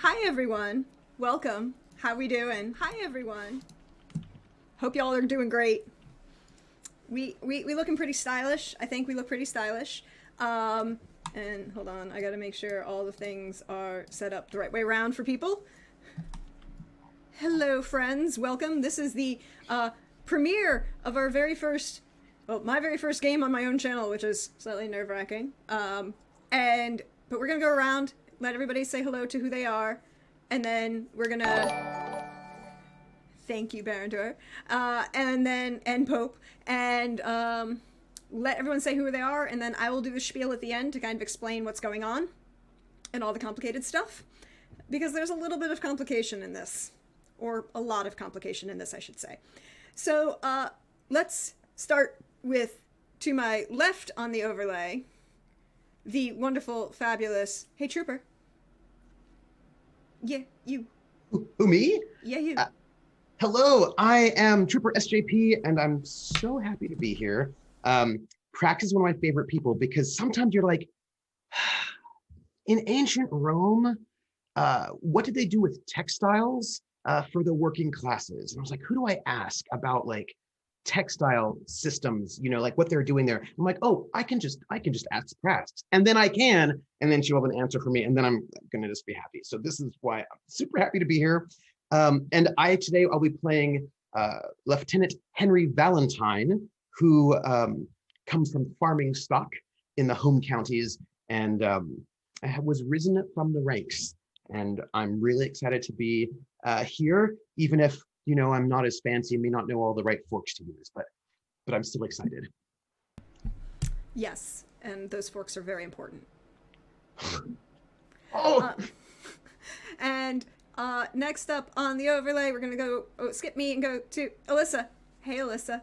Hi everyone. Welcome. How we doing? Hi everyone. Hope y'all are doing great. We looking pretty stylish. I think we look pretty stylish. And hold on, I gotta make sure all the things are set up the right way around for people. Hello friends, welcome. This is the premiere of our very first, well, my very first game on my own channel, which is slightly nerve-wracking. But we're gonna go around, let everybody say hello to who they are, and then we're gonna thank you, Barandur, and Pope, and let everyone say who they are, and then I will do the spiel at the end to kind of explain what's going on and all the complicated stuff, because there's a little bit of complication in this, or a lot of complication in this, I should say. So let's start with, to my left on the overlay, the wonderful, fabulous, hey Trooper. Yeah, you. Who, me? Yeah, you. Hello, I am Trooper SJP, and I'm so happy to be here. Prax is one of my favorite people because sometimes you're like, in ancient Rome, what did they do with textiles for the working classes? And I was like, who do I ask about like textile systems, you know, like what they're doing there? I'm like, oh, I can just ask Prax, and then I can, and then she'll have an answer for me, and then I'm gonna just be happy. So this is why I'm super happy to be here. And today I'll be playing Lieutenant Henry Valentine, who comes from farming stock in the home counties, and was risen from the ranks. And I'm really excited to be here, even if, you know, I'm not as fancy and may not know all the right forks to use, but I'm still excited. Yes, and those forks are very important. Oh! And next up on the overlay, we're gonna go skip me and go to Alyssa. Hey, Alyssa.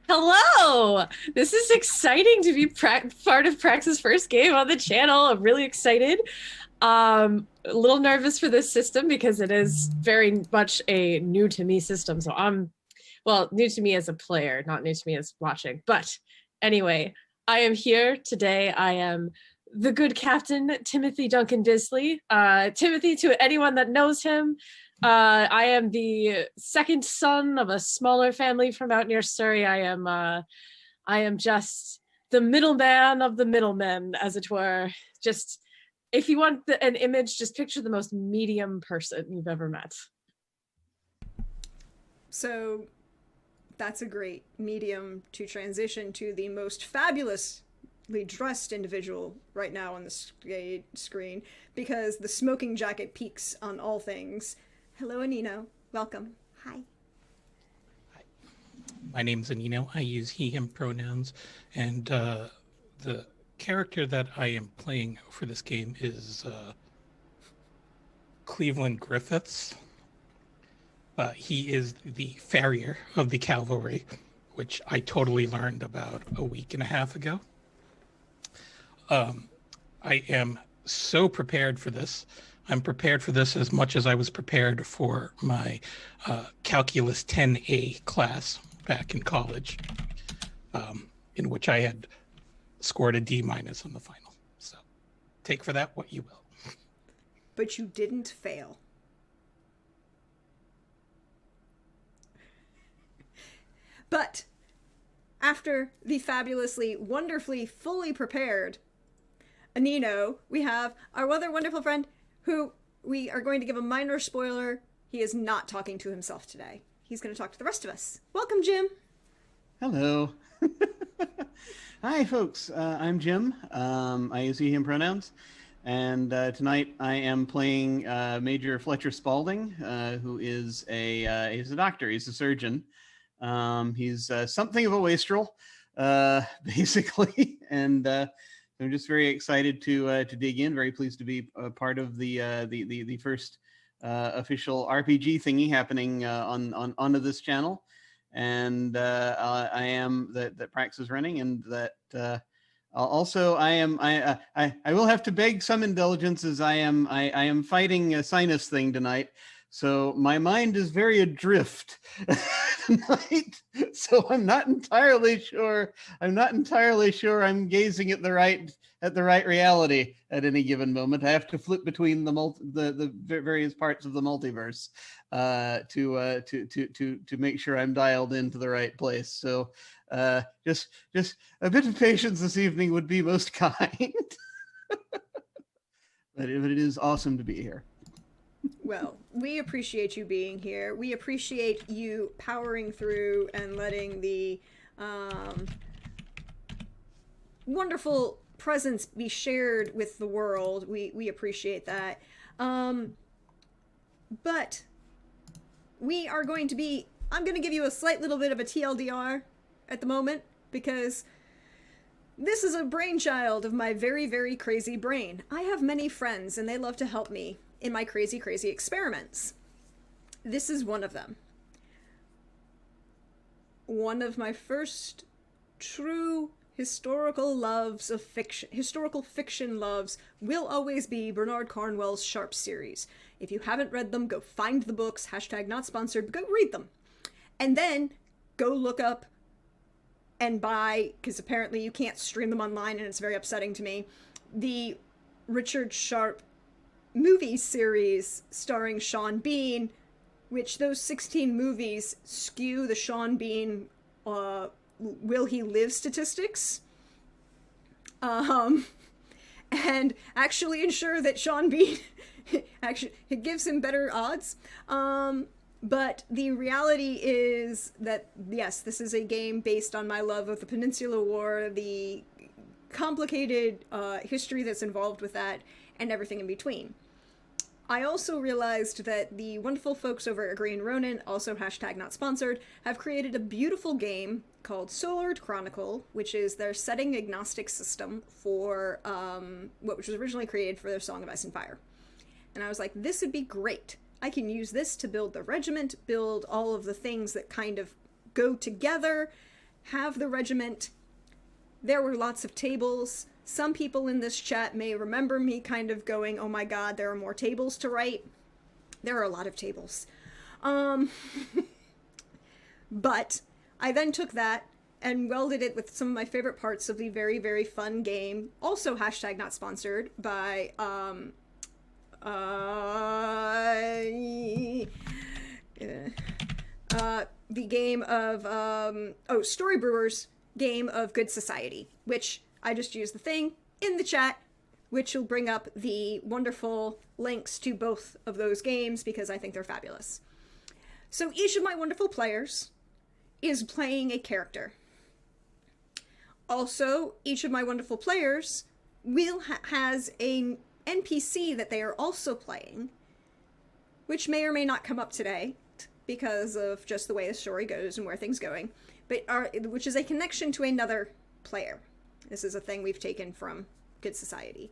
Hello! This is exciting to be part of Prax's first game on the channel. I'm really excited. A little nervous for this system because it is very much a new to me system. So well, new to me as a player, not new to me as watching. But anyway, I am here today. I am the good captain, Timothy Duncan Disley. Timothy, to anyone that knows him, I am the second son of a smaller family from out near Surrey. I am just the middleman of the middlemen, as it were. Just, if you want an image, just picture the most medium person you've ever met. So that's a great medium to transition to the most fabulously dressed individual right now on the screen, because the smoking jacket peaks on all things. Hello, Anino. Welcome. Hi. Hi. My name's Anino. I use he, him pronouns, and the character that I am playing for this game is Cleveland Griffiths. He is the farrier of the cavalry, which I totally learned about a week and a half ago. I am so prepared for this. I'm prepared for this as much as I was prepared for my Calculus 10A class back in college, in which I had scored a D- on the final. So take for that what you will. But you didn't fail. But after the fabulously, wonderfully, fully prepared Anino, we have our other wonderful friend, who we are going to give a minor spoiler. He is not talking to himself today. He's going to talk to the rest of us. Welcome, Jim. Hello. Hi, folks. I'm Jim. I use he, him pronouns. And tonight I am playing Major Fletcher Spaulding, who is he's a doctor. He's a surgeon. He's something of a wastrel, basically. And I'm just very excited to dig in. Very pleased to be a part of the first official RPG thingy happening onto this channel. And I am that Prax is running, and that also I will have to beg some indulgence, as I am fighting a sinus thing tonight. So my mind is very adrift tonight. So I'm not entirely sure. I'm not entirely sure I'm gazing at the right reality at any given moment. I have to flip between the various parts of the multiverse to make sure I'm dialed into the right place. So just a bit of patience this evening would be most kind. But it is awesome to be here. Well, we appreciate you being here. We appreciate you powering through and letting the wonderful presence be shared with the world. We appreciate that. But we are going to be... I'm going to give you a slight little bit of a TLDR at the moment, because this is a brainchild of my very, very crazy brain. I have many friends, and they love to help me in my crazy, crazy experiments. This is one of them. One of my first true historical loves of fiction, historical fiction loves, will always be Bernard Cornwell's Sharp series. If you haven't read them, go find the books, hashtag not sponsored, but go read them. And then go look up and buy, because apparently you can't stream them online and it's very upsetting to me, the Richard Sharp movie series starring Sean Bean, which those 16 movies skew the Sean Bean will he live statistics, and actually ensure that Sean Bean actually, it gives him better odds. But the reality is that, yes, this is a game based on my love of the Peninsula War, the complicated history that's involved with that, and everything in between. I also realized that the wonderful folks over at Green Ronin, also hashtag not sponsored, have created a beautiful game called Solar Chronicle, which is their setting agnostic system for which was originally created for their Song of Ice and Fire. And I was like, this would be great. I can use this to build the regiment, build all of the things that kind of go together, have the regiment. There were lots of tables. Some people in this chat may remember me kind of going, oh my god, there are more tables to write. There are a lot of tables. But I then took that and welded it with some of my favorite parts of the very, very fun game, also hashtag not sponsored, by the game of Storybrewers game of Good Society, which I just used the thing in the chat, which will bring up the wonderful links to both of those games because I think they're fabulous. So each of my wonderful players is playing a character. Also, each of my wonderful players has an NPC that they are also playing, which may or may not come up today because of just the way the story goes and where things are going, but which is a connection to another player. This is a thing we've taken from Good Society.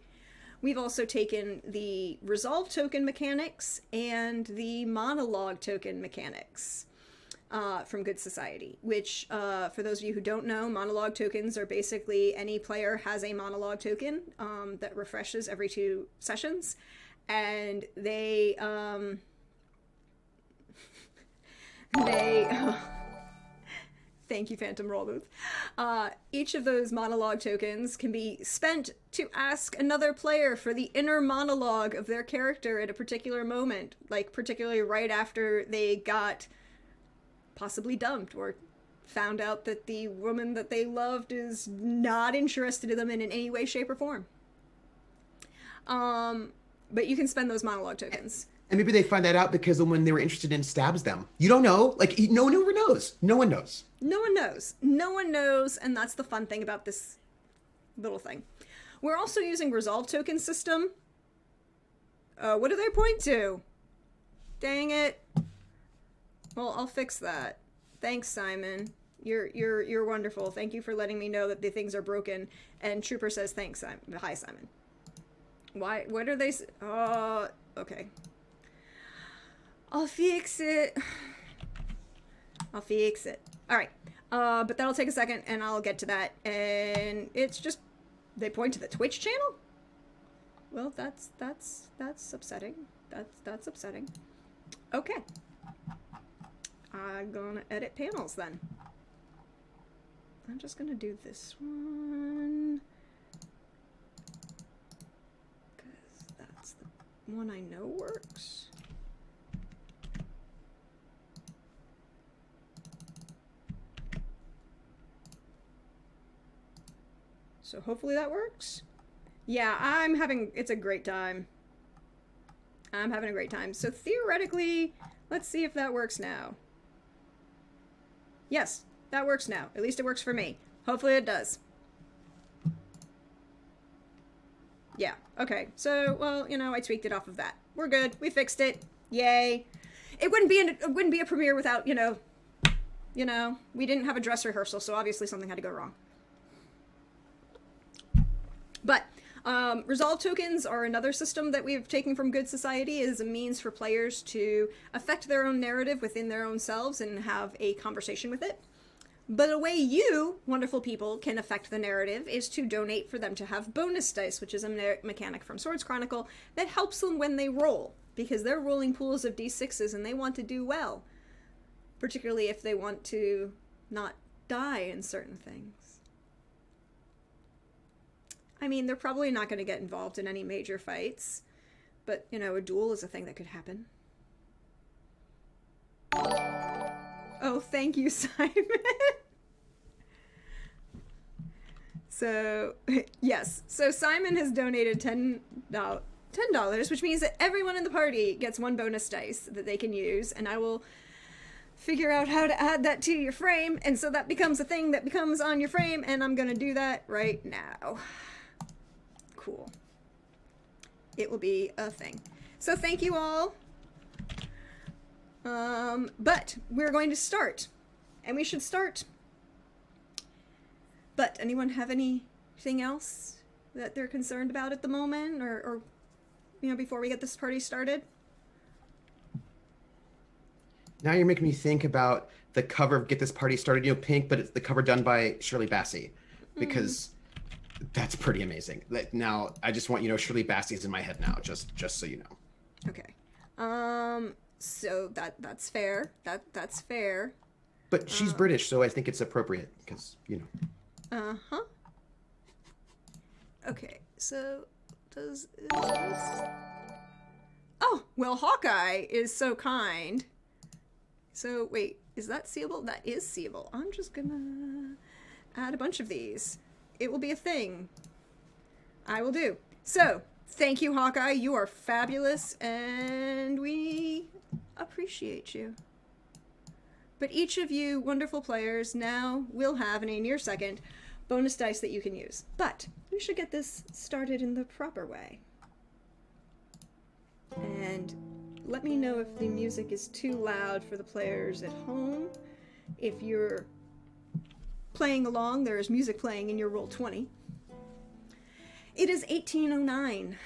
We've also taken the resolve token mechanics and the monologue token mechanics from Good Society, which, for those of you who don't know, monologue tokens are basically any player has a monologue token that refreshes every 2 sessions, and they thank you, Phantom Rollbooth. Each of those monologue tokens can be spent to ask another player for the inner monologue of their character at a particular moment, like particularly right after they got possibly dumped or found out that the woman that they loved is not interested in them in any way, shape, or form. But you can spend those monologue tokens. And maybe they find that out because the one they were interested in stabs them. You don't know. Like, no one ever knows. No one knows. No one knows. No one knows, and that's the fun thing about this little thing. We're also using resolve token system. What do they point to? Dang it. Well, I'll fix that. Thanks, Simon. You're wonderful. Thank you for letting me know that the things are broken. And Trooper says thanks, Simon. Hi, Simon. Why? What are they? Okay. I'll fix it. I'll fix it. All right. But that'll take a second, and I'll get to that. And it's just they point to the Twitch channel. Well, that's upsetting. That's upsetting. Okay. I'm gonna edit panels then. I'm just gonna do this one. Because that's the one I know works. So hopefully that works. Yeah, it's a great time. I'm having a great time. So theoretically, let's see if that works now. Yes, that works now. At least it works for me. Hopefully it does. Yeah, okay. So, well, you know, I tweaked it off of that. We're good. We fixed it. Yay. It wouldn't be a premiere without, you know, we didn't have a dress rehearsal, so obviously something had to go wrong. But resolve tokens are another system that we've taken from Good Society as a means for players to affect their own narrative within their own selves and have a conversation with it. But a way you, wonderful people, can affect the narrative is to donate for them to have bonus dice, which is a mechanic from Swords Chronicle that helps them when they roll, because they're rolling pools of d6s and they want to do well, particularly if they want to not die in certain things. I mean, they're probably not going to get involved in any major fights, but, you know, a duel is a thing that could happen. Oh, thank you, Simon. So, yes. So Simon has donated $10, which means that everyone in the party gets one bonus dice that they can use, and I will figure out how to add that to your frame, and so that becomes a thing that becomes on your frame, and I'm going to do that right now. Cool. It will be a thing. So thank you all. But we're going to start. And we should start. But anyone have anything else that they're concerned about at the moment? Or you know, before we get this party started? Now you're making me think about the cover of Get This Party Started, you know, pink, but it's the cover done by Shirley Bassey. Because that's pretty amazing. Now, I just want you to know Shirley Bassey's in my head now, just so you know. Okay. So that's fair. That's fair. But she's British, so I think it's appropriate because, you know. Uh-huh. Okay. So is this... Oh, well, Hawkeye is so kind. So wait, is that seeable? That is seeable. I'm just gonna add a bunch of these. It will be a thing. I will do. So, thank you, Hawkeye. You are fabulous, and we appreciate you. But each of you wonderful players now will have, in a near second, bonus dice that you can use. But we should get this started in the proper way. And let me know if the music is too loud for the players at home. If you're playing along, there is music playing in your Roll20. It is 1809,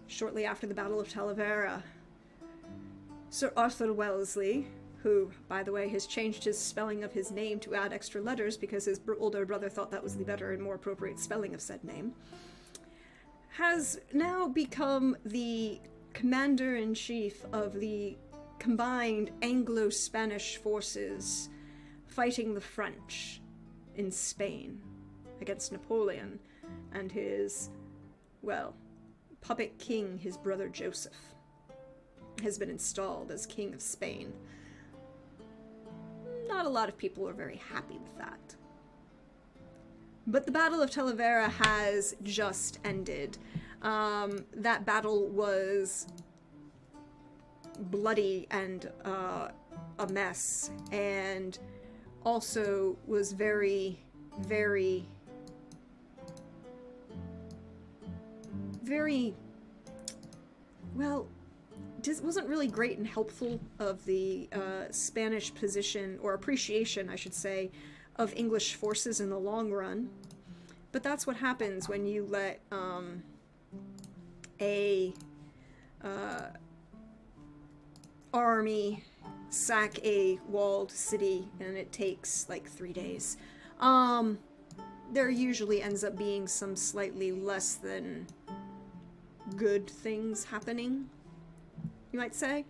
shortly after the Battle of Talavera. Sir Arthur Wellesley, who, by the way, has changed his spelling of his name to add extra letters because his older brother thought that was the better and more appropriate spelling of said name, has now become the commander-in-chief of the combined Anglo-Spanish forces fighting the French in Spain against Napoleon and his, well, puppet king, his brother Joseph, has been installed as King of Spain. Not a lot of people are very happy with that. But the Battle of Talavera has just ended. That battle was bloody and a mess, and also was very, very, very, well, wasn't really great and helpful of the Spanish position, or appreciation, I should say, of English forces in the long run. But that's what happens when you let a army sack a walled city, and it takes like 3 days. There usually ends up being some slightly less than good things happening, you might say.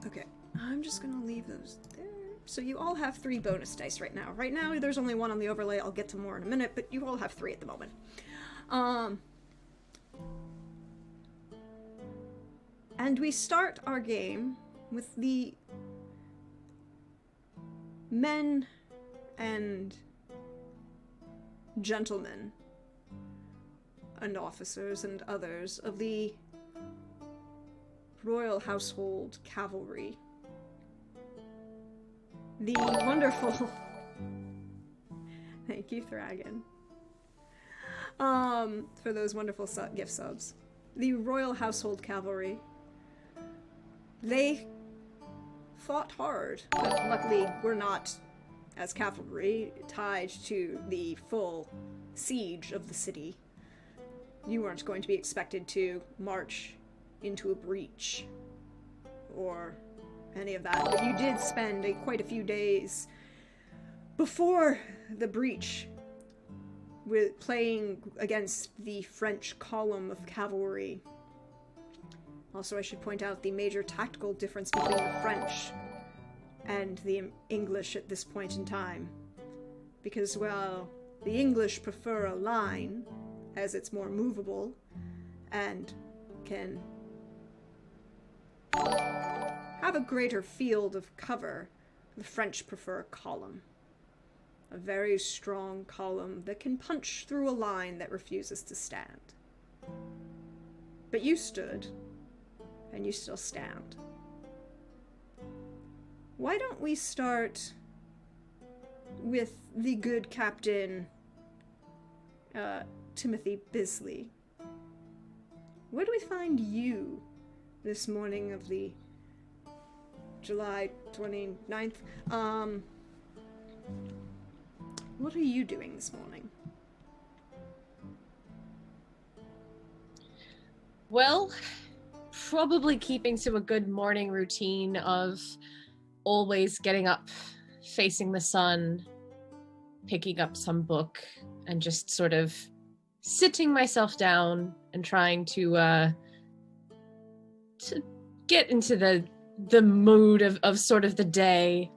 Okay, I'm just gonna leave those there. So you all have 3 bonus dice right now. Right now, there's only 1 on the overlay. I'll get to more in a minute, but you all have 3 at the moment. And we start our game with the men and gentlemen and officers and others of the Royal Household Cavalry. The wonderful... Thank you, Thragon. For those wonderful gift subs. The Royal Household Cavalry. They fought hard, but luckily we're not, as cavalry, tied to the full siege of the city. You weren't going to be expected to march into a breach or any of that, but you did spend quite a few days before the breach with playing against the French column of cavalry. Also, I should point out the major tactical difference between the French and the English at this point in time. Because, well, the English prefer a line, as it's more movable, and can have a greater field of cover. The French prefer a column. A very strong column that can punch through a line that refuses to stand. But you stood, and you still stand. Why don't we start with the good Captain Timothy Bisley? Where do we find you this morning of the July 29th? What are you doing this morning? Well, probably keeping to a good morning routine of always getting up, facing the sun, picking up some book, and just sort of sitting myself down and trying to get into the mood of sort of the day.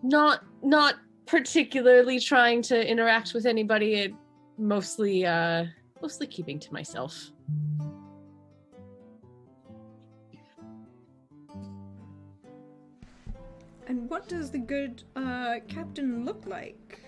Not particularly trying to interact with anybody. It mostly keeping to myself. And what does the good captain look like?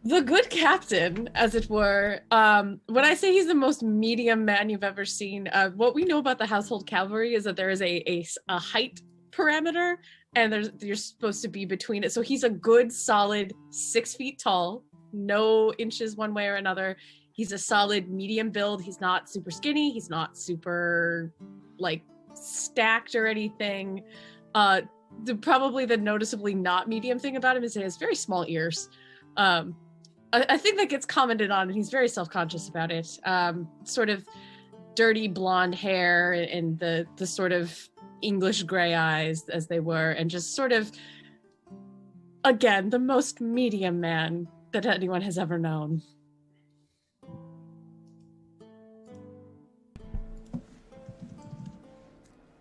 The good captain, as it were. When I say he's the most medium man you've ever seen, what we know about the household cavalry is that there is a height parameter, and you're supposed to be between it. So he's a good, solid 6 feet tall, no inches one way or another. He's a solid medium build. He's not super skinny. He's not super like stacked or anything. Probably the noticeably not medium thing about him is he has very small ears. I think that gets commented on, and he's very self-conscious about it. Sort of dirty blonde hair and the sort of English gray eyes as they were, and just sort of, again, the most medium man that anyone has ever known.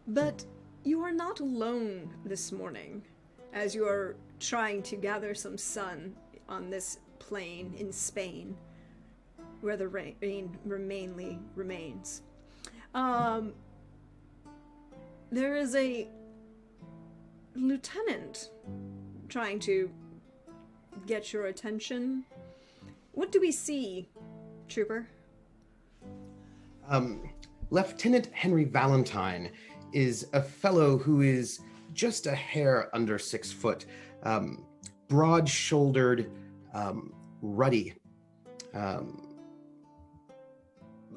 But you are not alone this morning, as you are trying to gather some sun on this plain in Spain, where the rain mainly remains. There is a lieutenant trying to get your attention. What do we see, Trooper? Lieutenant Henry Valentine is a fellow who is just a hair under 6 foot, broad-shouldered, ruddy.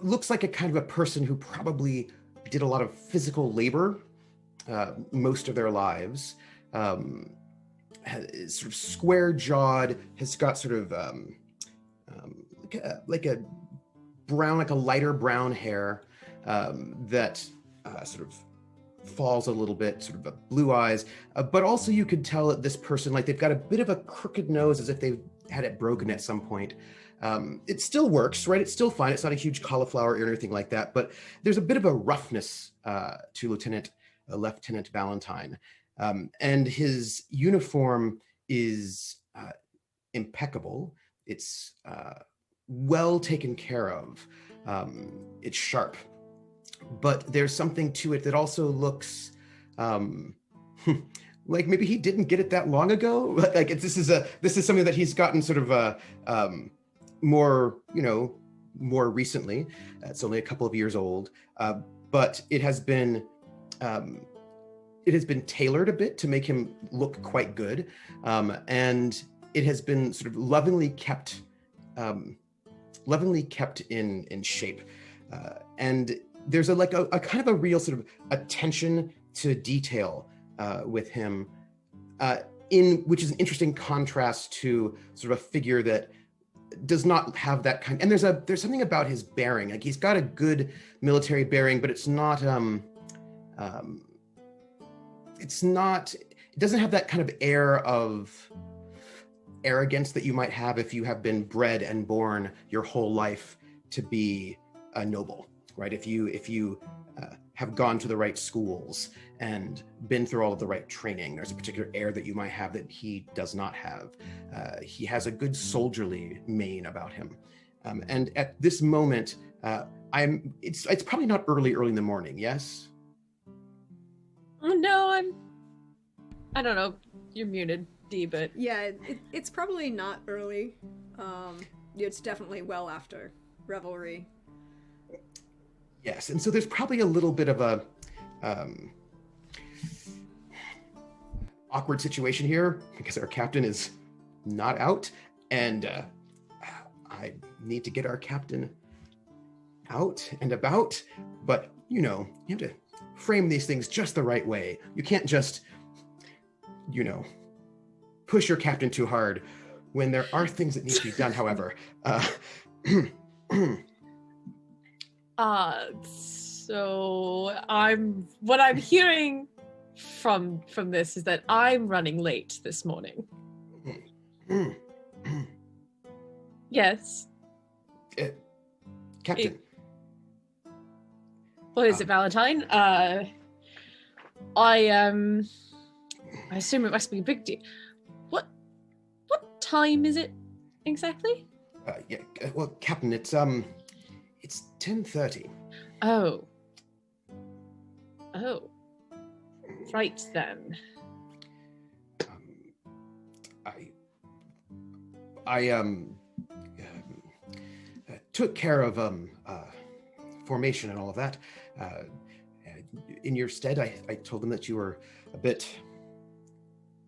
Looks like a kind of a person who probably did a lot of physical labor most of their lives. Is sort of square-jawed, has got sort of like a brown, like a lighter brown hair that sort of falls a little bit, sort of blue eyes, but also you could tell that this person, like they've got a bit of a crooked nose as if they've had it broken at some point. It still works, right? It's still fine. It's not a huge cauliflower ear or anything like that, but there's a bit of a roughness to Lieutenant Valentine. And his uniform is impeccable. It's well taken care of. It's sharp, but there's something to it that also looks like maybe he didn't get it that long ago. Like this is something that he's gotten sort of more recently. It's only a couple of years old, but it has been tailored a bit to make him look quite good, and it has been sort of lovingly kept in shape, and there's a kind of a real sort of attention to detail with him, which is an interesting contrast to sort of a figure that does not have that kind. And there's something about his bearing. Like he's got a good military bearing, but it doesn't have that kind of air of arrogance that you might have if you have been bred and born your whole life to be a noble, right? If you have gone to the right schools and been through all of the right training, there's a particular air that you might have that he does not have. He has a good soldierly mien about him. And at this moment, it's probably not early in the morning, yes? No, I don't know. You're muted, D, but... Yeah, it's probably not early. It's definitely well after revelry. Yes, and so there's probably a little bit of a awkward situation here because our captain is not out, and I need to get our captain out and about, but you have to frame these things just the right way. You can't just push your captain too hard when there are things that need to be done. However, so what I'm hearing from this is that I'm running late this morning. Yes. Captain. What is it, Valentine? I assume it must be a big deal. What time is it exactly? Well, Captain, it's 10:30. Oh. Right then. I took care of formation and all of that. In your stead, I told them that you were a bit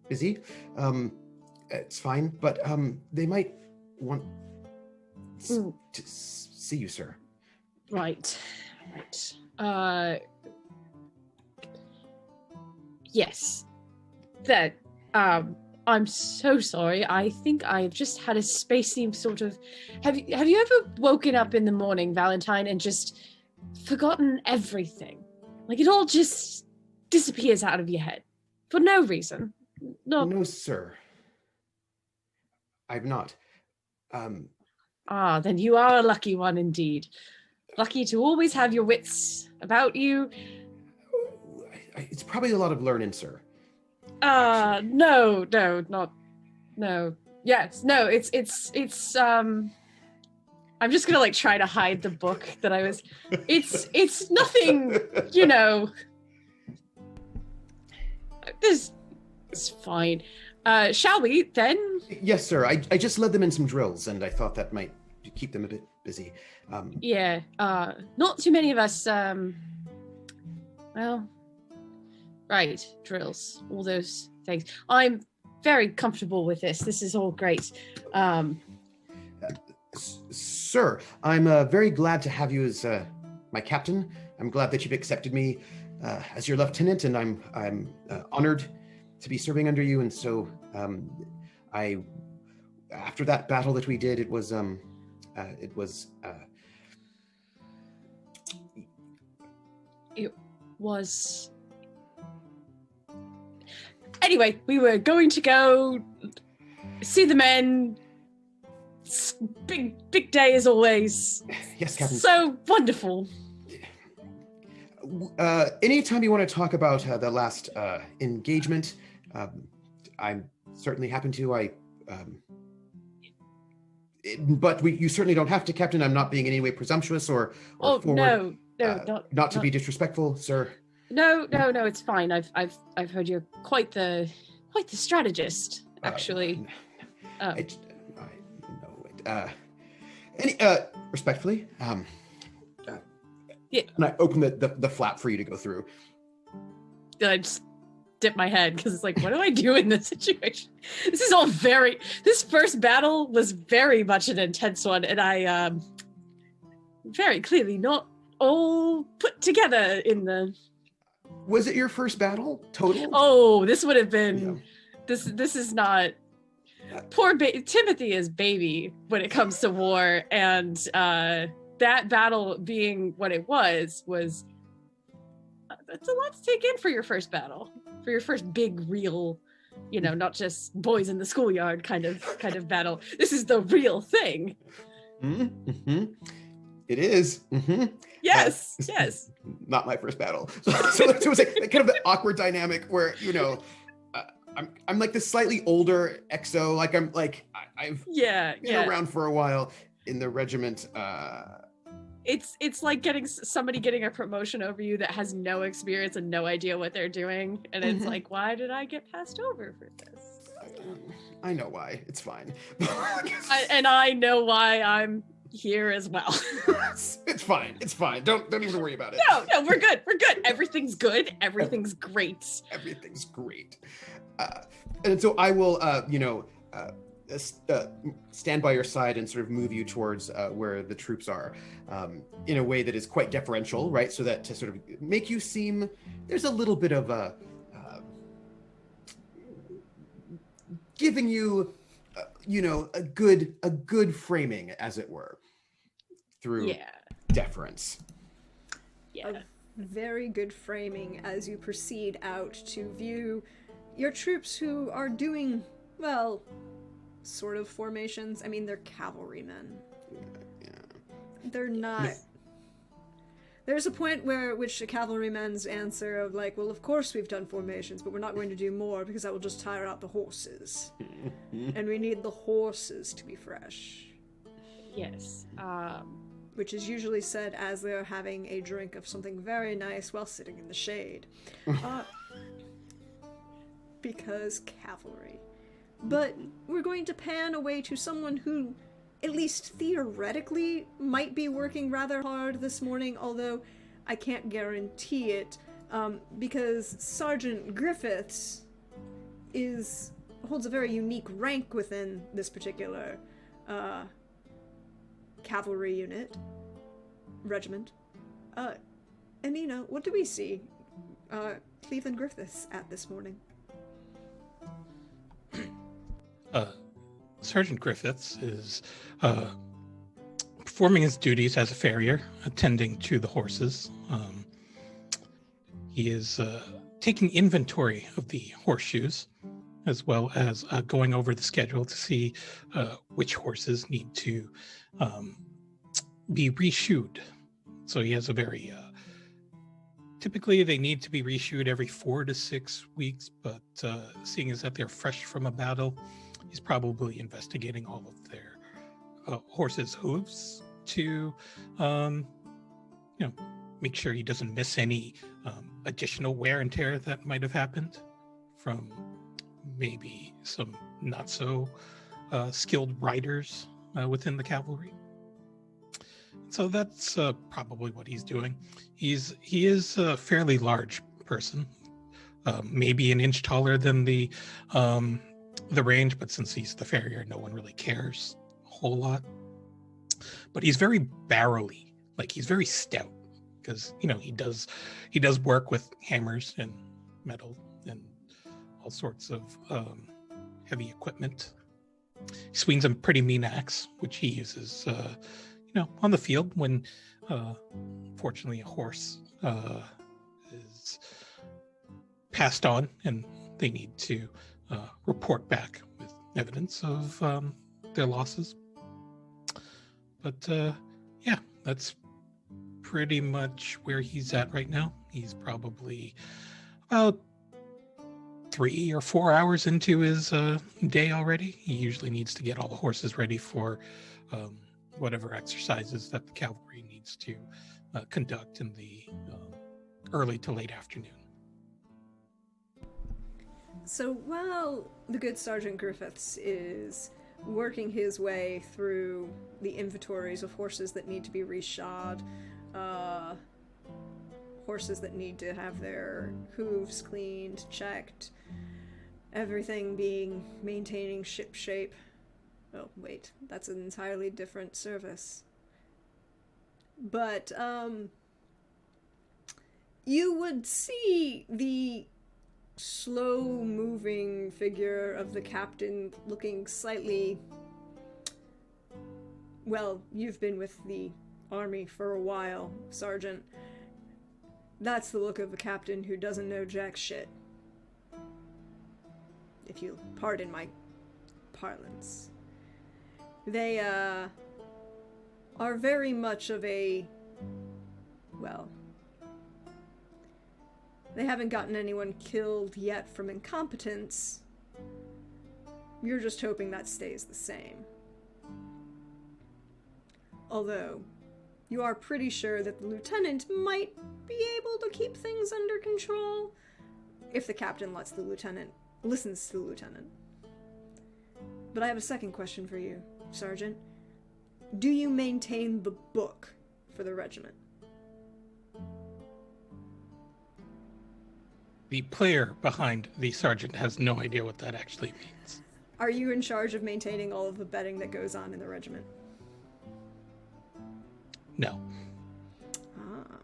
busy. It's fine, but they might want to see you, sir. Right. Yes. That, I'm so sorry. I think I've just had a spacey sort of... Have you ever woken up in the morning, Valentine, and just forgotten everything? Like it all just disappears out of your head. For no reason. No, sir. I've not. Then you are a lucky one indeed. Lucky to always have your wits about you. It's probably a lot of learning, sir. No. Yes, no, it's I'm just gonna try to hide the book that I was, it's nothing, it's fine. Shall we then? Yes, sir. I just led them in some drills and I thought that might keep them a bit busy. Yeah, not too many of us, right, drills, all those things. I'm very comfortable with this. This is all great. Sir, I'm very glad to have you as my captain. I'm glad that you've accepted me as your lieutenant, and I'm honored to be serving under you. And so, after that battle that we did, it was Anyway, we were going to go see the men. Big day as always. Yes, Captain. So wonderful. Anytime you want to talk about the last engagement, I'm certainly happy to. You certainly don't have to, Captain. I'm not being in any way presumptuous or forward. No, not to be disrespectful, sir. No, it's fine. I've heard you're quite the strategist, actually. I know it. Respectfully, yeah. And I open the flap for you to go through. I just dip my head because it's like, what do I do in this situation? This first battle was very much an intense one, and I very clearly not all put together in the. Was it your first battle total? Oh, this would have been. Yeah. This is not. Poor Timothy is baby when it comes to war, and that battle being what it was that's a lot to take in for your first battle, for your first big real, not just boys in the schoolyard kind of battle. This is the real thing. Mm-hmm. It is. Mm-hmm. Yes. Not my first battle, so it was like kind of an awkward dynamic where I'm like this slightly older exo, I've been around for a while in the regiment. It's like somebody getting a promotion over you that has no experience and no idea what they're doing, and it's like, why did I get passed over for this? I know why. It's fine. And I know why I'm here as well. It's fine. Don't even worry about it. No, we're good. Everything's good. Everything's great. Everything's great. And so I will, stand by your side and sort of move you towards where the troops are, in a way that is quite deferential, right? So that to sort of make you seem there's a little bit of a giving you, a good framing, as it were, through deference. Yeah. A very good framing as you proceed out to view your troops who are doing, well, sort of formations. I mean, they're cavalrymen. Yeah. They're not... There's a point which a cavalryman's answer of like, well, of course we've done formations, but we're not going to do more because that will just tire out the horses. And we need the horses to be fresh. Yes. Which is usually said as they're having a drink of something very nice while sitting in the shade. Because cavalry. But we're going to pan away to someone who, at least theoretically, might be working rather hard this morning, although I can't guarantee it, because Sergeant Griffiths holds a very unique rank within this particular cavalry regiment. And what do we see Cleveland Griffiths at this morning? Sergeant Griffiths is performing his duties as a farrier, attending to the horses. He is taking inventory of the horseshoes, as well as going over the schedule to see which horses need to be reshoed. So he has a very typically they need to be reshoed every 4 to 6 weeks, but seeing as that they're fresh from a battle, he's probably investigating all of their horses' hooves to, make sure he doesn't miss any additional wear and tear that might have happened from maybe some not so skilled riders within the cavalry. So that's probably what he's doing. He is a fairly large person, maybe an inch taller than the range, but since he's the farrier, no one really cares a whole lot. But he's very barrelly, like he's very stout, because he does work with hammers and metal and all sorts of heavy equipment. He swings a pretty mean axe, which he uses on the field when fortunately a horse is passed on and they need to report back with evidence of their losses. But yeah, that's pretty much where he's at right now. He's probably about 3 or 4 hours into his day already. He usually needs to get all the horses ready for whatever exercises that the cavalry needs to conduct in the early to late afternoon. So while the good Sergeant Griffiths is working his way through the inventories of horses that need to be reshod, horses that need to have their hooves cleaned, checked, everything being maintaining ship shape. Oh, wait, that's an entirely different service. But, you would see the slow-moving figure of the captain looking slightly... Well, you've been with the army for a while, Sergeant. That's the look of a captain who doesn't know jack shit. If you pardon my parlance. They, are very much of a... well... They haven't gotten anyone killed yet from incompetence. You're just hoping that stays the same. Although, you are pretty sure that the lieutenant might be able to keep things under control if the captain listens to the lieutenant. But I have a second question for you, Sergeant. Do you maintain the book for the regiment? The player behind the sergeant has no idea what that actually means. Are you in charge of maintaining all of the betting that goes on in the regiment? No. Ah.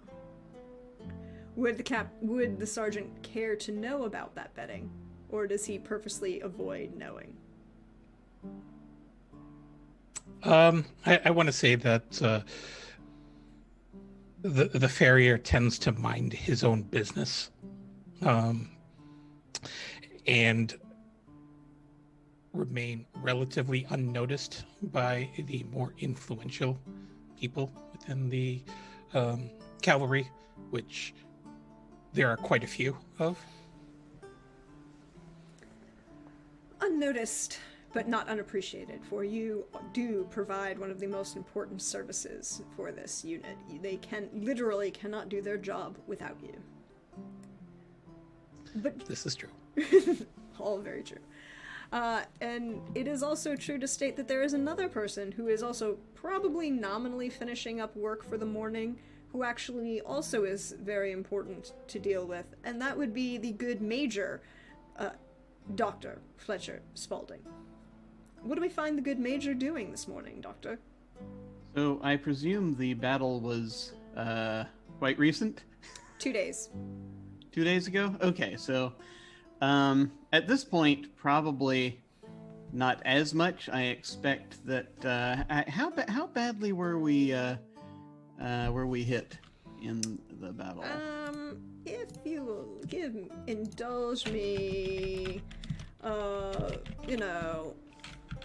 Would the sergeant care to know about that betting, or does he purposely avoid knowing? I want to say that the farrier tends to mind his own business, and remain relatively unnoticed by the more influential people within the cavalry, which there are quite a few of. Unnoticed, but not unappreciated, for you do provide one of the most important services for this unit. They literally cannot do their job without you. But This is true. all very true. And it is also true to state that there is another person who is also probably nominally finishing up work for the morning, who actually also is very important to deal with, and that would be the good Major, Dr. Fletcher Spaulding. What do we find the good Major doing this morning, Doctor? So I presume the battle was quite recent? 2 days. 2 days ago? Okay, so at this point, probably not as much. I expect that. How badly were we hit in the battle? If you will indulge me,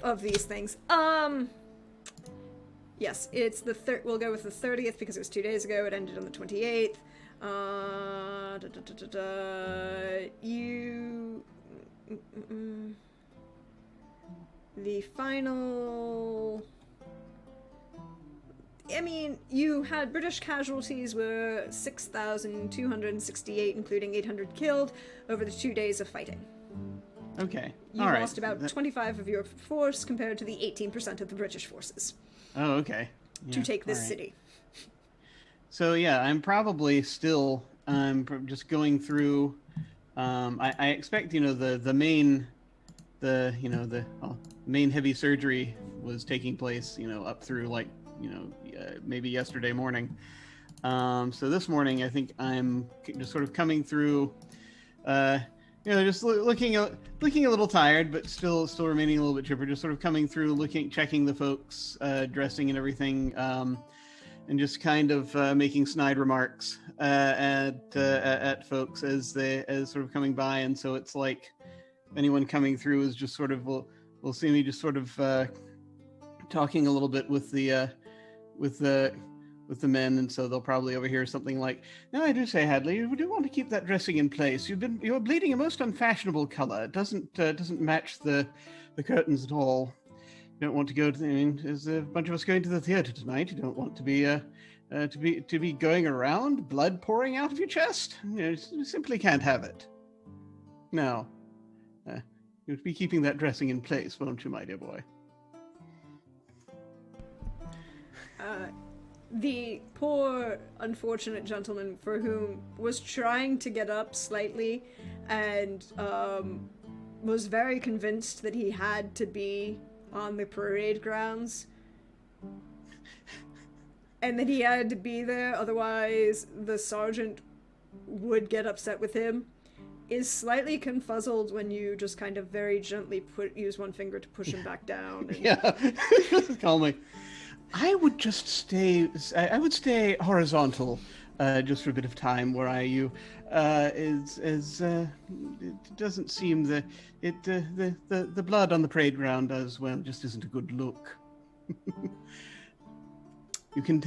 of these things. Yes, it's the we'll go with the 30th because it was 2 days ago. It ended on the 28th. The final... I mean, you had British casualties were 6,268, including 800 killed, over the 2 days of fighting. Okay. You All right. lost about 25 of your force compared to the 18% of the British forces Oh, okay. to Yeah, take this all right. city. So yeah, I'm probably still just going through. I expect the main heavy surgery was taking place up through maybe yesterday morning. So this morning I think I'm just sort of coming through. Just looking a little tired, but still remaining a little bit chipper. Just sort of coming through, checking the folks, dressing and everything. just kind of making snide remarks at folks as sort of coming by, and so it's like anyone coming through is just sort of will see me just sort of talking a little bit with the men, and so they'll probably overhear something like, "No, I do say, Hadley, you do want to keep that dressing in place. You're bleeding a most unfashionable color. It doesn't match the curtains at all. You don't want to go to I mean, there's a bunch of us going to the theater tonight. You don't want to be going around, blood pouring out of your chest. You simply can't have it. No. You'll be keeping that dressing in place, won't you, my dear boy?" The poor, unfortunate gentleman for whom was trying to get up slightly and was very convinced that he had to be on the parade grounds and that he had to be there, otherwise the sergeant would get upset with him, is slightly confuzzled when you just kind of very gently use one finger to push him back down. And... Yeah, calmly. I would stay horizontal just for a bit of time where it doesn't seem the blood on the parade ground as well just isn't a good look. You can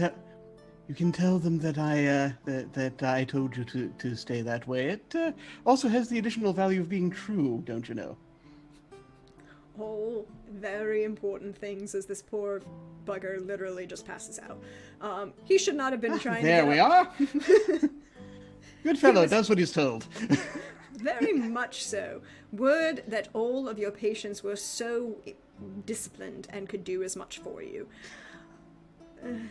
tell them that I told you to stay that way. It also has the additional value of being true, don't you know? All very important things as this poor bugger literally just passes out. He should not have been trying there to we get up. are. Good fellow, does what he's told. Very much so. Word that all of your patients were so disciplined and could do as much for you.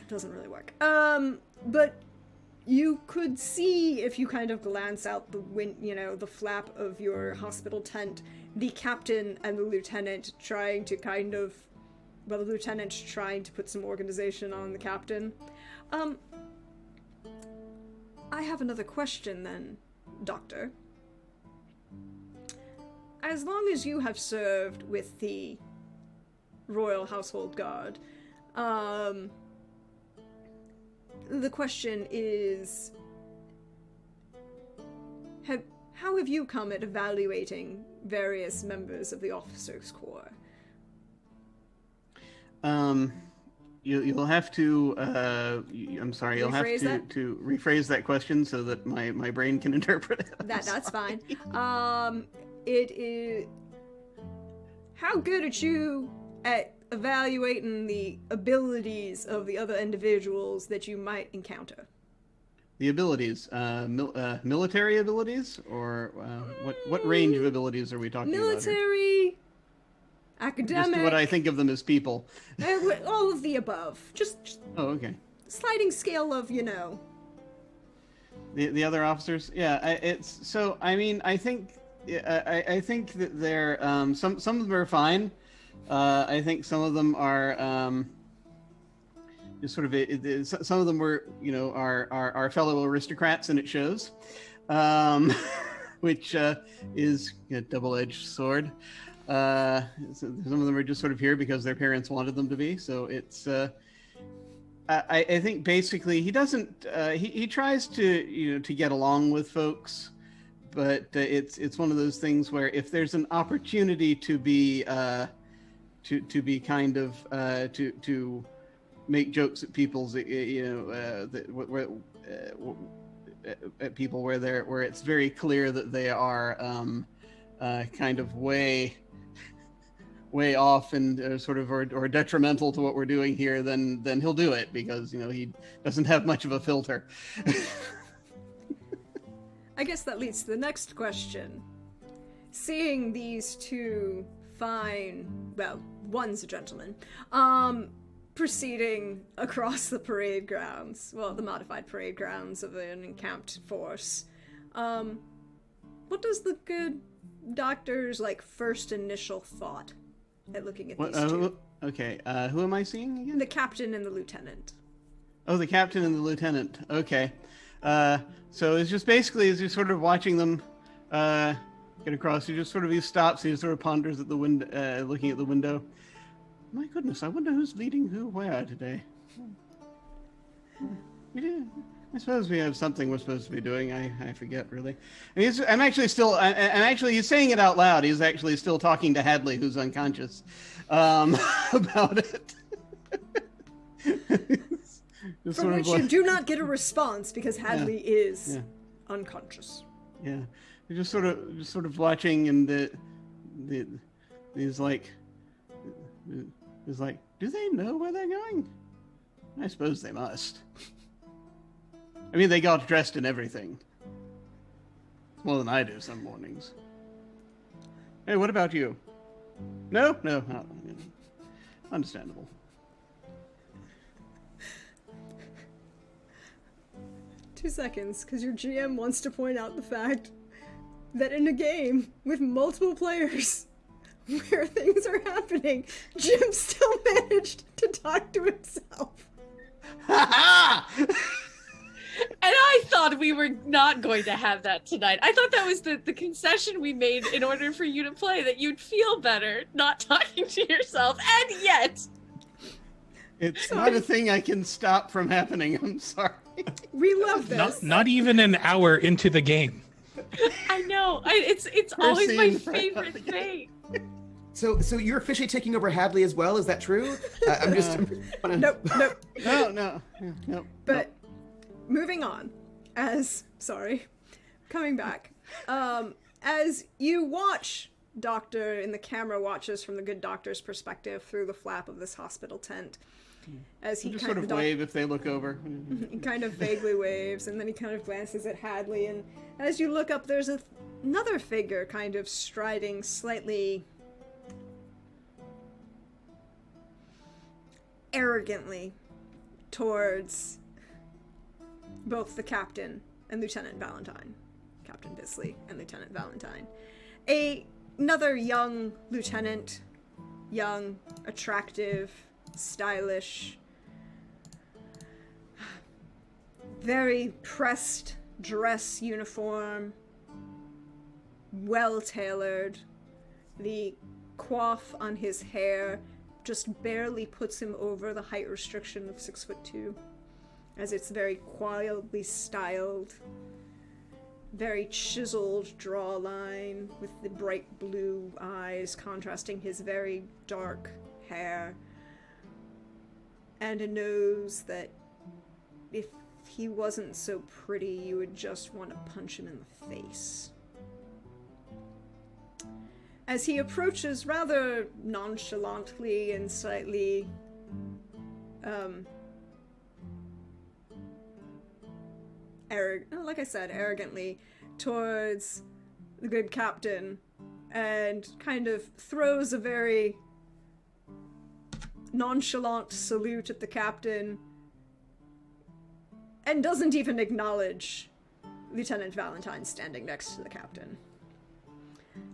Doesn't really work. But you could see, if you kind of glance out the flap of your hospital tent, the captain and the lieutenant trying to the lieutenant's trying to put some organization on the captain. I have another question then, Doctor. As long as you have served with the Royal Household Guard, the question is, how have you come at evaluating various members of the officers' corps? You'll have to. I'm sorry. You'll have to rephrase that question so that my brain can interpret it. That's fine. It is. How good are you at evaluating the abilities of the other individuals that you might encounter? The abilities, military abilities, or what range of abilities are we talking about? Military, academic. Just what I think of them as people. All of the above. Just oh, okay. Sliding scale of, The other officers, yeah. It's so. I mean, I think that they're some of them are fine. I think some of them are just sort of some of them were are fellow aristocrats, and it shows, which is a double-edged sword. Some of them are just sort of here because their parents wanted them to be. So it's I think basically he doesn't he tries to to get along with folks, but it's one of those things where if there's an opportunity to be kind of to make jokes at people's at people where it's very clear that they are kind of way off and sort of or detrimental to what we're doing here, then he'll do it because he doesn't have much of a filter. I guess that leads to the next question. Seeing these two fine, well, one's a gentleman, proceeding across the parade grounds, well, the modified parade grounds of an encamped force, what does the good doctor's first initial thought at looking at these two? Okay, who am I seeing again? The captain and the lieutenant. Oh, the captain and the lieutenant. Okay. So it's just basically as you're sort of watching them get across, he stops, he sort of ponders at the window, looking at the window. My goodness, I wonder who's leading who where today. Yeah, I suppose we have something we're supposed to be doing. I forget, really. I'm actually still, and actually he's saying it out loud. He's actually still talking to Hadley, who's unconscious, about it. Just From sort which of you do not get a response because Hadley is Yeah. unconscious. Yeah, you're just sort of watching, and he's like, do they know where they're going? I suppose they must. I mean, they got dressed and everything. More than I do some mornings. Hey, what about you? No, understandable. 2 seconds, because your GM wants to point out the fact that in a game with multiple players where things are happening, Jim still managed to talk to himself. And I thought we were not going to have that tonight. I thought that was the concession we made in order for you to play, that you'd feel better not talking to yourself, and yet... It's not a thing I can stop from happening, I'm sorry. We love this. Not even an hour into the game. I know. It's always my scene, right? favorite thing. So you're officially taking over Hadley as well? Is that true? I'm just Nope. No. But moving on, coming back, as you watch Doctor, and the camera watches from the good doctor's perspective through the flap of this hospital tent, as he just kind sort of wave if they look over. he kind of vaguely waves, and then he kind of glances at Hadley, and as you look up, there's another figure kind of striding slightly arrogantly towards both the captain and Lieutenant Valentine. Captain Bisley and Lieutenant Valentine. Another young lieutenant, young, attractive, stylish, very pressed dress uniform, well tailored. The coif on his hair just barely puts him over the height restriction of 6'2", as it's very wildly styled, very chiseled jawline with the bright blue eyes contrasting his very dark hair, and a nose that, if he wasn't so pretty, you would just want to punch him in the face. As he approaches rather nonchalantly and slightly arrogantly towards the good captain, and kind of throws a very nonchalant salute at the captain, and doesn't even acknowledge Lieutenant Valentine standing next to the captain.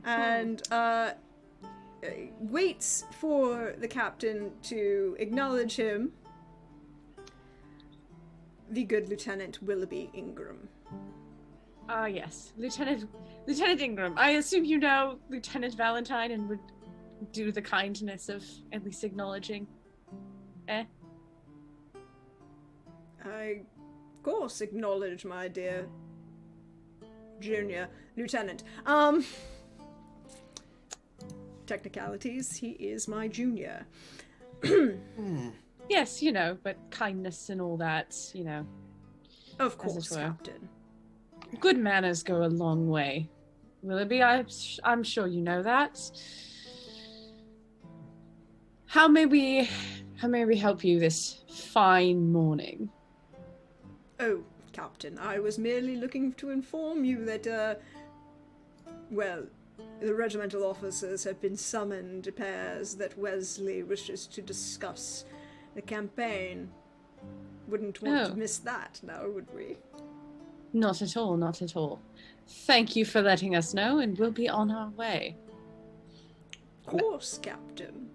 And waits for the captain to acknowledge him. The good Lieutenant Willoughby Ingram. Yes. Lieutenant Ingram. I assume you know Lieutenant Valentine and would do the kindness of at least acknowledging. I, of course, acknowledge, my dear junior lieutenant. Technicalities, he is my junior. Yes, but kindness and all that, Of course, Captain. Good manners go a long way. Willoughby, I'm sure you know that. How may we help you this fine morning? Oh, Captain, I was merely looking to inform you that, the regimental officers have been summoned to pairs that Wesley wishes to discuss the campaign. Wouldn't want to miss that now, would we? Not at all, not at all. Thank you for letting us know, and we'll be on our way. Of course, Captain.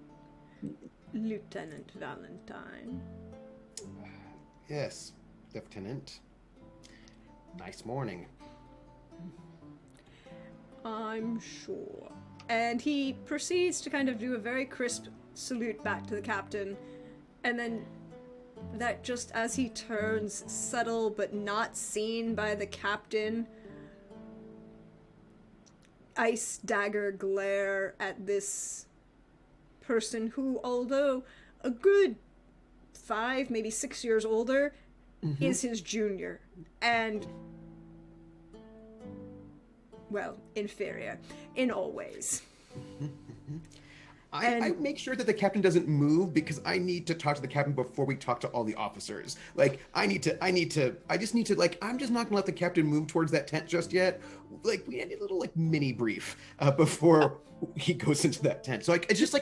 Lieutenant Valentine. Yes, Lieutenant. Nice morning. I'm sure. And he proceeds to kind of do a very crisp salute back to the captain, and then that just as he turns, subtle but not seen by the captain, ice dagger glare at this person who, although a good 5, maybe 6 years older, is his junior, and, well, inferior in all ways. I make sure that the captain doesn't move because I need to talk to the captain before we talk to all the officers. Like, I'm just not gonna let the captain move towards that tent just yet. Like, we need a little, like, mini brief before he goes into that tent. So, like, it's a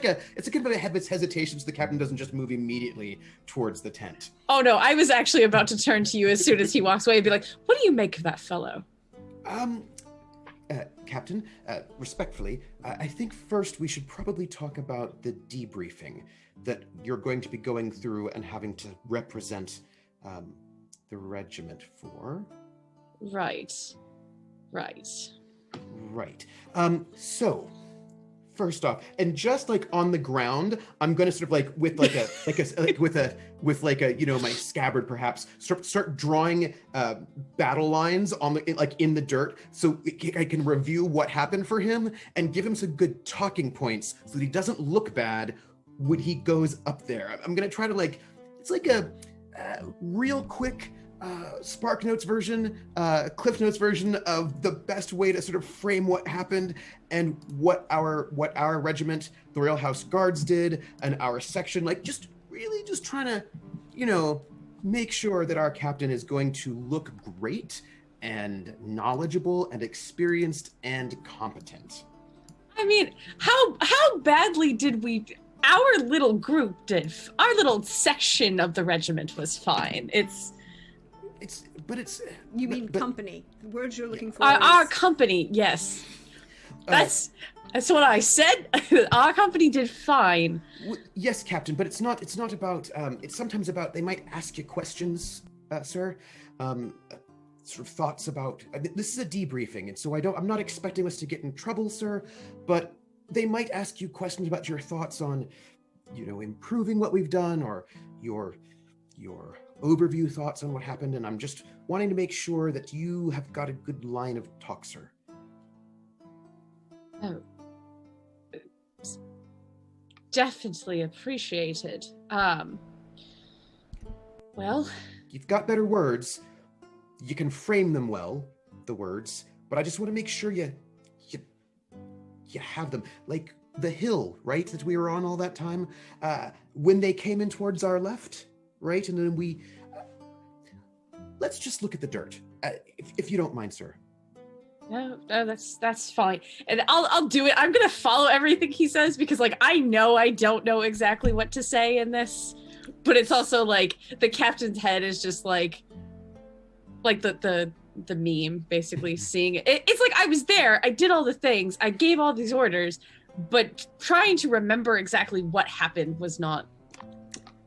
kind of a hesitation so the captain doesn't just move immediately towards the tent. Oh no, I was actually about to turn to you as soon as he walks away and be like, what do you make of that fellow? Captain, respectfully, I think first we should probably talk about the debriefing that you're going to be going through and having to represent the regiment for. Right. So, first off, and just like on the ground, I'm gonna sort of like with my scabbard perhaps start drawing battle lines on the in the dirt, so I can review what happened for him and give him some good talking points so that he doesn't look bad when he goes up there. I'm gonna try to it's like a real quick Spark Notes version, Cliff Notes version of the best way to sort of frame what happened and what our regiment, the Royal House Guards, did, and our section. Like, just really just trying to, make sure that our captain is going to look great and knowledgeable and experienced and competent. I mean, how badly did our little group did? Our little section of the regiment was fine. You mean company? The words you're looking for. Our company, yes. That's what I said. Our company did fine. Yes, Captain, but it's not about. It's sometimes about. They might ask you questions, sir. Sort of thoughts about. This is a debriefing, and so I'm not expecting us to get in trouble, sir. But they might ask you questions about your thoughts on, improving what we've done, or your overview thoughts on what happened, and I'm just wanting to make sure that you have got a good line of talk, sir. Oh. Definitely appreciated. Well... You've got better words. You can frame them well, the words, but I just want to make sure you have them. Like the hill, right, that we were on all that time, when they came in towards our left, right? And then we... let's just look at the dirt, if you don't mind, sir. No, that's fine. And I'll do it. I'm going to follow everything he says because, I know I don't know exactly what to say in this. But it's also, the captain's head is just, the meme, basically, seeing it. It's like, I was there, I did all the things, I gave all these orders, but trying to remember exactly what happened was not...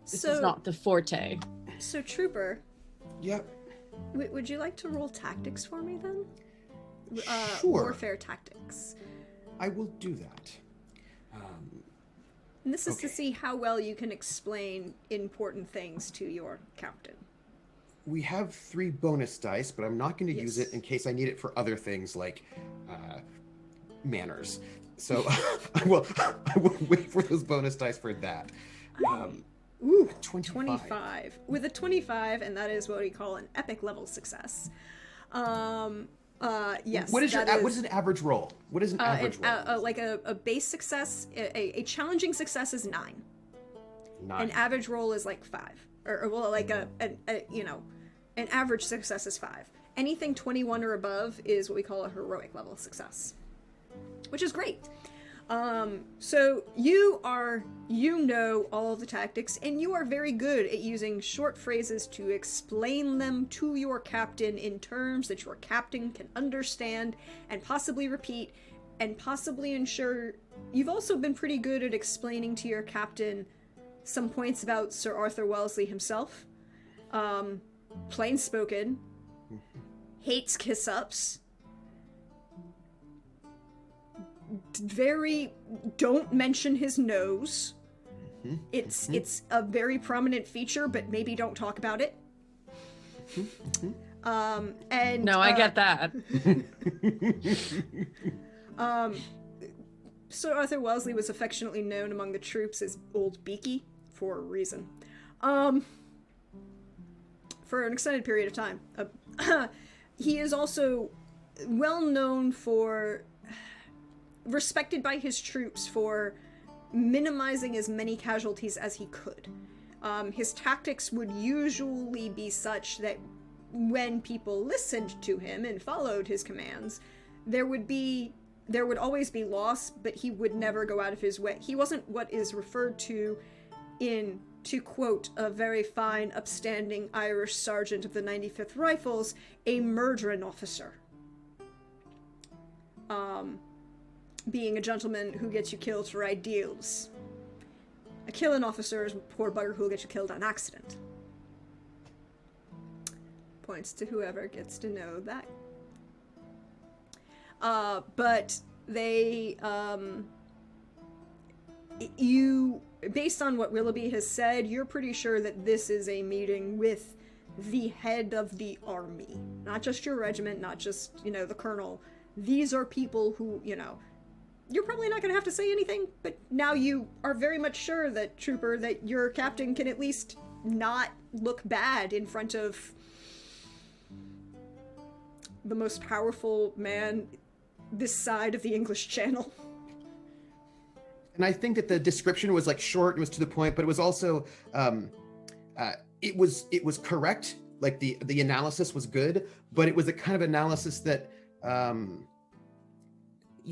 This is not the forte. So, Trooper. Yep. Would you like to roll tactics for me, then? Sure. Warfare tactics. I will do that. And this is to see how well you can explain important things to your captain. We have 3 bonus dice, but I'm not going to use it in case I need it for other things like manners. So I will wait for those bonus dice for that. Ooh, 25. With a 25, and that is what we call an epic level success. Yes. What is an average roll? What is an average roll? Like a base success, a challenging success is 9. 9. An average roll is 5, an average success is 5. Anything 21 or above is what we call a heroic level success, which is great. So you know all of the tactics, and you are very good at using short phrases to explain them to your captain in terms that your captain can understand and possibly repeat and possibly ensure. You've also been pretty good at explaining to your captain some points about Sir Arthur Wellesley himself. Plain spoken, hates kiss-ups, don't mention his nose, It's a very prominent feature, but maybe don't talk about it. And No, I get that. Sir Arthur Wellesley was affectionately known among the troops as Old Beaky for a reason. For an extended period of time. He is also well known for, respected by his troops for minimizing as many casualties as he could. His tactics would usually be such that when people listened to him and followed his commands, there would always be loss, but he would never go out of his way. He wasn't what is referred to in, to quote a very fine, upstanding Irish sergeant of the 95th Rifles, a murdering officer. Being a gentleman who gets you killed for ideals. A killing officer is a poor bugger who'll get you killed on accident. Points to whoever gets to know that. But they, based on what Willoughby has said, you're pretty sure that this is a meeting with the head of the army. Not just your regiment, not just, the colonel. These are people who, you're probably not going to have to say anything, but now you are very much sure that, Trooper, that your captain can at least not look bad in front of the most powerful man this side of the English Channel. And I think that the description was short, it was to the point, but it was also, it was correct. Like the analysis was good, but it was a kind of analysis that,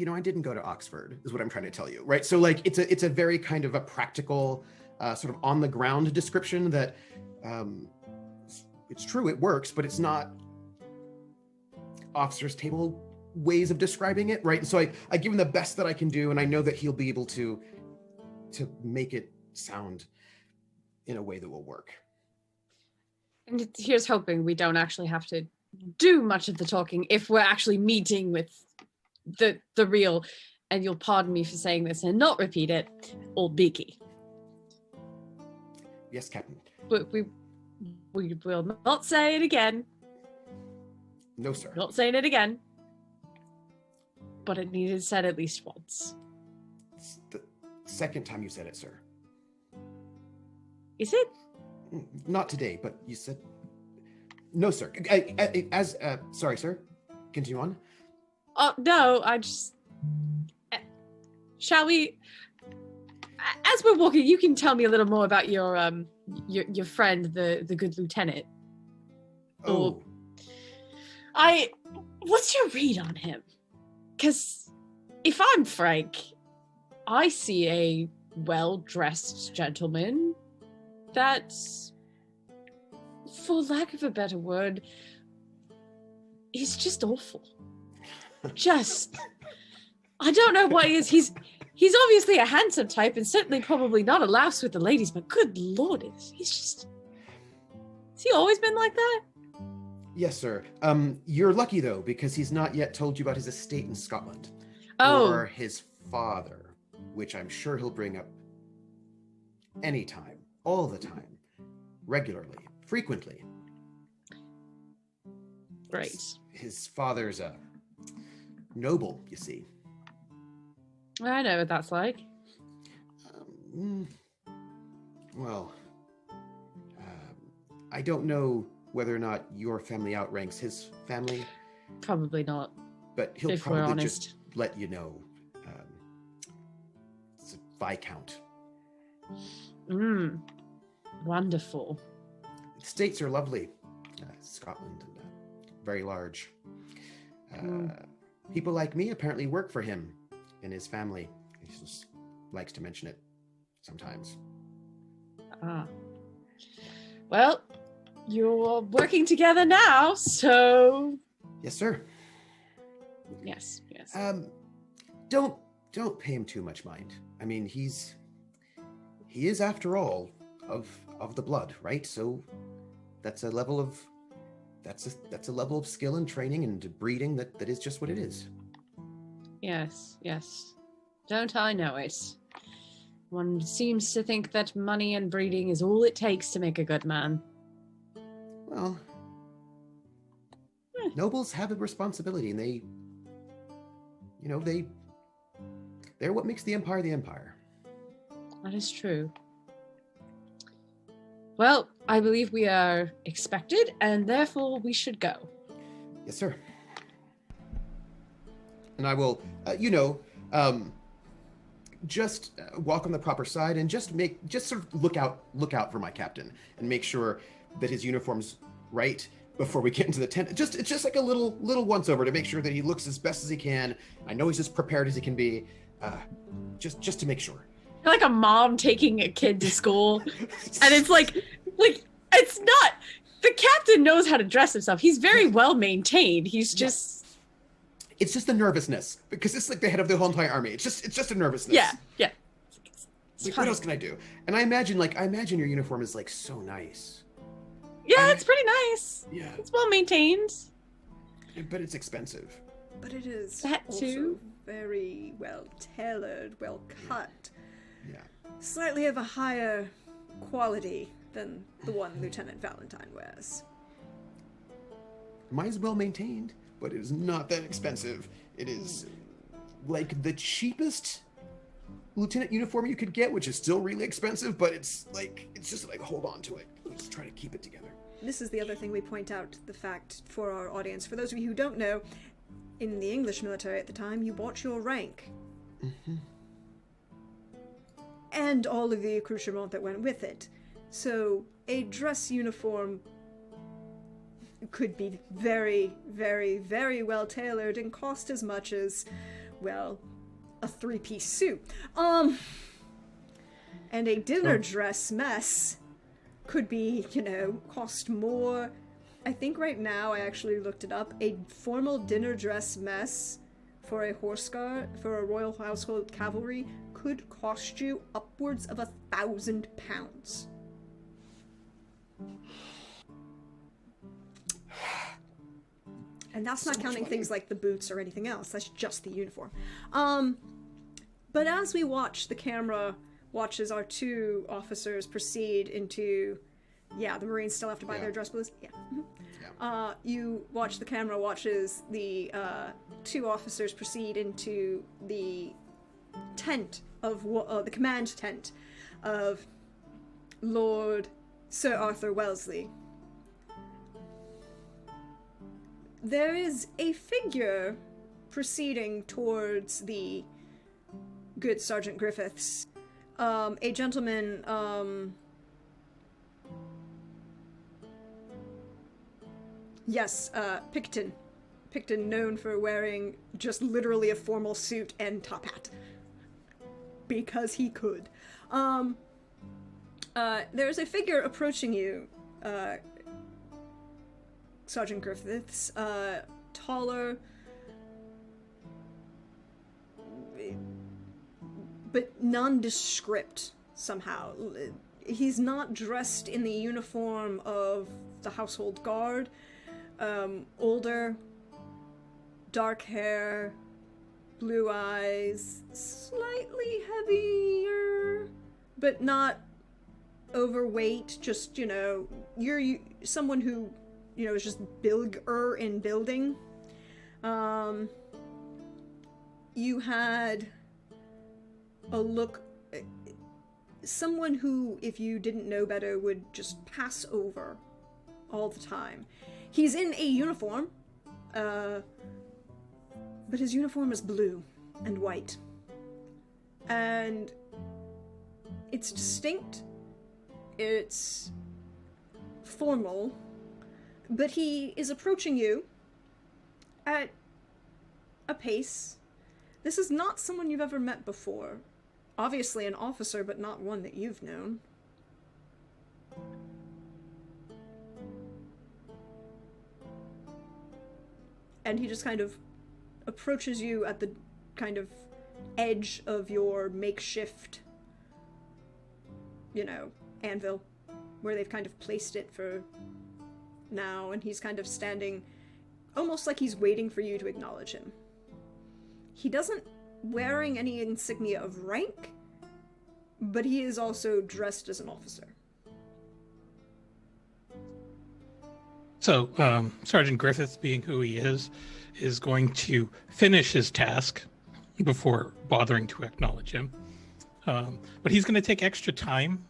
I didn't go to Oxford, is what I'm trying to tell you, right? So it's a very kind of a practical, sort of on the ground description that, it's true, it works, but it's not officers' table ways of describing it, right? And so I give him the best that I can do, and I know that he'll be able to make it sound in a way that will work. And here's hoping we don't actually have to do much of the talking if we're actually meeting with the real, and you'll pardon me for saying this and not repeat it, Old Beaky. Yes, Captain. But we will not say it again. No, sir. Not saying it again. But it needed said at least once. It's the second time you said it, sir. Is it? Not today, but you said... No, sir. Sorry, sir. Continue on. Oh, no, I just... Shall we... As we're walking, you can tell me a little more about your friend, the good lieutenant. Oh. What's your read on him? Because if I'm frank, I see a well-dressed gentleman that's, for lack of a better word, he's just awful. I don't know what he is. He's obviously a handsome type and certainly probably not a louse with the ladies, but good Lord, has he always been like that? Yes, sir. You're lucky, though, because he's not yet told you about his estate in Scotland. Oh. Or his father, which I'm sure he'll bring up anytime, all the time, regularly, frequently. Right. His father's a noble, you see. I know what that's like. I don't know whether or not your family outranks his family. Probably not. But he'll if we're probably honest. just let you know. It's a Viscount. Wonderful. The states are lovely. Scotland, and very large. People like me apparently work for him and his family. He just likes to mention it sometimes. Well, you're working together now, so... Yes, sir. Yes. Don't pay him too much mind. I mean, he is after all of the blood, right? So that's a level of skill and training and breeding that is just what it is. Yes. Don't I know it? One seems to think that money and breeding is all it takes to make a good man. Well, nobles have a responsibility, and they're what makes the empire the empire. That is true. Well, I believe we are expected, and therefore we should go. Yes, sir. And I will, just walk on the proper side and just sort of look out for my captain and make sure that his uniform's right before we get into the tent. It's just like a little once over to make sure that he looks as best as he can. I know he's as prepared as he can be, just to make sure. You're like a mom taking a kid to school, and it's like it's not. The captain knows how to dress himself. He's very well maintained. He's just. It's just the nervousness, because it's like the head of the whole entire army. It's just a nervousness. Yeah. What else can I do? And I imagine your uniform is like so nice. Yeah, it's pretty nice. Yeah. It's well maintained. But it's expensive. But it is That also too. very well tailored, well cut. Yeah. Slightly of a higher quality than the one Lieutenant Valentine wears. Mine's well maintained, but it is not that expensive. It is like the cheapest lieutenant uniform you could get, which is still really expensive, but it's just like hold on to it. Just try to keep it together. This is the other thing we point out, the fact for our audience. For those of you who don't know, in the English military at the time, you bought your rank. Mm-hmm. And all of the accoutrement that went with it. So a dress uniform could be very, very, very well tailored and cost as much as, well, a 3-piece suit. And a dinner dress mess could be, cost more. I think right now, I actually looked it up, a formal dinner dress mess for a horse guard, for a Royal Household Cavalry, could cost you upwards of £1,000. And that's not counting things like the boots or anything else. That's just the uniform. But as we watch, the camera watches our two officers proceed into... Yeah, the Marines still have to buy their dress blues. Yeah. Mm-hmm. You watch, the camera watches the two officers proceed into the tent of the command tent of Lord Sir Arthur Wellesley. There is a figure proceeding towards the good Sergeant Griffiths. A gentleman, yes, Picton. Picton, known for wearing just literally a formal suit and top hat. Because he could. There's a figure approaching you, Sergeant Griffiths, taller, but nondescript somehow. He's not dressed in the uniform of the household guard. Older, dark hair, blue eyes, slightly heavier, but not overweight. Just, you're someone who, is just bigger in building. You had a look, someone who, if you didn't know better, would just pass over all the time. He's in a uniform, but his uniform is blue and white. And it's distinct, it's formal, but he is approaching you at a pace. This is not someone you've ever met before. Obviously an officer, but not one that you've known. And he just kind of approaches you at the kind of edge of your makeshift, anvil, where they've kind of placed it for now, and he's kind of standing almost like he's waiting for you to acknowledge him. He doesn't wearing any insignia of rank, but he is also dressed as an officer. So, Sergeant Griffith, being who he is going to finish his task before bothering to acknowledge him. But he's going to take extra time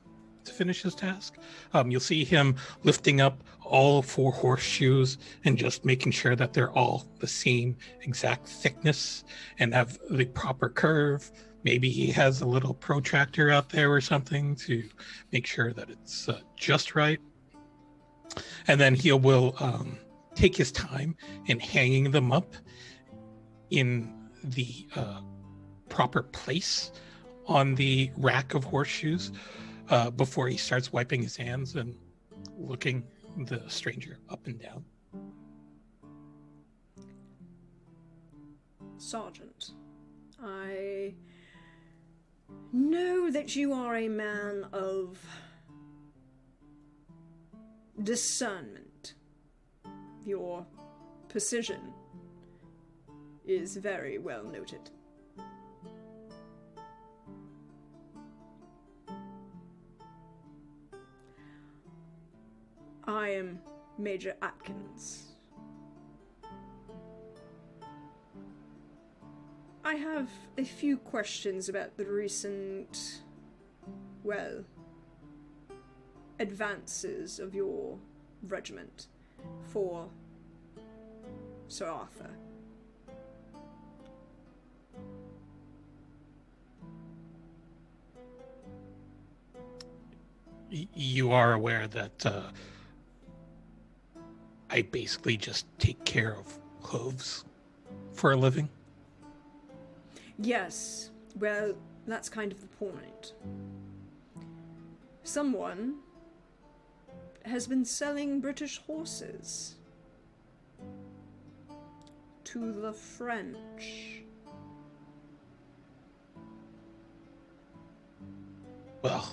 to finish his task. You'll see him lifting up all 4 horseshoes and just making sure that they're all the same exact thickness and have the proper curve. Maybe he has a little protractor out there or something to make sure that it's just right. And then he will take his time in hanging them up in the proper place on the rack of horseshoes before he starts wiping his hands and looking the stranger up and down. Sergeant, I know that you are a man of discernment. Your precision is very well noted. I am Major Atkins. I have a few questions about the recent, well, advances of your regiment for Sir Arthur. You are aware that I basically just take care of hooves for a living? Yes, well, that's kind of the point. Someone has been selling British horses to the French. Well,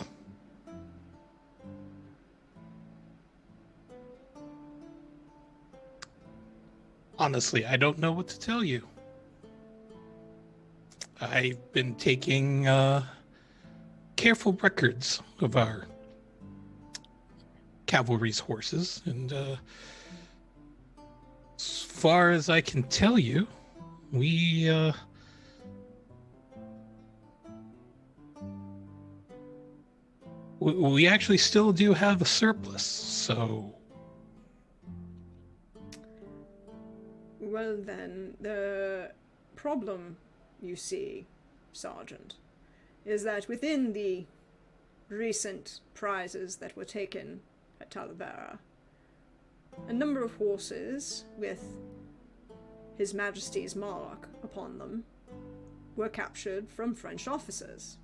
honestly, I don't know what to tell you. I've been taking careful records of our cavalry's horses, and as far as I can tell you, we actually still do have a surplus, so... Well then, the problem, you see, Sergeant, is that within the recent prizes that were taken at Talavera, a number of horses with His Majesty's mark upon them were captured from French officers.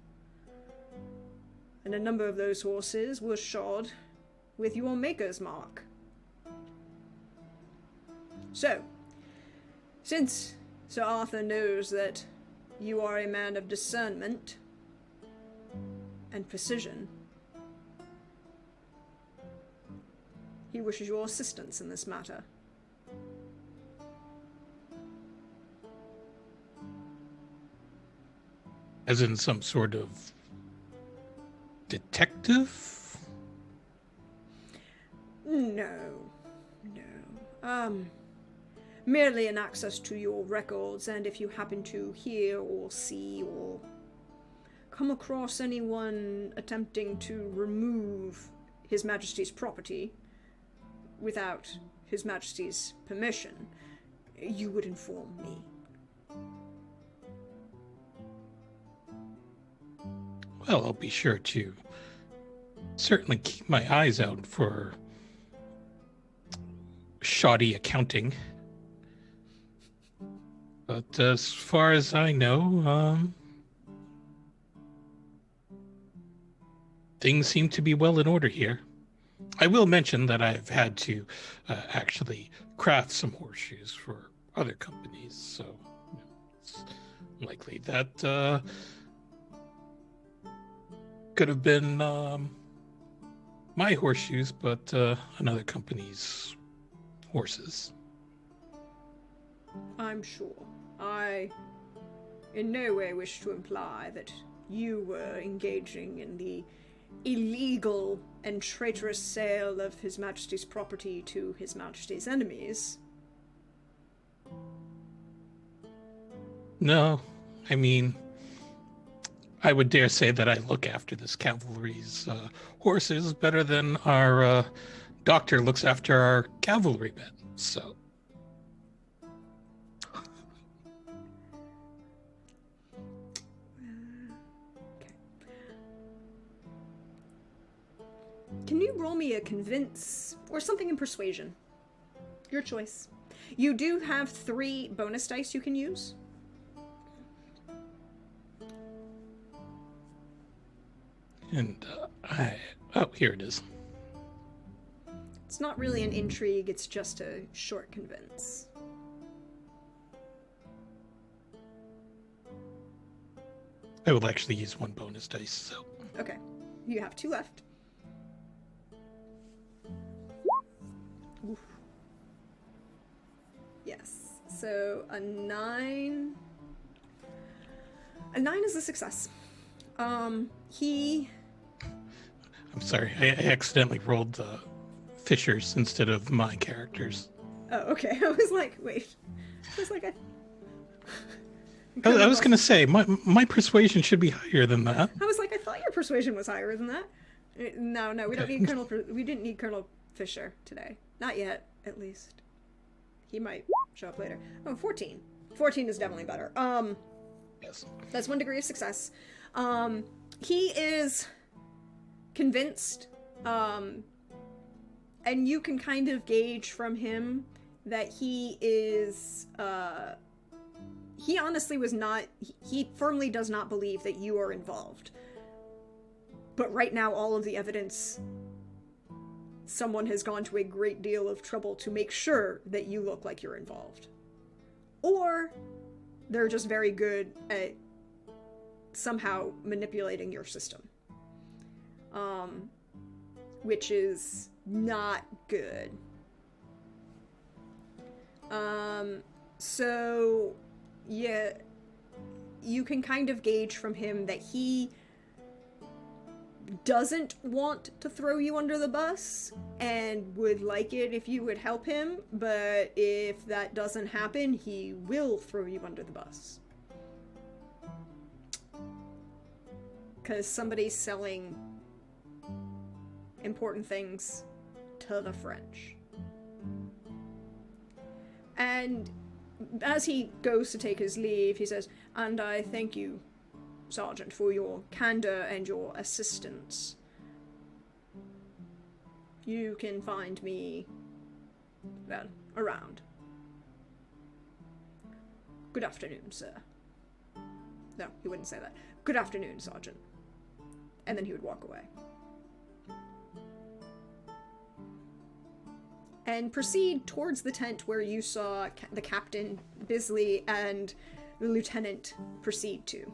And a number of those horses were shod with your maker's mark. So, since Sir Arthur knows that you are a man of discernment and precision, he wishes your assistance in this matter. As in some sort of detective? No. Merely an access to your records, and if you happen to hear or see or come across anyone attempting to remove His Majesty's property without His Majesty's permission, you would inform me. Well, I'll be sure to certainly keep my eyes out for shoddy accounting. But as far as I know, things seem to be well in order here. I will mention that I've had to actually craft some horseshoes for other companies, so it's likely that could have been my horseshoes, but another company's horses. I'm sure. I in no way wish to imply that you were engaging in the illegal and traitorous sale of His Majesty's property to His Majesty's enemies. No, I mean, I would dare say that I look after this cavalry's horses better than our doctor looks after our cavalrymen, so... Can you roll me a convince or something in persuasion? Your choice. You do have 3 bonus dice you can use. And oh, here it is. It's not really an intrigue, it's just a short convince. I will actually use 1 bonus dice, so... Okay. You have 2 left. Oof. Yes. So a 9. A 9 is a success. I'm sorry, I accidentally rolled Fisher's instead of my characters. Oh, okay. I was like, wait. I was like, I was going to say, my persuasion should be higher than that. I was like, I thought your persuasion was higher than that. No, we don't need we didn't need Colonel Fisher today. Not yet, at least. He might show up later. Oh, 14. 14 is definitely better. Yes. That's 1 degree of success. He is convinced, and you can kind of gauge from him that he is, he honestly was not, he firmly does not believe that you are involved. But right now, all of the evidence, someone has gone to a great deal of trouble to make sure that you look like you're involved. Or they're just very good at somehow manipulating your system. Which is not good. So, yeah, you can kind of gauge from him that he doesn't want to throw you under the bus and would like it if you would help him, but if that doesn't happen, he will throw you under the bus. Because somebody's selling important things to the French. And as he goes to take his leave, he says, "And I thank you, Sergeant, for your candor and your assistance. You can find me, well, around. Good afternoon, sir." No, he wouldn't say that. "Good afternoon, Sergeant." And then he would walk away. And proceed towards the tent where you saw the Captain, Bisley, and the Lieutenant proceed to.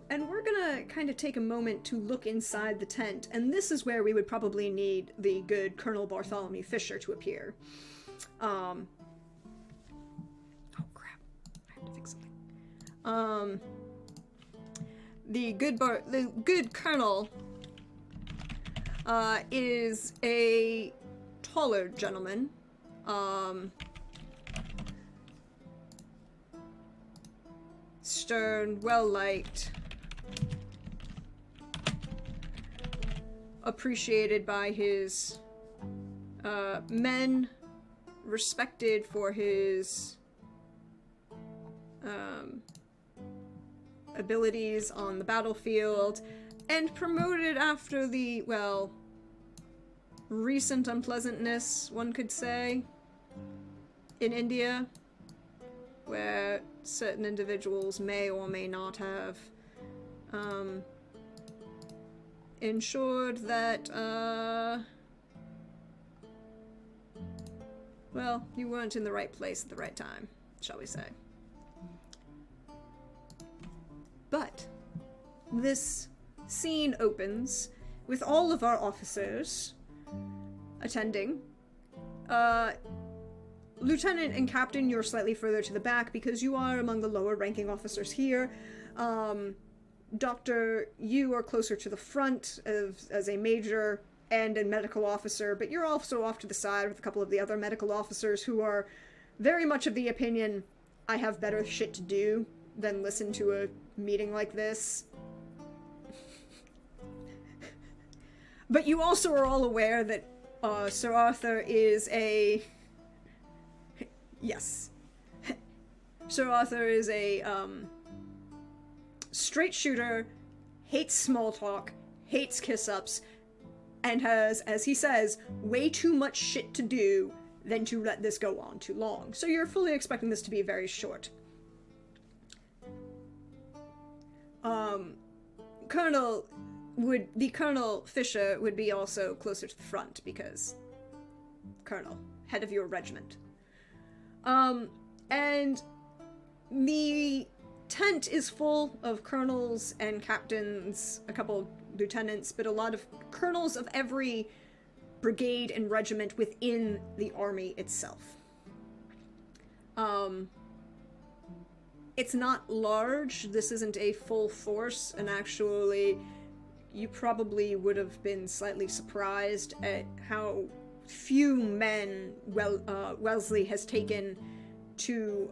And we're gonna kind of take a moment to look inside the tent, and this is where we would probably need the good Colonel Bartholomew Fisher to appear. Oh crap, I have to fix something. The good Colonel is a taller gentleman. Stern, well-liked, appreciated by his men, respected for his abilities on the battlefield, and promoted after the, well, recent unpleasantness, one could say, in India, where certain individuals may or may not have ensured that, well, you weren't in the right place at the right time, shall we say. But this scene opens with all of our officers attending. Lieutenant and Captain, you're slightly further to the back because you are among the lower ranking officers here. Doctor, you are closer to the front as a major and a medical officer, but you're also off to the side with a couple of the other medical officers who are very much of the opinion, I have better shit to do than listen to a meeting like this. But you also are all aware that Sir Arthur is a... Yes. Sir Arthur is a straight shooter, hates small talk, hates kiss-ups, and has, as he says, way too much shit to do than to let this go on too long. So you're fully expecting this to be very short. Colonel Fisher would be also closer to the front because Colonel, head of your regiment. And the tent is full of colonels and captains, a couple lieutenants, but a lot of colonels of every brigade and regiment within the army itself. It's not large, this isn't a full force, and actually you probably would have been slightly surprised at how few men Wellesley has taken to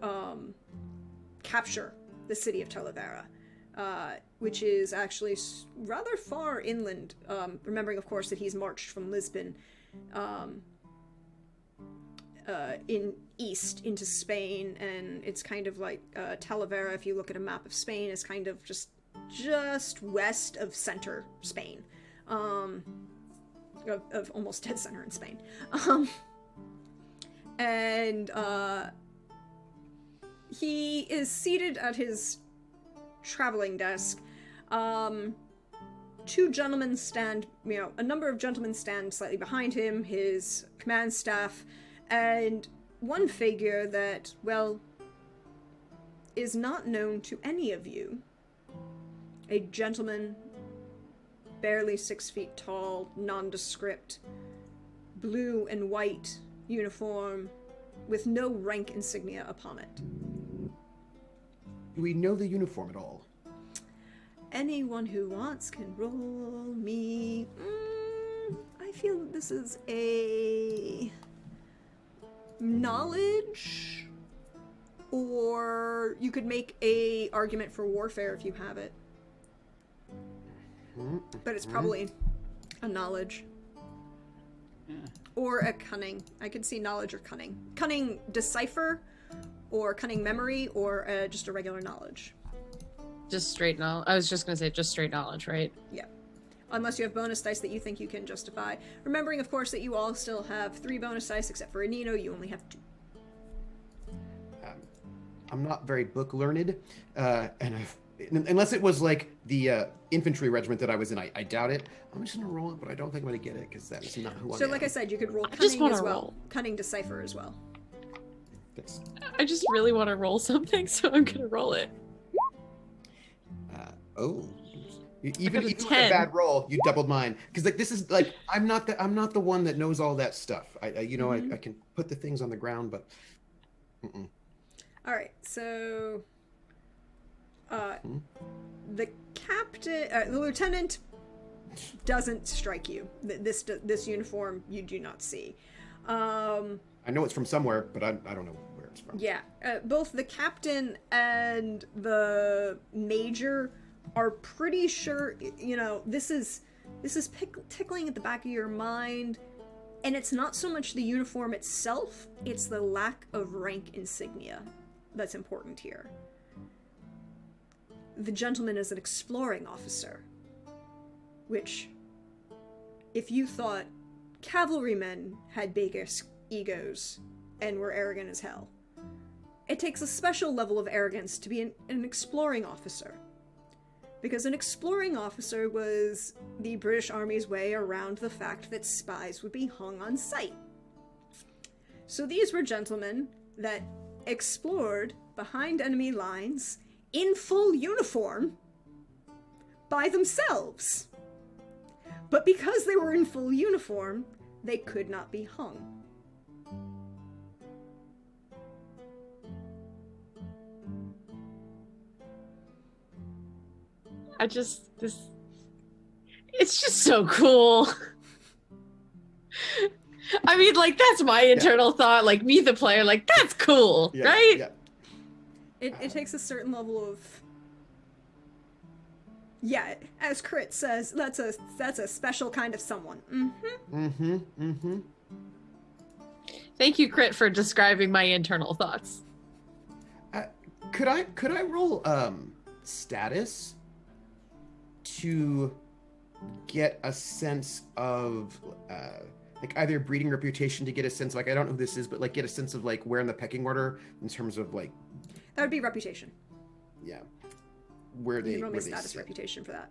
capture the city of Talavera, which is actually rather far inland, remembering of course that he's marched from Lisbon in east into Spain, and it's kind of like Talavera, if you look at a map of Spain, is kind of just west of center Spain, of almost dead center in Spain. And he is seated at his traveling desk. Two gentlemen stand, a number of gentlemen stand slightly behind him, his command staff, and one figure that, well, is not known to any of you. A gentleman, barely 6 feet tall, nondescript, blue and white uniform, with no rank insignia upon it. Do we know the uniform at all? Anyone who wants can roll me. I feel that this is a knowledge, or you could make a argument for warfare if you have it. But it's probably a knowledge. Yeah. Or a cunning. I could see knowledge or cunning. Cunning decipher, or cunning memory, or just a regular knowledge. Just straight knowledge. I was just gonna say just straight knowledge, right? Yeah. Unless you have bonus dice that you think you can justify. Remembering, of course, that you all still have 3 bonus dice, except for Anino, you only have 2. I'm not very book learned, and unless it was like the infantry regiment that I was in, I doubt it. I'm just gonna roll it, but I don't think I'm gonna get it because that is not who I am. So, like I said, you could roll I just cunning as wanna well. roll. Cunning decipher as well. Thanks. I just really want to roll something, so I'm gonna roll it. Even got a with a 10. bad roll, you doubled mine because like this is like I'm not the one that knows all that stuff. I can put the things on the ground, but. All right, so the captain, the lieutenant, doesn't strike you. This uniform you do not see. I know it's from somewhere, but I don't know where it's from. Yeah, both the captain and the major are pretty sure. This is tickling at the back of your mind, and it's not so much the uniform itself; it's the lack of rank insignia that's important here. The gentleman is an exploring officer, which, if you thought cavalrymen had big egos and were arrogant as hell, it takes a special level of arrogance to be an exploring officer. Because an exploring officer was the British Army's way around the fact that spies would be hung on sight. So these were gentlemen that explored behind enemy lines in full uniform by themselves. But because they were in full uniform, they could not be hung. It's just so cool. I mean, like, that's my internal thought, like, me, the player, like, that's cool, right? Yeah. It takes a certain level of... Yeah, as Crit says, that's a special kind of someone. Thank you, Crit, for describing my internal thoughts. Could I roll status to get a sense of like either breeding reputation to get a sense of, like, I don't know who this is, but like get a sense of like where in the pecking order in terms of like... That would be reputation. Yeah. Where they... You can roll me where they status sit. reputation for that.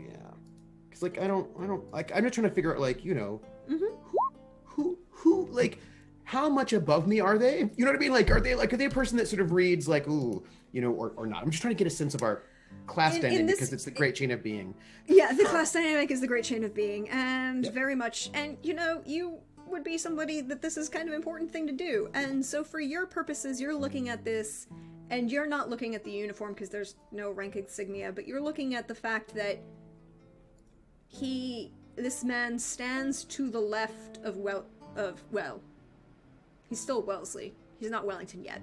Yeah. Because like I don't like, I'm just trying to figure out, like, you know, who like, how much above me are they? You know what I mean? Like, are they a person that sort of reads like, ooh, you know, or not? I'm just trying to get a sense of our class dynamic, because it's the great chain of being. Yeah, the class dynamic is the great chain of being, and Yep. very much, and you know, you would be somebody that this is kind of important thing to do, and so for your purposes, you're looking at this, and you're not looking at the uniform because there's no rank insignia, but you're looking at the fact that this man stands to the left of he's still Wellesley. He's not Wellington yet.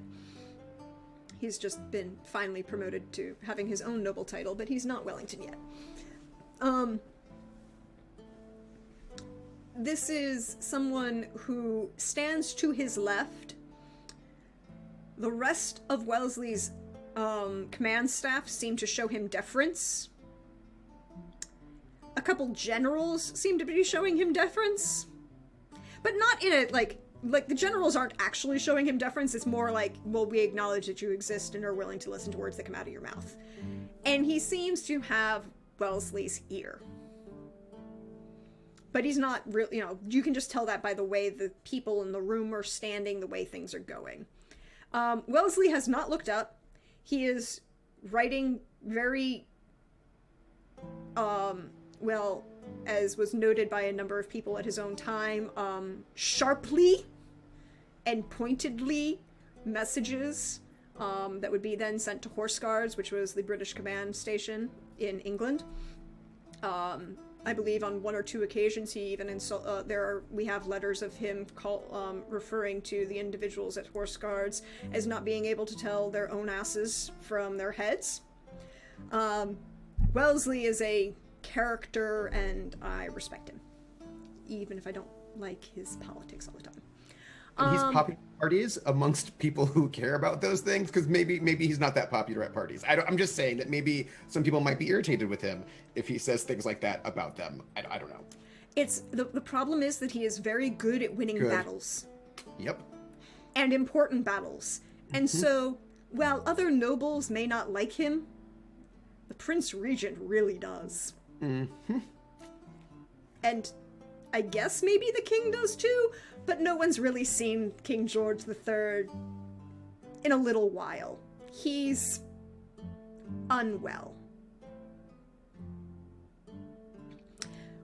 He's just been finally promoted to having his own noble title, but he's not Wellington yet. This is someone who stands to his left. The rest of Wellesley's command staff seem to show him deference. A couple generals seem to be showing him deference. But not in a, like the generals aren't actually showing him deference. It's more like, well, we acknowledge that you exist and are willing to listen to words that come out of your mouth. And he seems to have Wellesley's ear. But he's not really, you know, you can just tell that by the way the people in the room are standing, the way things are going. Wellesley has not looked up. He is writing very, well, as was noted by a number of people at his own time, sharply and pointedly messages that would be then sent to Horse Guards, which was the British command station in England. I believe on one or two occasions he even we have letters of him referring to the individuals at Horse Guards as not being able to tell their own asses from their heads. Wellesley is a character, and I respect him, even if I don't like his politics all the time. And he's popular at parties amongst people who care about those things, because maybe he's not that popular at parties. I'm just saying that maybe some people might be irritated with him if he says things like that about them. I don't know. It's the problem is that he is very good at winning battles. Yep. And important battles. And so, while other nobles may not like him, the Prince Regent really does. And I guess maybe the king does too, but no one's really seen King George III in a little while. He's unwell.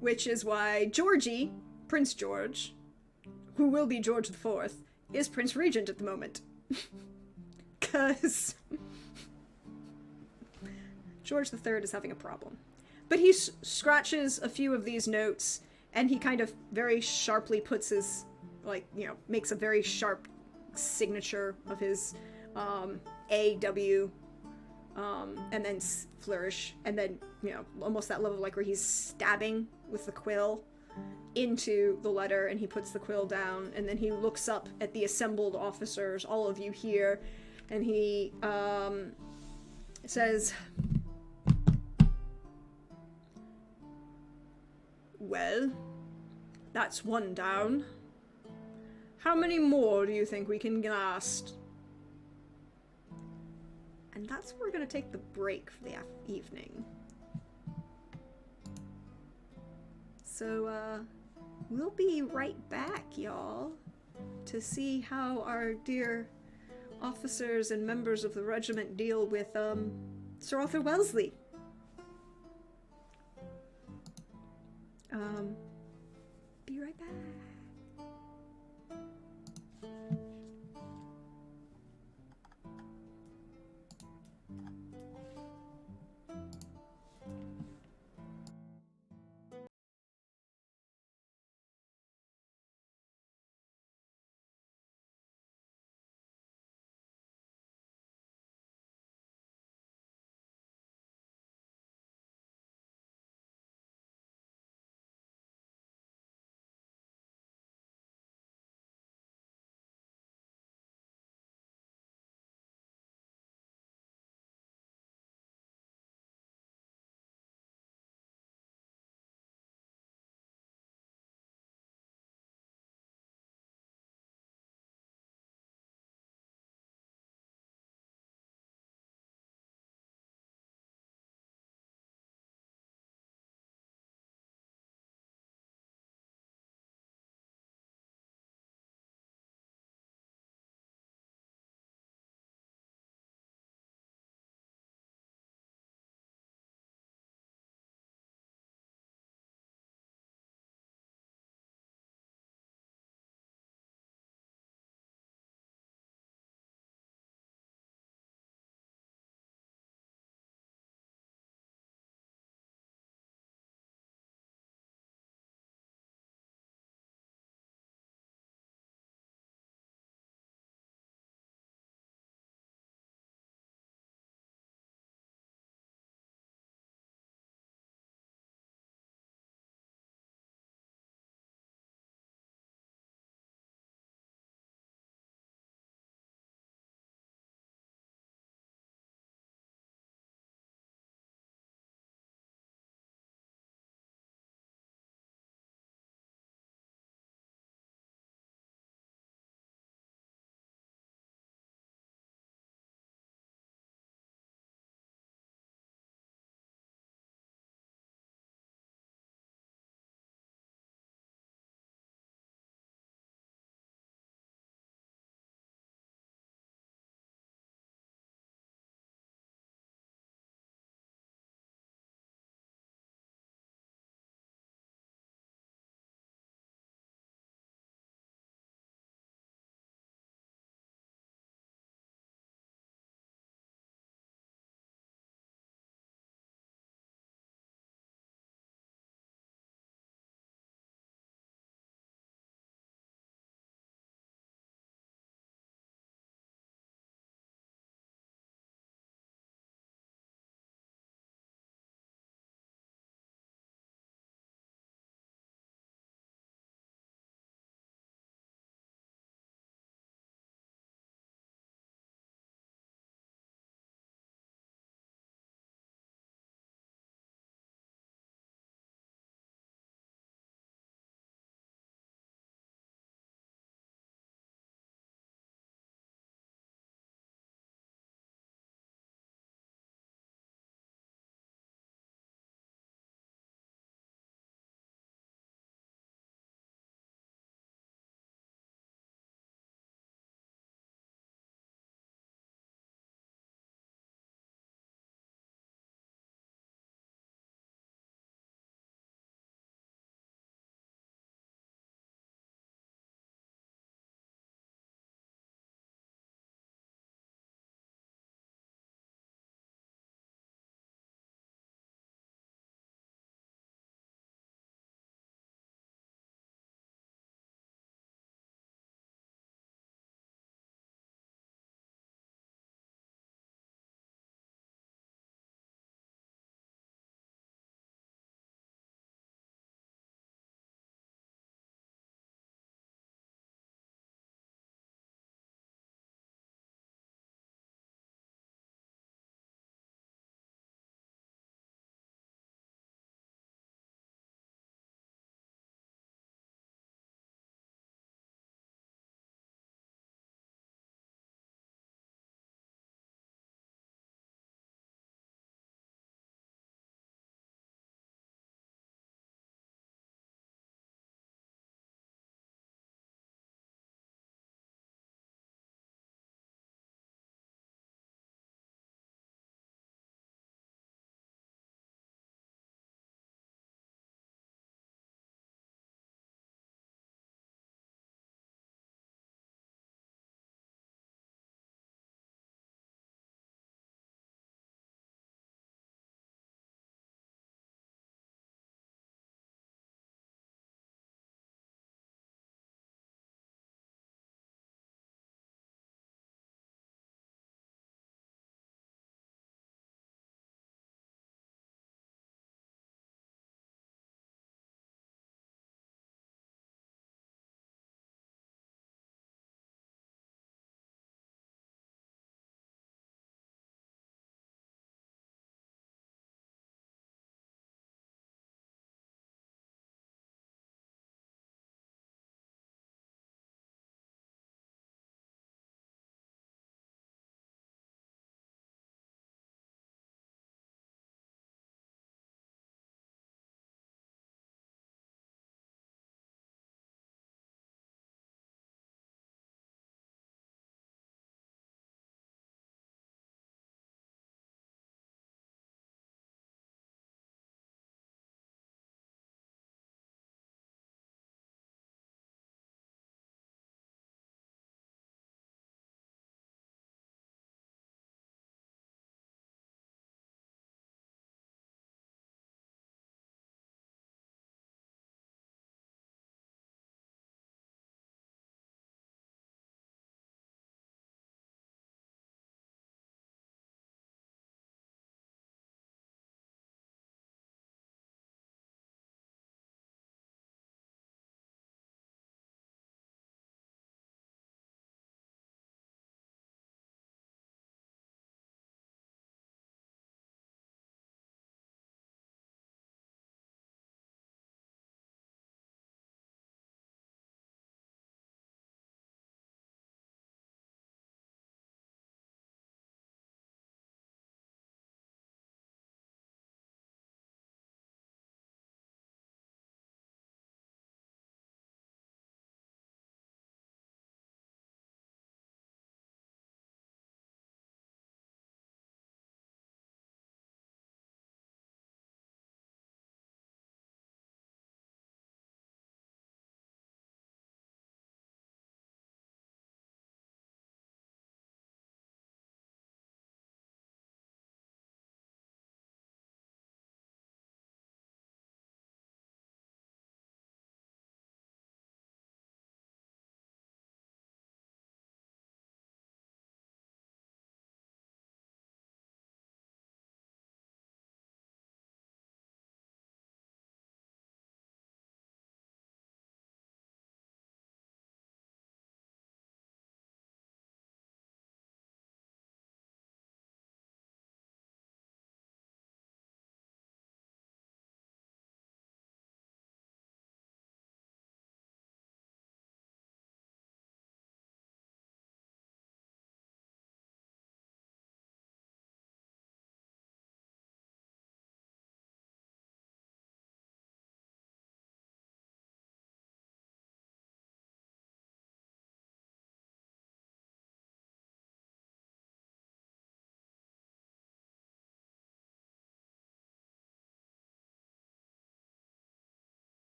Which is why Georgie, Prince George, who will be George IV, is Prince Regent at the moment. 'Cause George III is having a problem. But he scratches a few of these notes, and he kind of very sharply puts his, like, you know, makes a very sharp signature of his A-W, and then flourish, and then, you know, almost that level, like, where he's stabbing with the quill into the letter, and he puts the quill down, and then he looks up at the assembled officers, all of you here, and he says, "Well, that's one down. How many more do you think we can last?" And that's where we're going to take the break for the evening. So, we'll be right back, y'all, to see how our dear officers and members of the regiment deal with, Sir Arthur Wellesley. Be right back.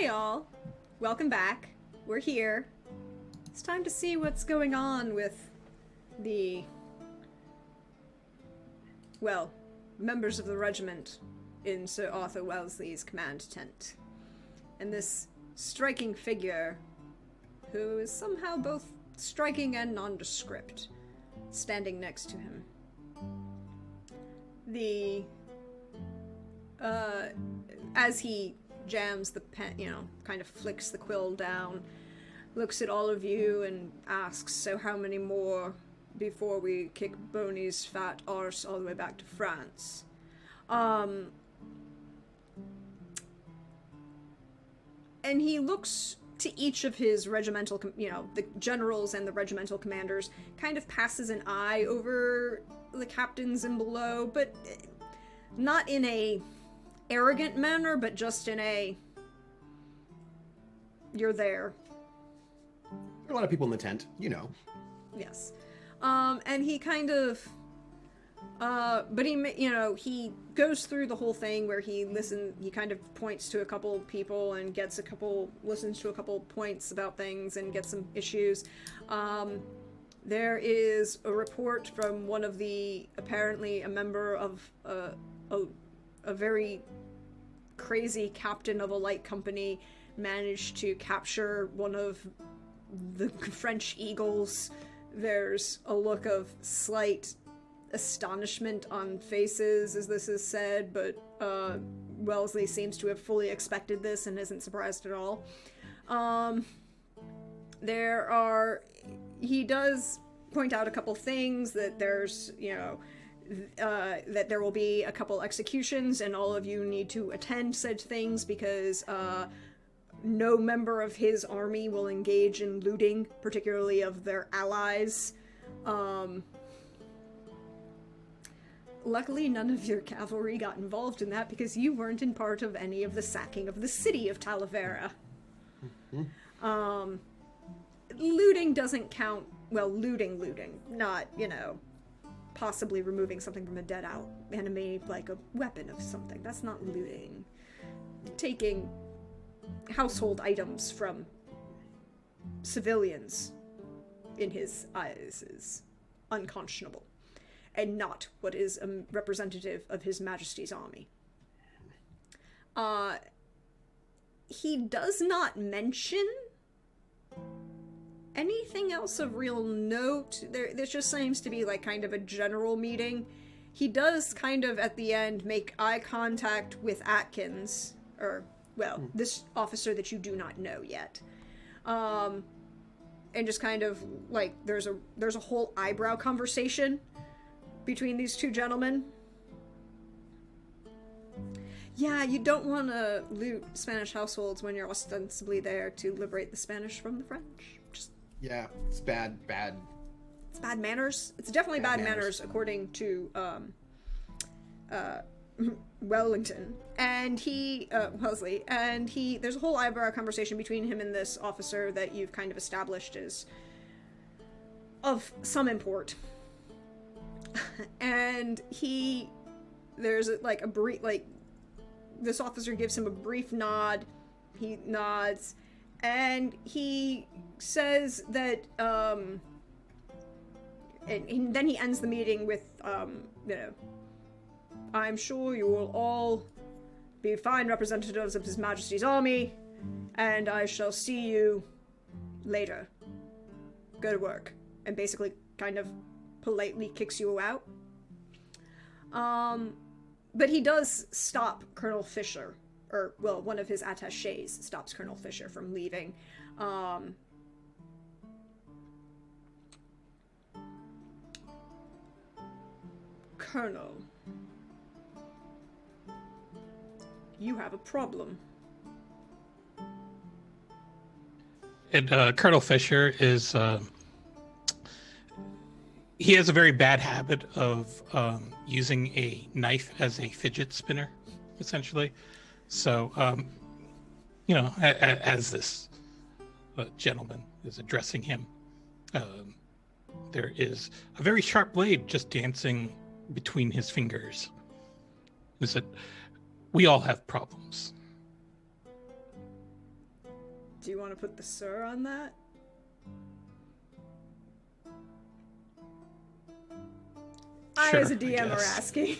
Hey all, welcome back. We're here. It's time to see what's going on with the, well, members of the regiment in Sir Arthur Wellesley's command tent. And this striking figure, who is somehow both striking and nondescript, standing next to him. As he jams the pen, kind of flicks the quill down, looks at all of you and asks, so how many more before we kick Boney's fat arse all the way back to France? And he looks to each of his regimental, the generals and the regimental commanders, kind of passes an eye over the captains and below, but not in a arrogant manner, but just in a, you're there. There are a lot of people in the tent, Yes. And he kind of, but he goes through the whole thing where he kind of points to a couple people and listens to a couple points about things and gets some issues. There is a report from one of apparently a member of a very crazy captain of a light company managed to capture one of the French eagles. There's a look of slight astonishment on faces as this is said, but Wellesley seems to have fully expected this and isn't surprised at all. He does point out a couple things, that there's, that there will be a couple executions and all of you need to attend said things because no member of his army will engage in looting, particularly of their allies. Luckily, none of your cavalry got involved in that because you weren't in part of any of the sacking of the city of Talavera. Looting doesn't count. Well, looting, not, possibly removing something from a dead out enemy, like a weapon of something. That's not looting. Taking household items from civilians, in his eyes, is unconscionable, and not what is a representative of His Majesty's army. He does not mention anything else of real note. There just seems to be like kind of a general meeting. He does kind of at the end make eye contact with Atkins, or this officer that you do not know yet, and just kind of like there's a whole eyebrow conversation between these two gentlemen. Yeah, you don't want to loot Spanish households when you're ostensibly there to liberate the Spanish from the French. Yeah, it's bad. It's bad manners. It's definitely bad manners according to Wellington. And Wellesley, and there's a whole eyebrow conversation between him and this officer that you've kind of established is of some import. And there's like a brief, like, this officer gives him a brief nod. He nods. And he says that, and then he ends the meeting with, I'm sure you will all be fine representatives of His Majesty's army, and I shall see you later. Good work. And basically kind of politely kicks you out. But he does stop Colonel Fisher. Or, well, one of his attachés stops Colonel Fisher from leaving. Colonel, you have a problem. And Colonel Fisher is, he has a very bad habit of using a knife as a fidget spinner, essentially. So, as this gentleman is addressing him, there is a very sharp blade just dancing between his fingers. He said, we all have problems. Do you want to put the sir on that? I, as a DM, are asking.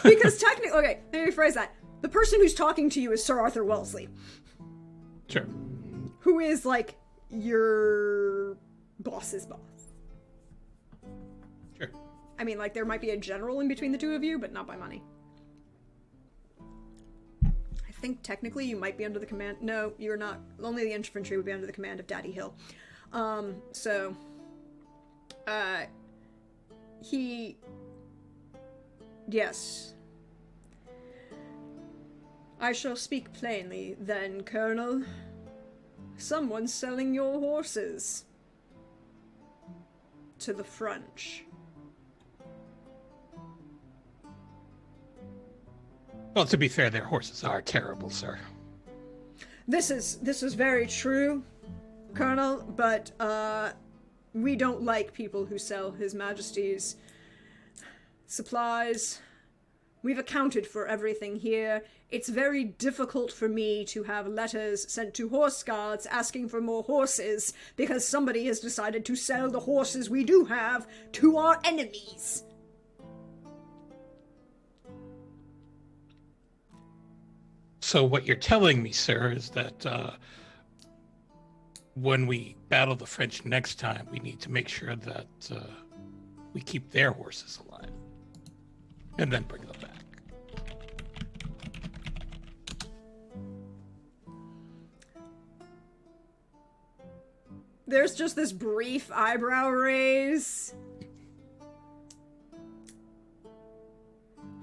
Because technically, okay, let me rephrase that. The person who's talking to you is Sir Arthur Wellesley. Sure. Who is, like, your boss's boss. Sure. I mean, like, there might be a general in between the two of you, but not by money. I think technically you might be under the command... No, you're not. Only the infantry would be under the command of Daddy Hill. Yes. I shall speak plainly, then, Colonel. Someone's selling your horses. To the French. Well, to be fair, their horses are terrible, sir. This is very true, Colonel, but, we don't like people who sell His Majesty's supplies. We've accounted for everything here. It's very difficult for me to have letters sent to horse guards asking for more horses because somebody has decided to sell the horses we do have to our enemies. So what you're telling me, sir, is that when we battle the French next time, we need to make sure that we keep their horses alive and then bring them back. There's just this brief eyebrow raise.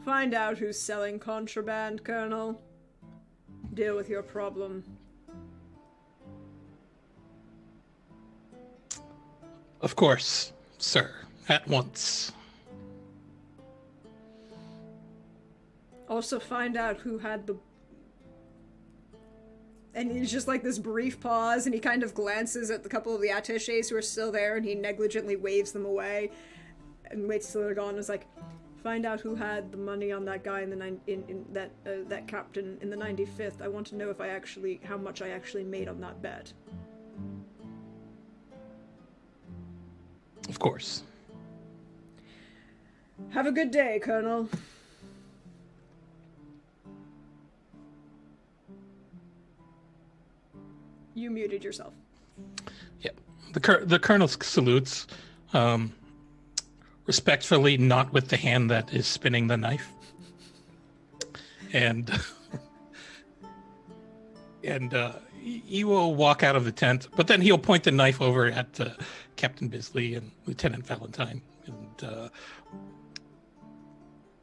Find out who's selling contraband, Colonel. Deal with your problem. Of course, sir. At once. Also find out who had the... And it's just like this brief pause, and he kind of glances at the couple of the attachés who are still there, and he negligently waves them away, and waits till they're gone. And is like, find out who had the money on that guy in the that captain in the 95th. I want to know how much I actually made on that bet. Of course. Have a good day, Colonel. You muted yourself. Yep. The colonel salutes, respectfully, not with the hand that is spinning the knife, and he will walk out of the tent. But then he'll point the knife over at Captain Bisley and Lieutenant Valentine, and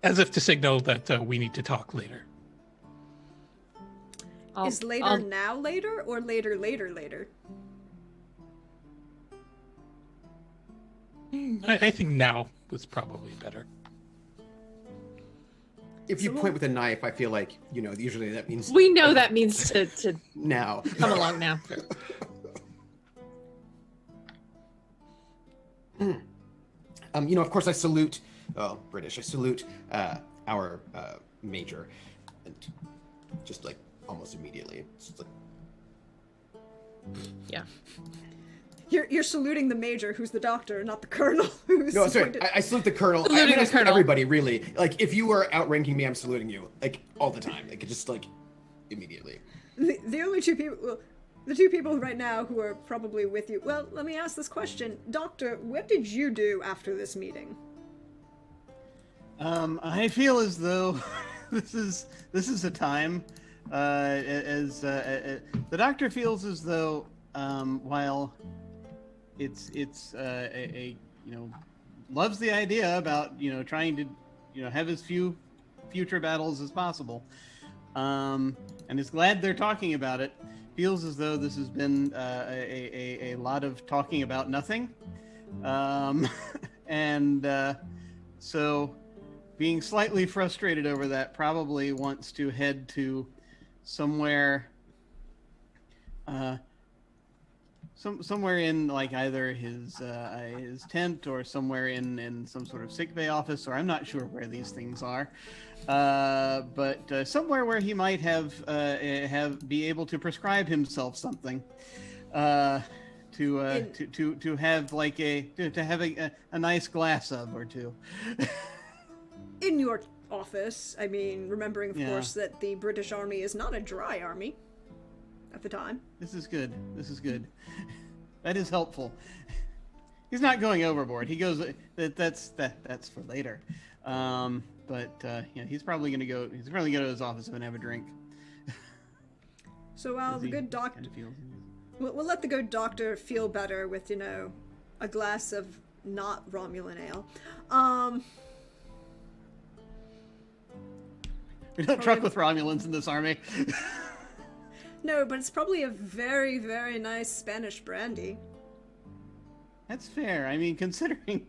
as if to signal that we need to talk later. Is later now later, or later later? I think now was probably better. If you point with a knife, I feel like, usually that means... We know that means to now. Come along now. Of course I salute, British, I salute our major, and just like almost immediately. It's just like... Yeah. You're saluting the major, who's the doctor, not the colonel. Who's No, sorry. I salute the colonel. I salute everybody, really. Like, if you are outranking me, I'm saluting you, like, all the time. Like, just like immediately. The only two people, the two people right now who are probably with you. Well, let me ask this question, Doctor. What did you do after this meeting? I feel as though this is a time. The doctor feels as though while it's loves the idea about trying to have as few future battles as possible, and is glad they're talking about it. Feels as though this has been a lot of talking about nothing, and so being slightly frustrated over that, probably wants to head to somewhere somewhere in like either his tent or somewhere in some sort of sick bay office, or I'm not sure where these things are, but somewhere where he might be able to prescribe himself something, to have like to have a nice glass of or two. In your office, I mean, remembering, of course, that the British Army is not a dry army at the time. This is good. This is good. That is helpful. He's not going overboard. He goes. That's for later. He's probably gonna go. He's probably gonna go to his office and have a drink. So while the good doctor, we'll let the good doctor feel better with, you know, a glass of not Romulan ale. We don't truck with Romulans in this army. No, but it's probably a very, very nice Spanish brandy. That's fair. I mean, considering,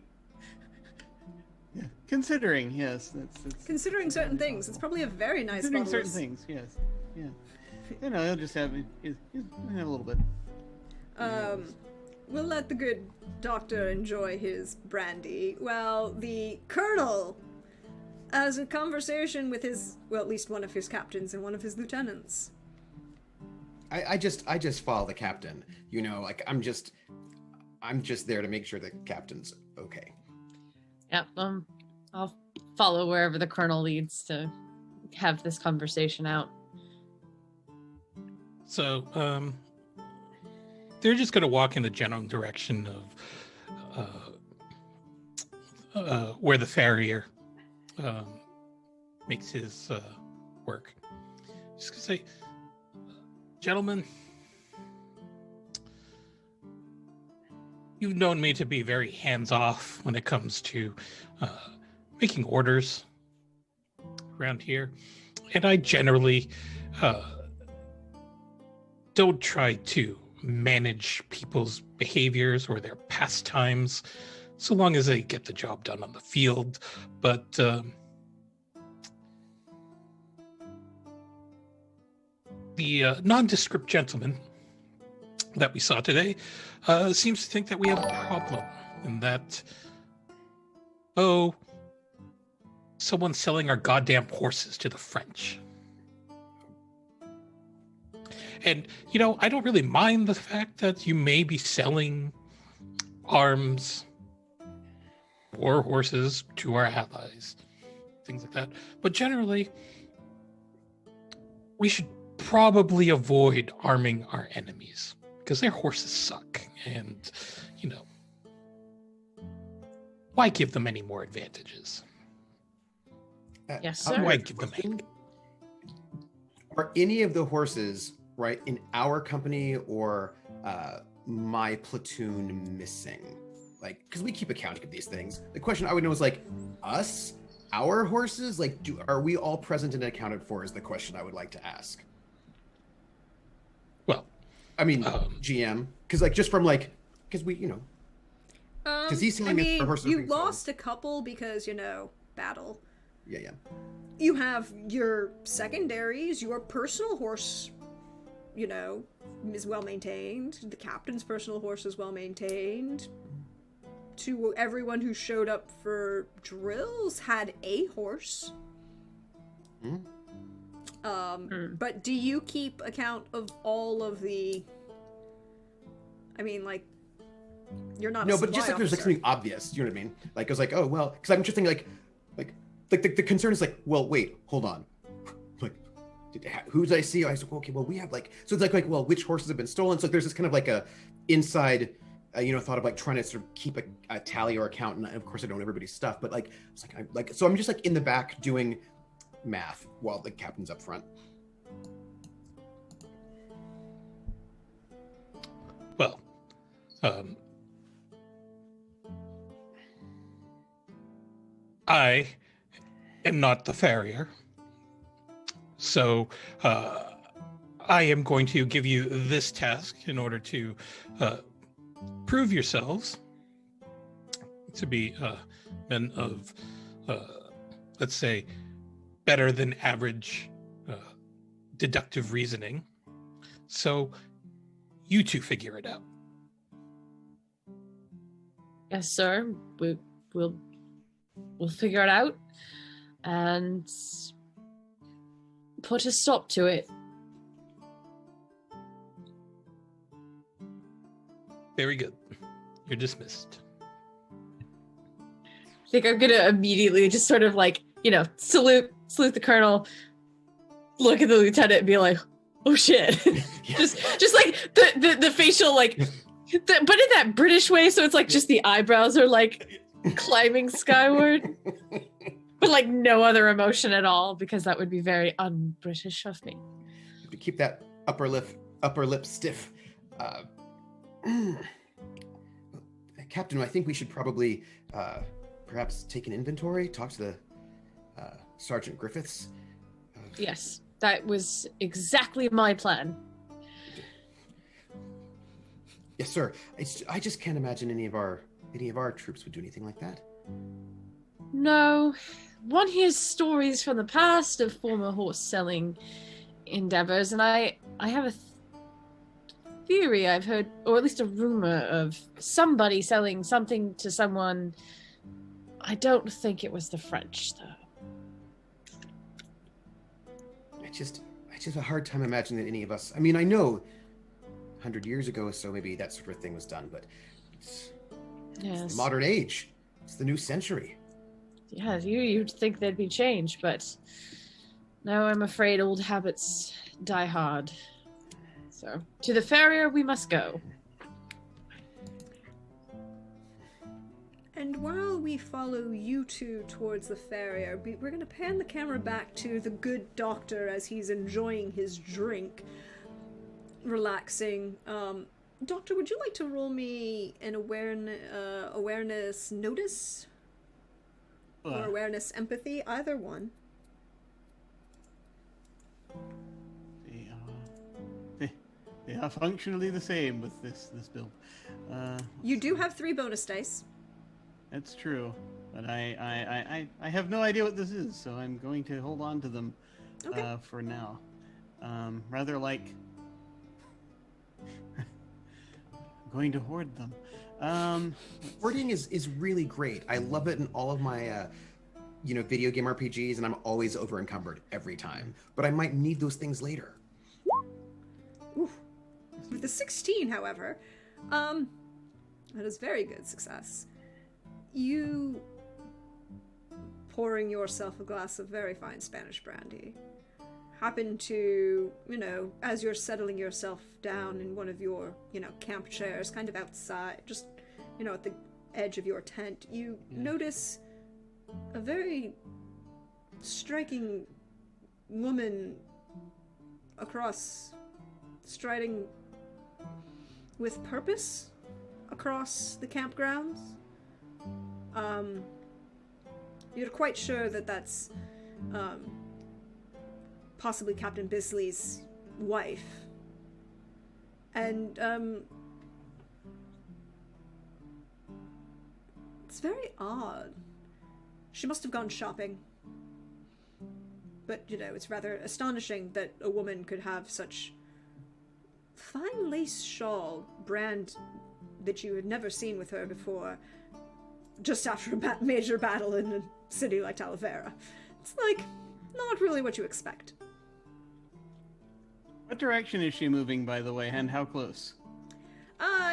yes, that's considering certain things, it's probably a very nice. Considering certain things, yes, yeah. You know, he'll just have a little bit. We'll let the good doctor enjoy his brandy. Well, the colonel has a conversation with at least one of his captains and one of his lieutenants. I just follow the captain. You know, like I'm just there to make sure the captain's okay. Yeah, I'll follow wherever the colonel leads to have this conversation out. So, they're just going to walk in the general direction of where the farrier makes his work. Just going to say, gentlemen, you've known me to be very hands-off when it comes to making orders around here, and I generally don't try to manage people's behaviors or their pastimes, so long as they get the job done on the field. But the nondescript gentleman that we saw today seems to think that we have a problem, and that, someone's selling our goddamn horses to the French. And, you know, I don't really mind the fact that you may be selling arms or horses to our allies, things like that. But generally, we should probably avoid arming our enemies because their horses suck. And, you know, why give them any more advantages? Yes, sir. Why give them any? Are any of the horses, right, in our company or my platoon missing? Like, because we keep accounting of these things. The question I would know is like, us, our horses, like, are we all present and accounted for? Is the question I would like to ask. Well, I mean, GM, because like just from like, because we, you know, because he's saying our horses. You lost a couple because, you know, battle. Yeah. You have your secondaries, your personal horse, you know, is well maintained. The captain's personal horse is well maintained. To everyone who showed up for drills had a horse. But do you keep account of all of the? I mean, like, you're not. No, but just like there's like something obvious. You know what I mean? Like I was like, oh well, because I'm just thinking like the concern is like, well, wait, hold on, like, who did I see? I was like, okay, well, we have like, so it's like, well, which horses have been stolen? So there's this kind of like a inside, thought of like trying to sort of keep a tally or account, and of course I don't know everybody's stuff, but like, it's like, so I'm just like in the back doing math while the captain's up front. Well, I am not the farrier, so I am going to give you this task in order to prove yourselves to be men of, let's say, better than average deductive reasoning. So you two figure it out. Yes, sir. We'll figure it out and put a stop to it. Very good. You're dismissed. I think I'm gonna immediately just sort of like, salute the colonel, look at the lieutenant and be like, oh shit. just like the facial, like, but in that British way, so it's like just the eyebrows are like climbing skyward. But like no other emotion at all, because that would be very un-British of me. You have to keep that upper lip stiff. Captain, I think we should probably perhaps take an inventory, talk to the Sergeant Griffiths. Yes, that was exactly my plan. Yes, sir. I just can't imagine any of our troops would do anything like that. No, one hears stories from the past of former horse-selling endeavors, and I have a theory I've heard, or at least a rumor of somebody selling something to someone. I don't think it was the French, though. I just have a hard time imagining that any of us. I mean, I know 100 years ago or so, maybe that sort of thing was done, but it's the modern age. It's the new century. Yeah, you'd think there'd be change, but no, I'm afraid old habits die hard. So, to the farrier we must go. And while we follow you two towards the farrier, we're going to pan the camera back to the good doctor as he's enjoying his drink, relaxing. Doctor, would you like to roll me an awareness notice? Or awareness empathy? Either one. They are functionally the same with this build. You do have 3 bonus dice. That's true, but I have no idea what this is, so I'm going to hold on to them for now. Rather like I'm going to hoard them. Hoarding is really great. I love it in all of my video game RPGs, and I'm always over encumbered every time. But I might need those things later. Oof. With the 16, however, that is very good success. You pouring yourself a glass of very fine Spanish brandy happen to, as you're settling yourself down in one of your, camp chairs, kind of outside, just, at the edge of your tent, you notice a very striking woman striding with purpose across the campgrounds. You're quite sure that that's possibly Captain Bisley's wife. And it's very odd. She must have gone shopping. But, it's rather astonishing that a woman could have such fine lace shawl brand that you had never seen with her before, just after a major battle in a city like Talavera. It's not really what you expect. What direction is she moving, by the way, and how close?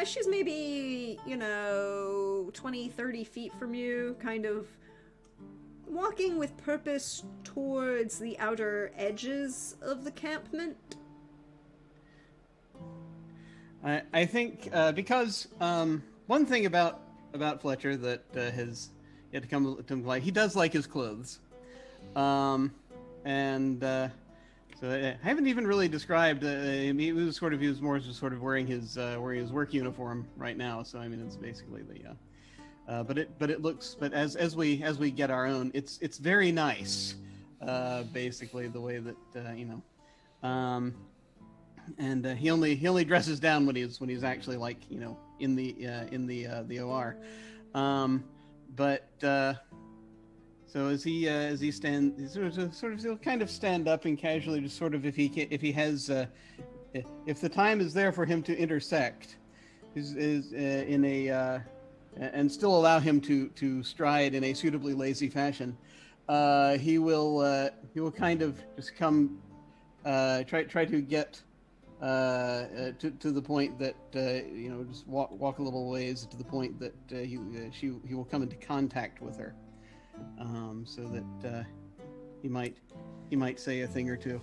She's maybe, 20, 30 feet from you, kind of walking with purpose towards the outer edges of the campment. I think because one thing about Fletcher that has yet to come to light, he does like his clothes, so I haven't even really described. He was more just sort of wearing his work uniform right now. So I mean, it's basically but as we get our own, it's very nice, basically the way that and he only dresses down when he's actually in the OR, so as he he'll kind of stand up and casually just sort of if the time is there for him to intersect is in a and still allow him to stride in a suitably lazy fashion, he will kind of just come try to get to the point that just walk a little ways to the point that he will come into contact with her, so that he might say a thing or two.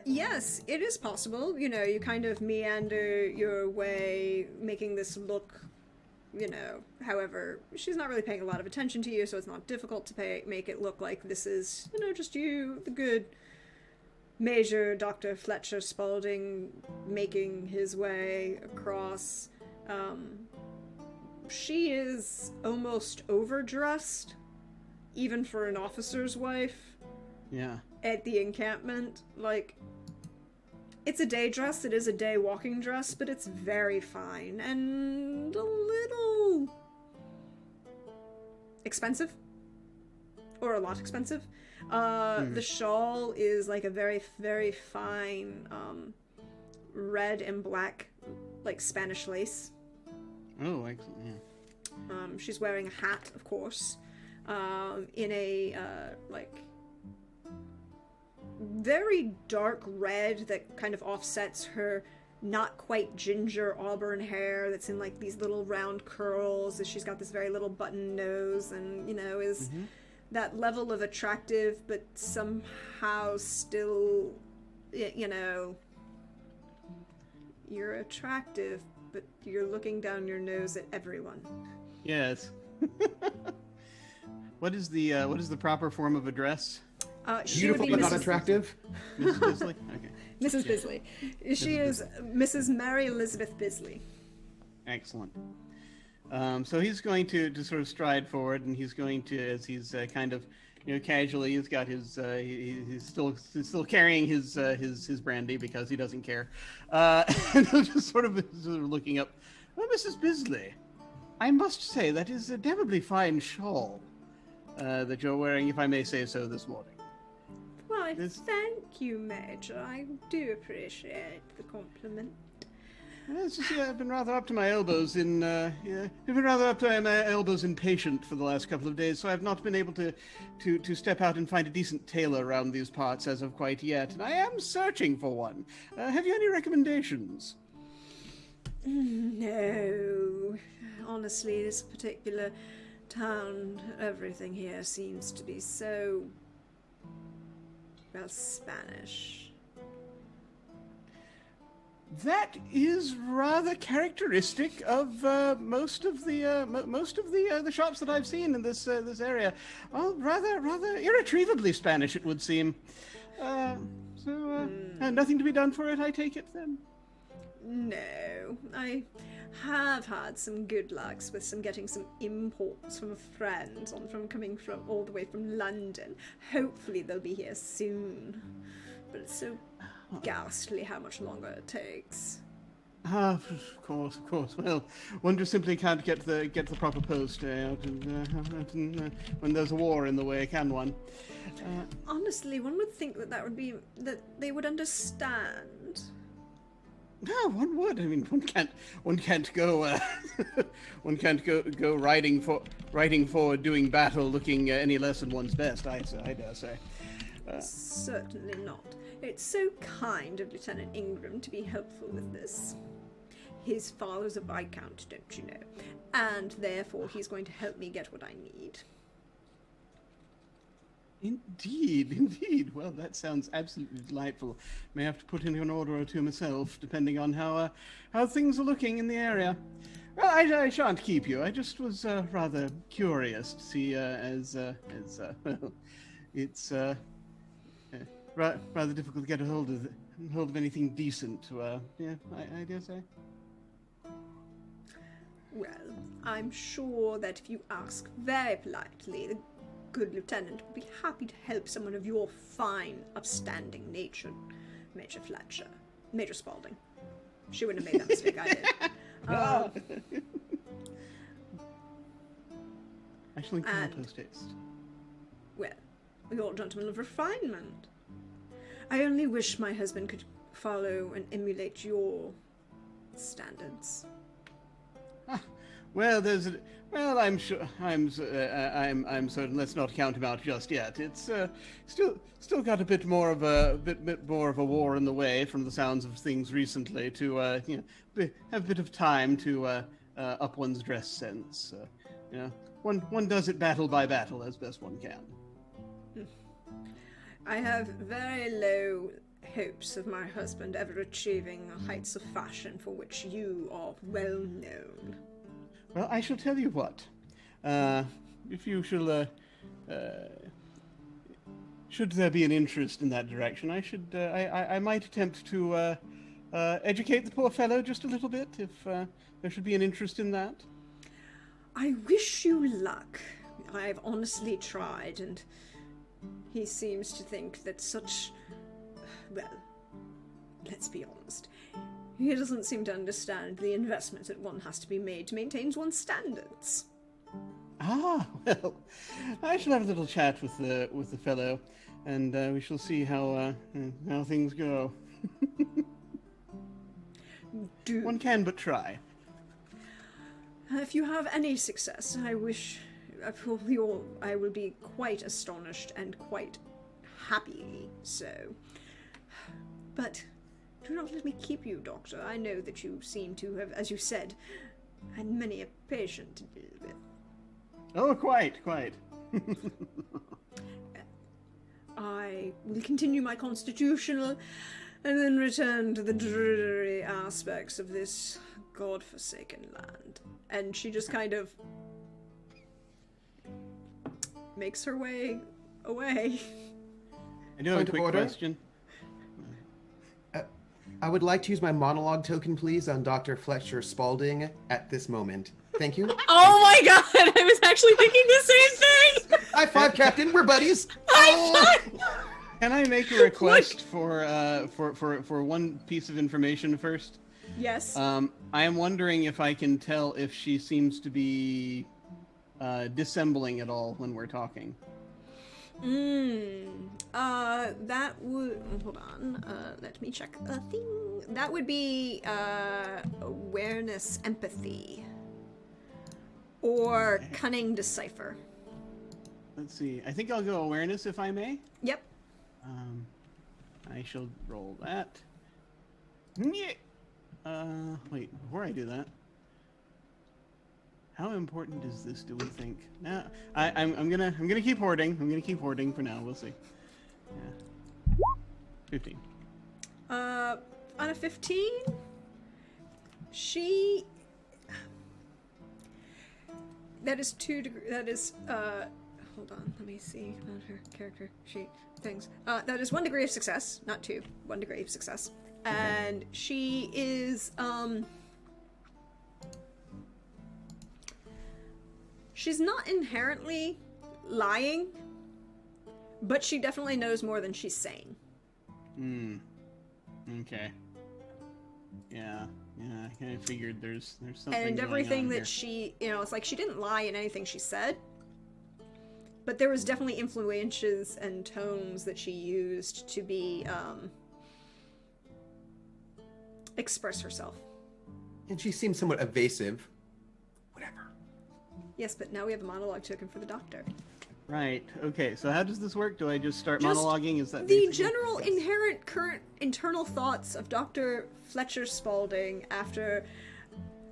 Yes, it is possible. You kind of meander your way, making this look, however, she's not really paying a lot of attention to you, so it's not difficult to make it look like this is, just you, the good Major Dr. Fletcher Spaulding, making his way across. She is almost overdressed, even for an officer's wife. Yeah. At the encampment. Like, it's a day dress, it is a day walking dress, but it's very fine and a little expensive. Or a lot expensive. The shawl is like a very, very fine red and black, like Spanish lace. Oh, excellent, yeah. She's wearing a hat, of course, in a like very dark red that kind of offsets her not quite ginger auburn hair that's in like these little round curls. She's got this very little button nose and, is that level of attractive, but somehow still, you're attractive, but you're looking down your nose at everyone. Yes. What is the proper form of address? She would Beautiful be but not Mrs. attractive. Mrs. Bisley? Okay. Mrs. Bisley. She is Mrs. Mary Elizabeth Bisley. Excellent. So he's going to sort of stride forward, and he's going to, as he's kind of, casually, he's got his, he's still carrying his brandy because he doesn't care, and he'll just sort of looking up. Oh, Mrs. Bisley, I must say that is a damnably fine shawl that you're wearing, if I may say so, this morning. Why, thank you, Major. I do appreciate the compliment. It's just, I've been rather up to my elbows in patient for the last couple of days, so I've not been able to step out and find a decent tailor around these parts as of quite yet, and I am searching for one. Have you any recommendations? No. Honestly, this particular town, everything here seems to be so, well, Spanish. That is rather characteristic of most of the shops that I've seen in this area. Well, rather irretrievably Spanish, it would seem. Nothing to be done for it, I take it then. No, I have had some good lucks with getting some imports from a friend coming from all the way from London. Hopefully they'll be here soon. But it's so ghastly how much longer it takes. Of course. Well, one just simply can't get the proper post out, and when there's a war in the way, can one? Honestly, one would think that they would understand. No, one would. I mean, one can't go one can't go riding forward, doing battle, looking any less than one's best. I dare say. Certainly not. It's so kind of Lieutenant Ingram to be helpful with this. His father's a viscount, don't you know? And therefore he's going to help me get what I need. Indeed. Well, that sounds absolutely delightful. May have to put in an order or two myself, depending on how things are looking in the area. Well, I shan't keep you. I just was rather curious to see, well, it's rather difficult to get a hold of anything decent. Yeah, I dare say. Well, I'm sure that if you ask very politely, the good lieutenant would be happy to help someone of your fine, upstanding nature, Major Fletcher. Major Spaulding. She wouldn't have made that mistake, I did. I shall inquire post-haste. Well, you're a gentleman of refinement. I only wish my husband could follow and emulate your standards. Well, well, I'm sure. I'm certain. Let's not count him out just yet. It's still got a bit more of a bit more of a war in the way, from the sounds of things recently. To have a bit of time to up one's dress sense. One does it battle by battle as best one can. I have very low hopes of my husband ever achieving the heights of fashion for which you are well known. Well, I shall tell you what. If you shall, should there be an interest in that direction, I might attempt to educate the poor fellow just a little bit, if there should be an interest in that. I wish you luck. I've honestly tried, and he seems to think that well, let's be honest. He doesn't seem to understand the investment that one has to be made to maintain one's standards. Ah, well, I shall have a little chat with the fellow, and we shall see how things go. One can but try. If you have any success, I will be quite astonished and quite happy so. But do not let me keep you, Doctor. I know that you seem to have, as you said, had many a patient to deal with. Oh, quite. I will continue my constitutional and then return to the dreary aspects of this God-forsaken land. And she just kind of makes her way away. I do have a quick question. I would like to use my monologue token, please, on Dr. Fletcher Spaulding at this moment. Thank you. Oh my god, I was actually thinking the same thing! High five, Captain. We're buddies. High five! Can I make a request for one piece of information first? Yes. I am wondering if I can tell if she seems to be dissembling at all when we're talking. That would... Hold on. Let me check a thing. That would be, awareness, empathy. Or cunning decipher. Let's see. I think I'll go awareness, if I may. Yep. I shall roll that. Wait, before I do that, how important is this, do we think? No, I'm gonna keep hoarding. I'm gonna keep hoarding for now. We'll see. Yeah. 15. On a 15, she... That is 2 degrees... That is, hold on, let me see on her character sheet things. That is 1 degree of success, not 2. 1 degree of success. And she is, she's not inherently lying, but she definitely knows more than she's saying. Okay. Yeah, I kind of figured there's something And going everything on that here. she, it's like she didn't lie in anything she said, but there was definitely influences and tones that she used to be, express herself. And she seems somewhat evasive. Whatever. Yes, but now we have a monologue token for the doctor. Right. Okay. So how does this work? Do I just start Just monologuing? Is that the basically- general inherent current internal thoughts of Dr. Fletcher Spaulding after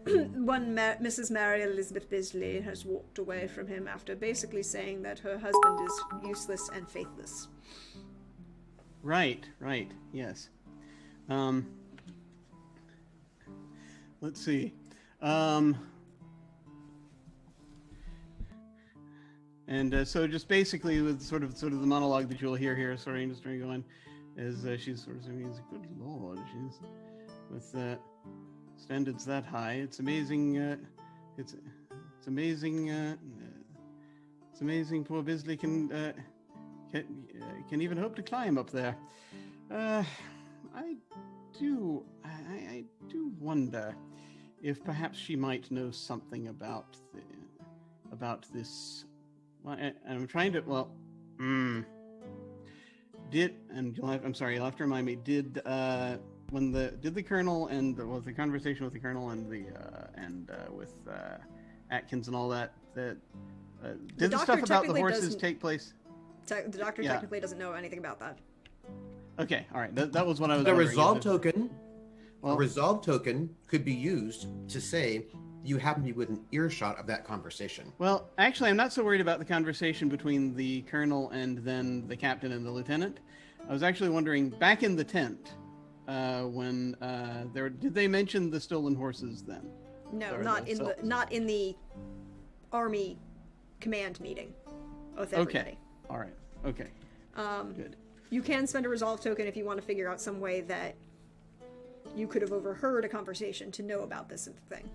Mrs. Mary Elizabeth Bisley has walked away from him after basically saying that her husband is useless and faithless. Right. Yes. Let's see. And so just basically with sort of the monologue that you'll hear here, sorry, just going, is she's sort of saying, "Good Lord, she's with standards that high. It's amazing. It's amazing. It's amazing. Poor Bisley can even hope to climb up there. I do wonder if perhaps she might know something about this. Well, and I'm trying to. Well, I'm sorry. You'll have to remind me. Did the colonel and was the conversation with the colonel and with Atkins and all that. Did the doctor stuff about the technically horses doesn't- take place? The doctor Yeah. technically doesn't know anything about that. Okay, all right. That was what I was. A wondering. resolve token. Well, A resolve token could be used to say you happen to be within earshot of that conversation. Well, actually, I'm not so worried about the conversation between the colonel and then the captain and the lieutenant. I was actually wondering, back in the tent, when did they mention the stolen horses then? No, Or not the in the cells. not in the army command meeting with everybody. Okay. All right. Okay. Good. You can spend a resolve token if you want to figure out some way that you could have overheard a conversation to know about this thing,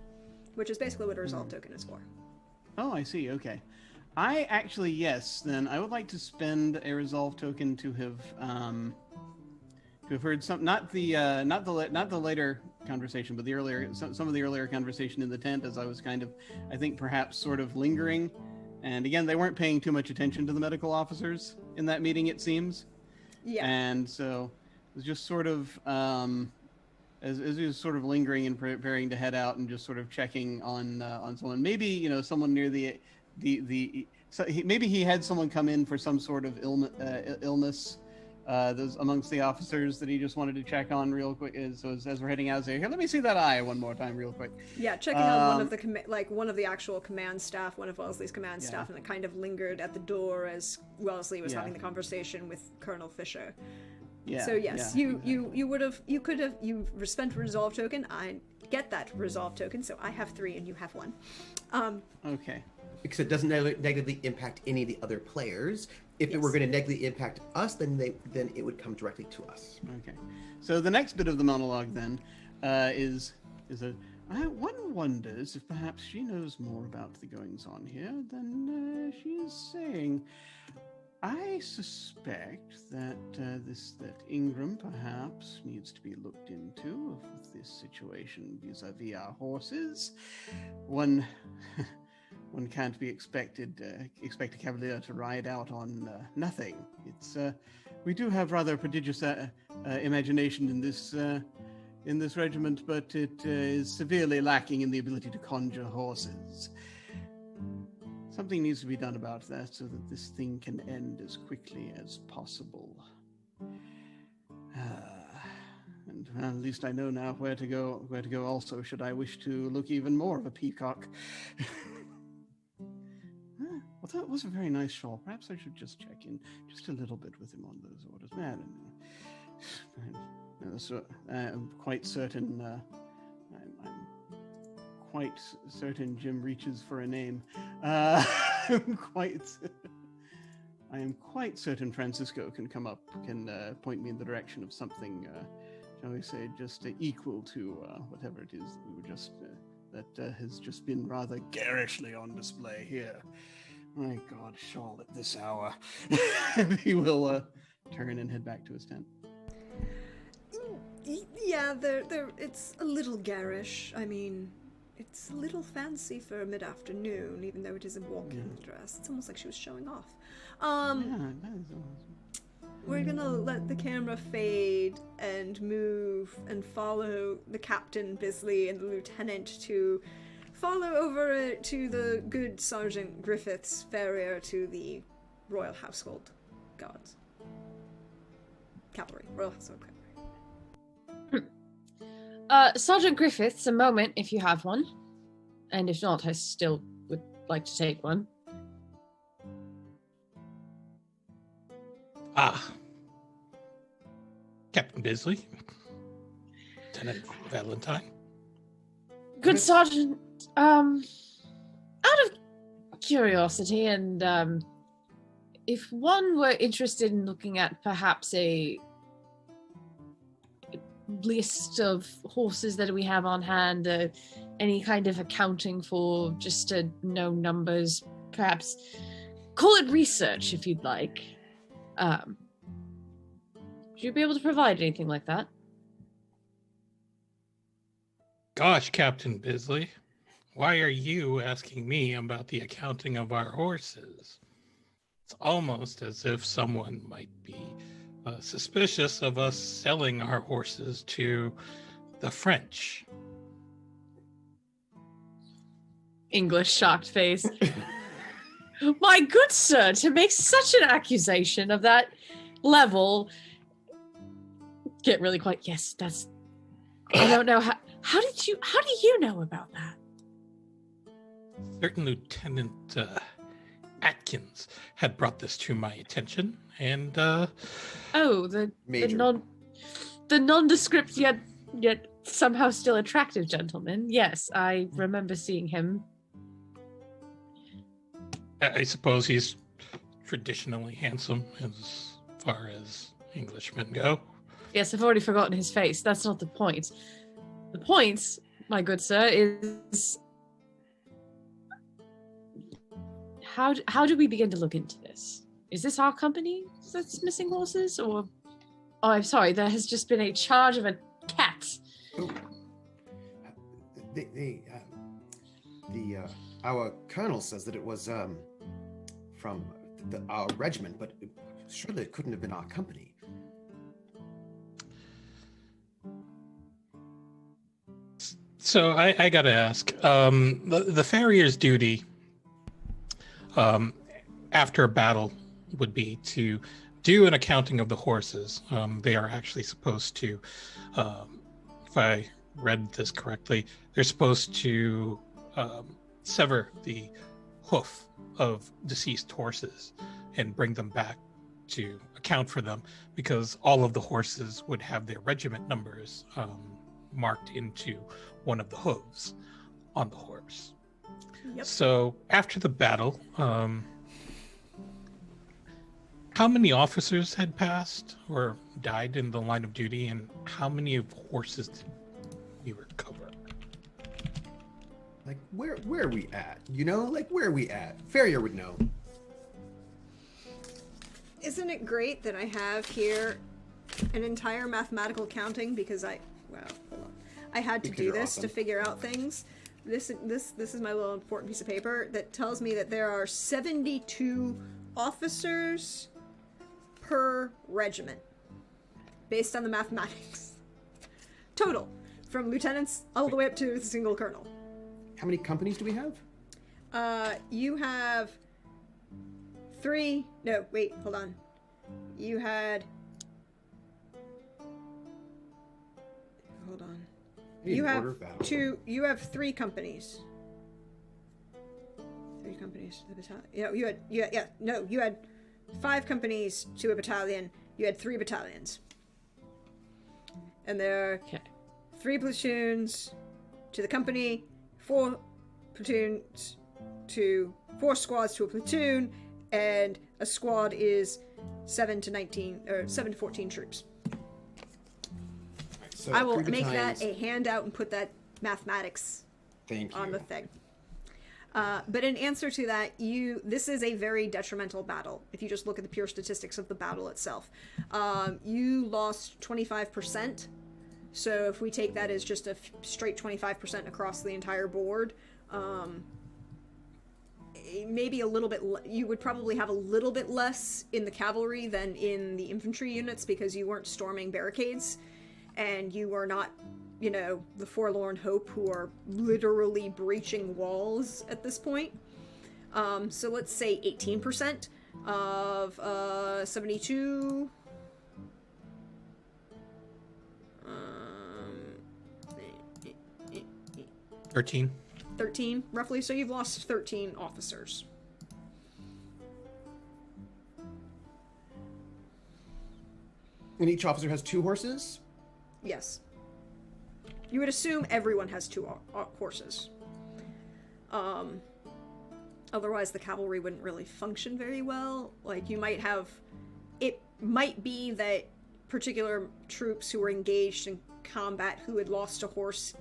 which is basically what a resolve token is for. Oh, I see. Okay. I actually, yes. Then I would like to spend a resolve token to have heard some, not the later conversation, but the earlier, some of the earlier conversation in the tent, as I was kind of, I think perhaps sort of lingering. And again, they weren't paying too much attention to the medical officers in that meeting, it seems. Yeah. And so it was just sort of, as he was sort of lingering and preparing to head out and just sort of checking on someone, maybe someone near maybe he had someone come in for some sort of illness. Those amongst the officers that he just wanted to check on real quick. So as we're heading out, say, here, let me see that eye one more time, real quick. Yeah, checking on one of the one of the actual command staff, one of Wellesley's command Yeah. staff, and it kind of lingered at the door as Wellesley was Yeah. having the conversation with Colonel Fisher. Yeah. So yes, yeah, you could have spent a resolve token. I get that resolve token, so I have 3 and you have 1. Okay. Because it doesn't negatively impact any of the other players. If it were going to negatively impact us, then it would come directly to us. Okay. So the next bit of the monologue then is one wonders if perhaps she knows more about the goings on here than she is saying. I suspect that that Ingram perhaps needs to be looked into of this situation vis-a-vis our horses. One can't be expect a cavalier to ride out on nothing. It's we do have rather prodigious imagination in this regiment, but it is severely lacking in the ability to conjure horses. Something needs to be done about that so that this thing can end as quickly as possible. And well, at least I know now where to go. Also, should I wish to look even more of a peacock. Well, that was a very nice shawl. Perhaps I should just check in just a little bit with him on those orders. Man, I'm quite certain. I'm quite certain Jim reaches for a name. I am quite certain Francisco can point me in the direction of something, shall we say, just equal to whatever it is that we were just that has just been rather garishly on display here. My God, shawl at this hour. He will turn and head back to his tent. Yeah, it's a little garish. I mean, it's a little fancy for a mid-afternoon, even though it is a walking dress. It's almost like she was showing off. We're gonna let the camera fade and move and follow the Captain Bisley and the Lieutenant to follow over to the good Sergeant Griffith's farrier to the Royal Household Guards. Cavalry. Royal Household Cavalry. Sergeant Griffiths, a moment if you have one. And if not, I still would like to take one. Captain Bisley. Lieutenant Valentine. Good Sergeant, out of curiosity and if one were interested in looking at perhaps a list of horses that we have on hand, any kind of accounting for just to know numbers, perhaps call it research if you'd like. Would you be able to provide anything like that? Gosh, Captain Bisley, why are you asking me about the accounting of our horses? It's almost as if someone might be suspicious of us selling our horses to the French. English shocked face. My good sir, to make such an accusation of that level. Get really quiet. Yes, that's. I don't know how do you know about that? Certain Lieutenant Atkins had brought this to my attention, and The Major. the nondescript yet somehow still attractive gentleman. Yes, I remember seeing him. I suppose he's traditionally handsome as far as Englishmen go. Yes, I've already forgotten his face. That's not the point. The point, my good sir, is how do we begin to look into this? Is this our company that's missing horses, or? Oh, I'm sorry. There has just been a charge of a cat. Oh. Our colonel says that it was from our regiment, but surely it couldn't have been our company. So I gotta ask, the farrier's duty after a battle would be to do an accounting of the horses. They are actually supposed to, if I read this correctly, they're supposed to sever the hoof of deceased horses and bring them back to account for them, because all of the horses would have their regiment numbers marked into one of the hooves on the horse. Yep. So after the battle, how many officers had passed or died in the line of duty, and how many of horses did we recover? Like, where are we at? You know, like, where are we at? Farrier would know. Isn't it great that I have here an entire mathematical counting, because I had to do this to figure out things. This is my little important piece of paper that tells me that there are 72 officers per regiment, based on the mathematics. Total, from lieutenants all the way up to the single colonel. How many companies do we have? You have 3. No, wait, hold on. You had. Hold on. You have 2. You have 3 companies. 3 companies to the battalion. You had 5 companies to a battalion. You had 3 battalions. And there are 3 platoons to the company, 4 platoons to 4 squads to a platoon, and a squad is 7 to 14 troops. So I will make that a handout and put that mathematics on the thing. But in answer to that, this is a very detrimental battle. If you just look at the pure statistics of the battle itself, you lost 25%. So if we take that as just a straight 25% across the entire board, maybe a little bit. You would probably have a little bit less in the cavalry than in the infantry units, because you weren't storming barricades, and you were not, the forlorn hope who are literally breaching walls at this point. So let's say 18% of 72. 13, roughly. So you've lost 13 officers. And each officer has 2 horses? Yes. You would assume everyone has 2 horses. Otherwise the cavalry wouldn't really function very well. Like, you might have... It might be that particular troops who were engaged in combat who had lost a horse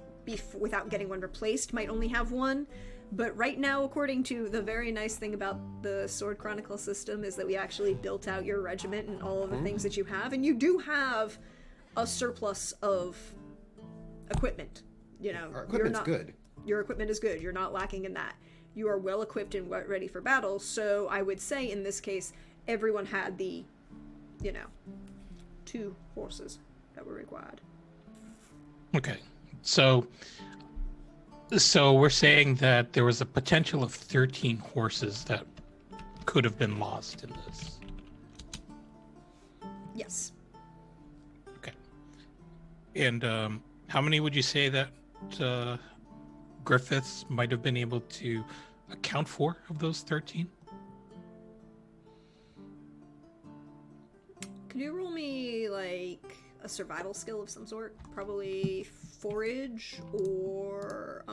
without getting one replaced might only have 1. But right now, according to the very nice thing about the Sword Chronicle system, is that we actually built out your regiment and all of the things that you have, and you do have a surplus of equipment. Our equipment's good. Your equipment is good. You're not lacking in that. You are well equipped and ready for battle. So I would say in this case, everyone had the, 2 horses that were required. Okay, so So we're saying that there was a potential of 13 horses that could have been lost in this. Yes. Okay. And how many would you say that Griffiths might have been able to account for of those 13? Could you roll me like a survival skill of some sort? Probably forage or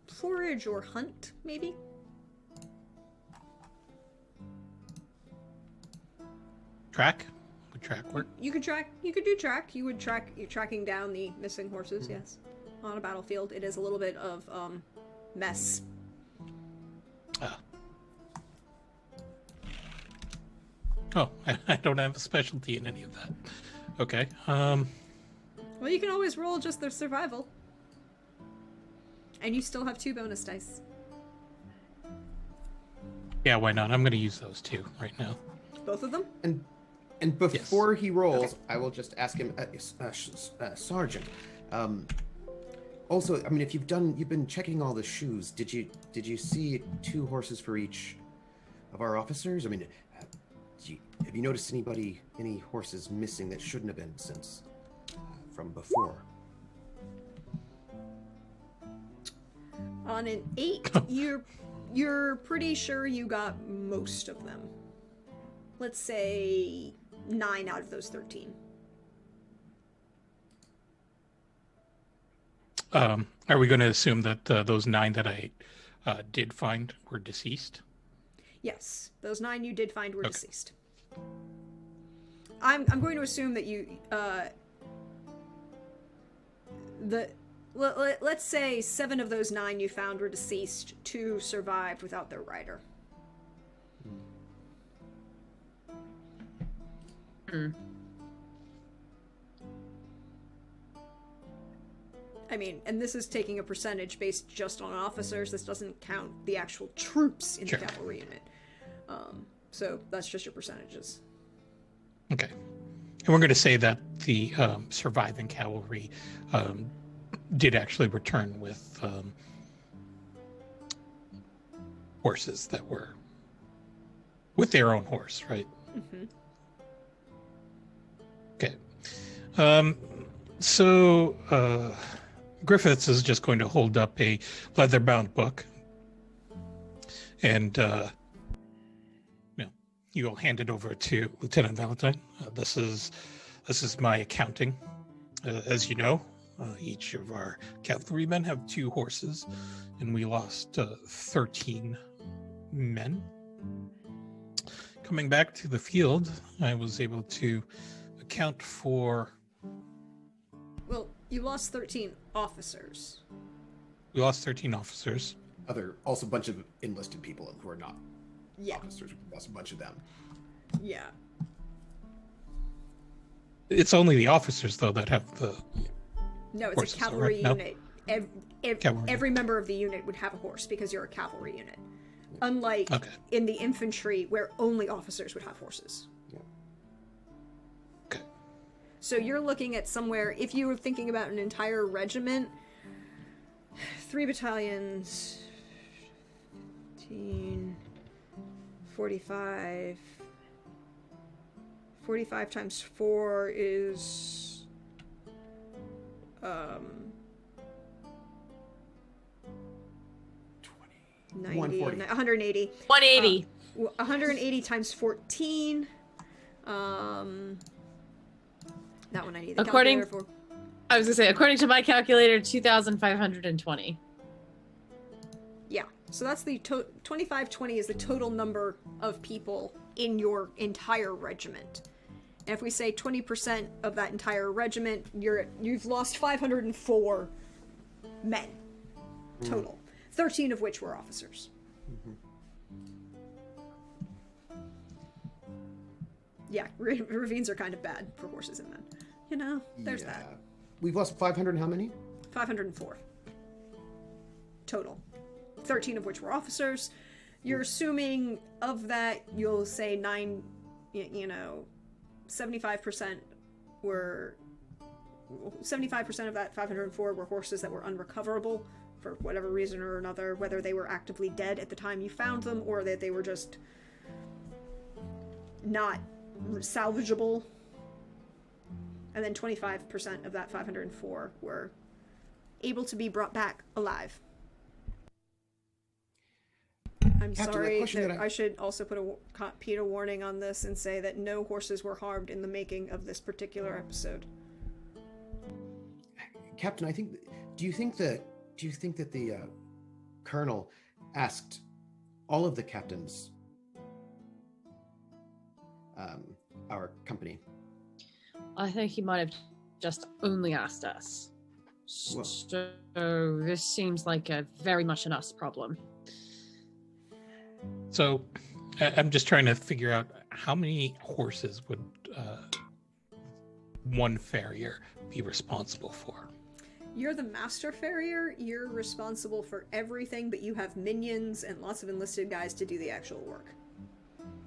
forage or hunt, maybe? Track? Would track work? You could track. You could do track. You would track. You're tracking down the missing horses. Yes, on a battlefield, it is a little bit of mess. Oh, I don't have a specialty in any of that. Okay. Well, you can always roll just their survival, and you still have 2 bonus dice. Yeah, why not? I'm going to use those 2 right now. Both of them. And before he rolls, I will just ask him, Sergeant. Also, I mean, if you've been checking all the shoes. Did you see 2 horses for each of our officers? I mean, have you noticed any horses missing that shouldn't have been since from before? On an 8, you're pretty sure you got most of them. Let's say 9 out of those 13. Are we going to assume that those 9 that I did find were deceased? Yes, those 9 you did find were Okay. deceased. I'm going to assume that you let's say 7 of those 9 you found were deceased. 2 survived without their rider. I mean, and this is taking a percentage based just on officers. This doesn't count the actual troops in Sure. the cavalry unit. So that's just your percentages. Okay. And we're going to say that the surviving cavalry did actually return with horses that were with their own horse, right? Mm-hmm. Okay. So Griffiths is just going to hold up a leather-bound book, and you'll hand it over to Lieutenant Valentine. This is my accounting. As you know, each of our cavalrymen have 2 horses, and we lost 13 men. Coming back to the field, I was able to account for... Well, you lost 13 officers. We lost 13 officers. Also a bunch of enlisted people who are not Yeah. officers. We lost a bunch of them. Yeah. It's only the officers, though, that have the... No, it's horses, a cavalry right? No? unit. Cavalry. Every member of the unit would have a horse because you're a cavalry unit. Unlike Okay. in the infantry where only officers would have horses. Okay. So you're looking at somewhere, if you were thinking about an entire regiment, 3 battalions, 15, 45. 45 times 4 is 90, 140. 180. 180. 180 times 14. That one I need the According- calculator for. I was gonna say, according to my calculator, 2,520. Yeah, so that's the 2520 is the total number of people in your entire regiment. And if we say 20% of that entire regiment, you've lost 504 men total. 13 of which were officers. Yeah, ravines are kind of bad for horses and men. You know, there's that. We've lost 500 and how many? 504 total. 13 of which were officers. You're assuming of that, you'll say 9, 75% were 75% of that 504 were horses that were unrecoverable for whatever reason or another, whether they were actively dead at the time you found them or that they were just not salvageable. And then 25% of that 504 were able to be brought back alive. I'm Captain, sorry, I should also put a warning on this and say that no horses were harmed in the making of this particular episode. Captain, do you think that the colonel asked all of the captains our company? I think he might have just only asked us. Well, So this seems like a very much an us problem. So I'm just trying to figure out how many horses would one farrier be responsible for? You're the master farrier, you're responsible for everything, but you have minions and lots of enlisted guys to do the actual work.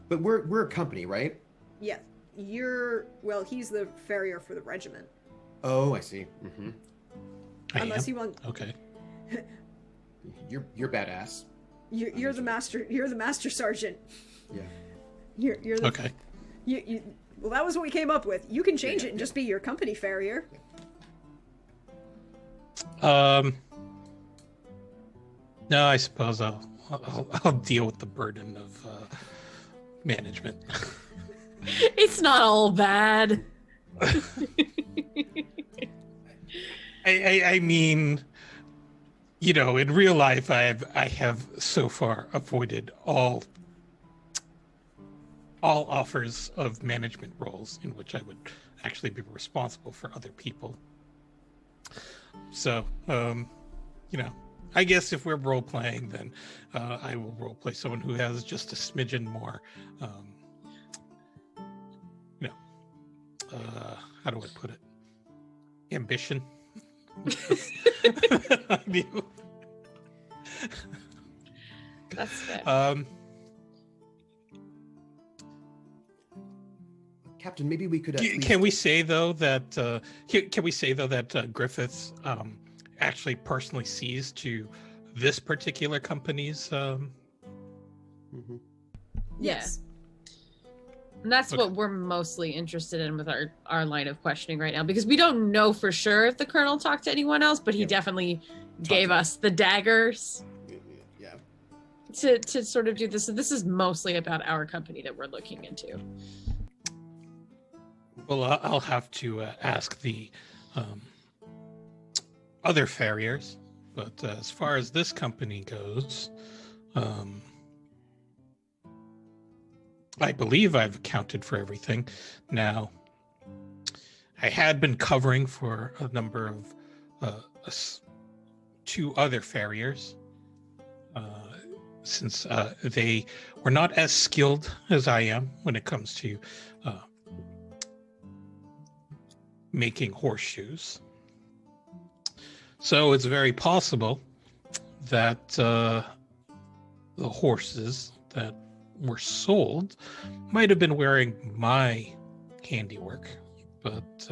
but we're a company, right? Yeah, he's the farrier for the regiment. Oh, I see. Mm-hmm. Unless you want... Okay. You're badass. You're the master sergeant. Yeah. You're the... Okay. Well, that was what we came up with. You can change it and just be your company farrier. No, I suppose I'll deal with the burden of management. It's not all bad. I mean, you know, in real life, I have so far avoided all offers of management roles in which I would actually be responsible for other people. So, you know, I guess if we're role playing, then I will role play someone who has just a smidgen more, you know, how do I put it? Ambition. I do. That's fair. Captain, maybe we could. Can we say though that Griffiths actually personally sees to this particular company's? Mm-hmm. Yes. And that's what we're mostly interested in with our line of questioning right now, because we don't know for sure if the colonel talked to anyone else, but he definitely gave us the daggers to sort of do this. So this is mostly about our company that we're looking into. Well, I'll have to ask the other farriers, but as far as this company goes, I believe I've accounted for everything. Now, I had been covering for a number of two other farriers, since they were not as skilled as I am when it comes to making horseshoes. So it's very possible that the horses that were sold might have been wearing my handiwork, but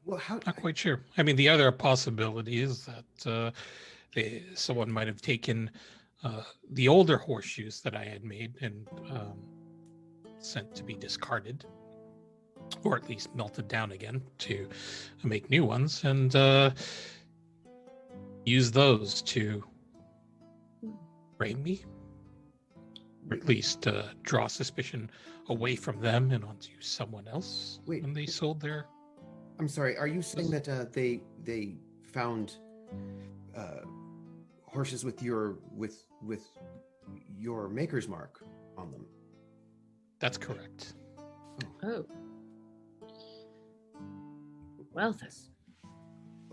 well, not quite sure. I mean, the other possibility is that someone might have taken the older horseshoes that I had made and sent to be discarded, or at least melted down again to make new ones, and use those to frame me, or at least draw suspicion away from them and onto someone else. Wait, when they sold their... I'm sorry, are you saying that they found horses with your maker's mark on them? That's correct. Oh. Well then.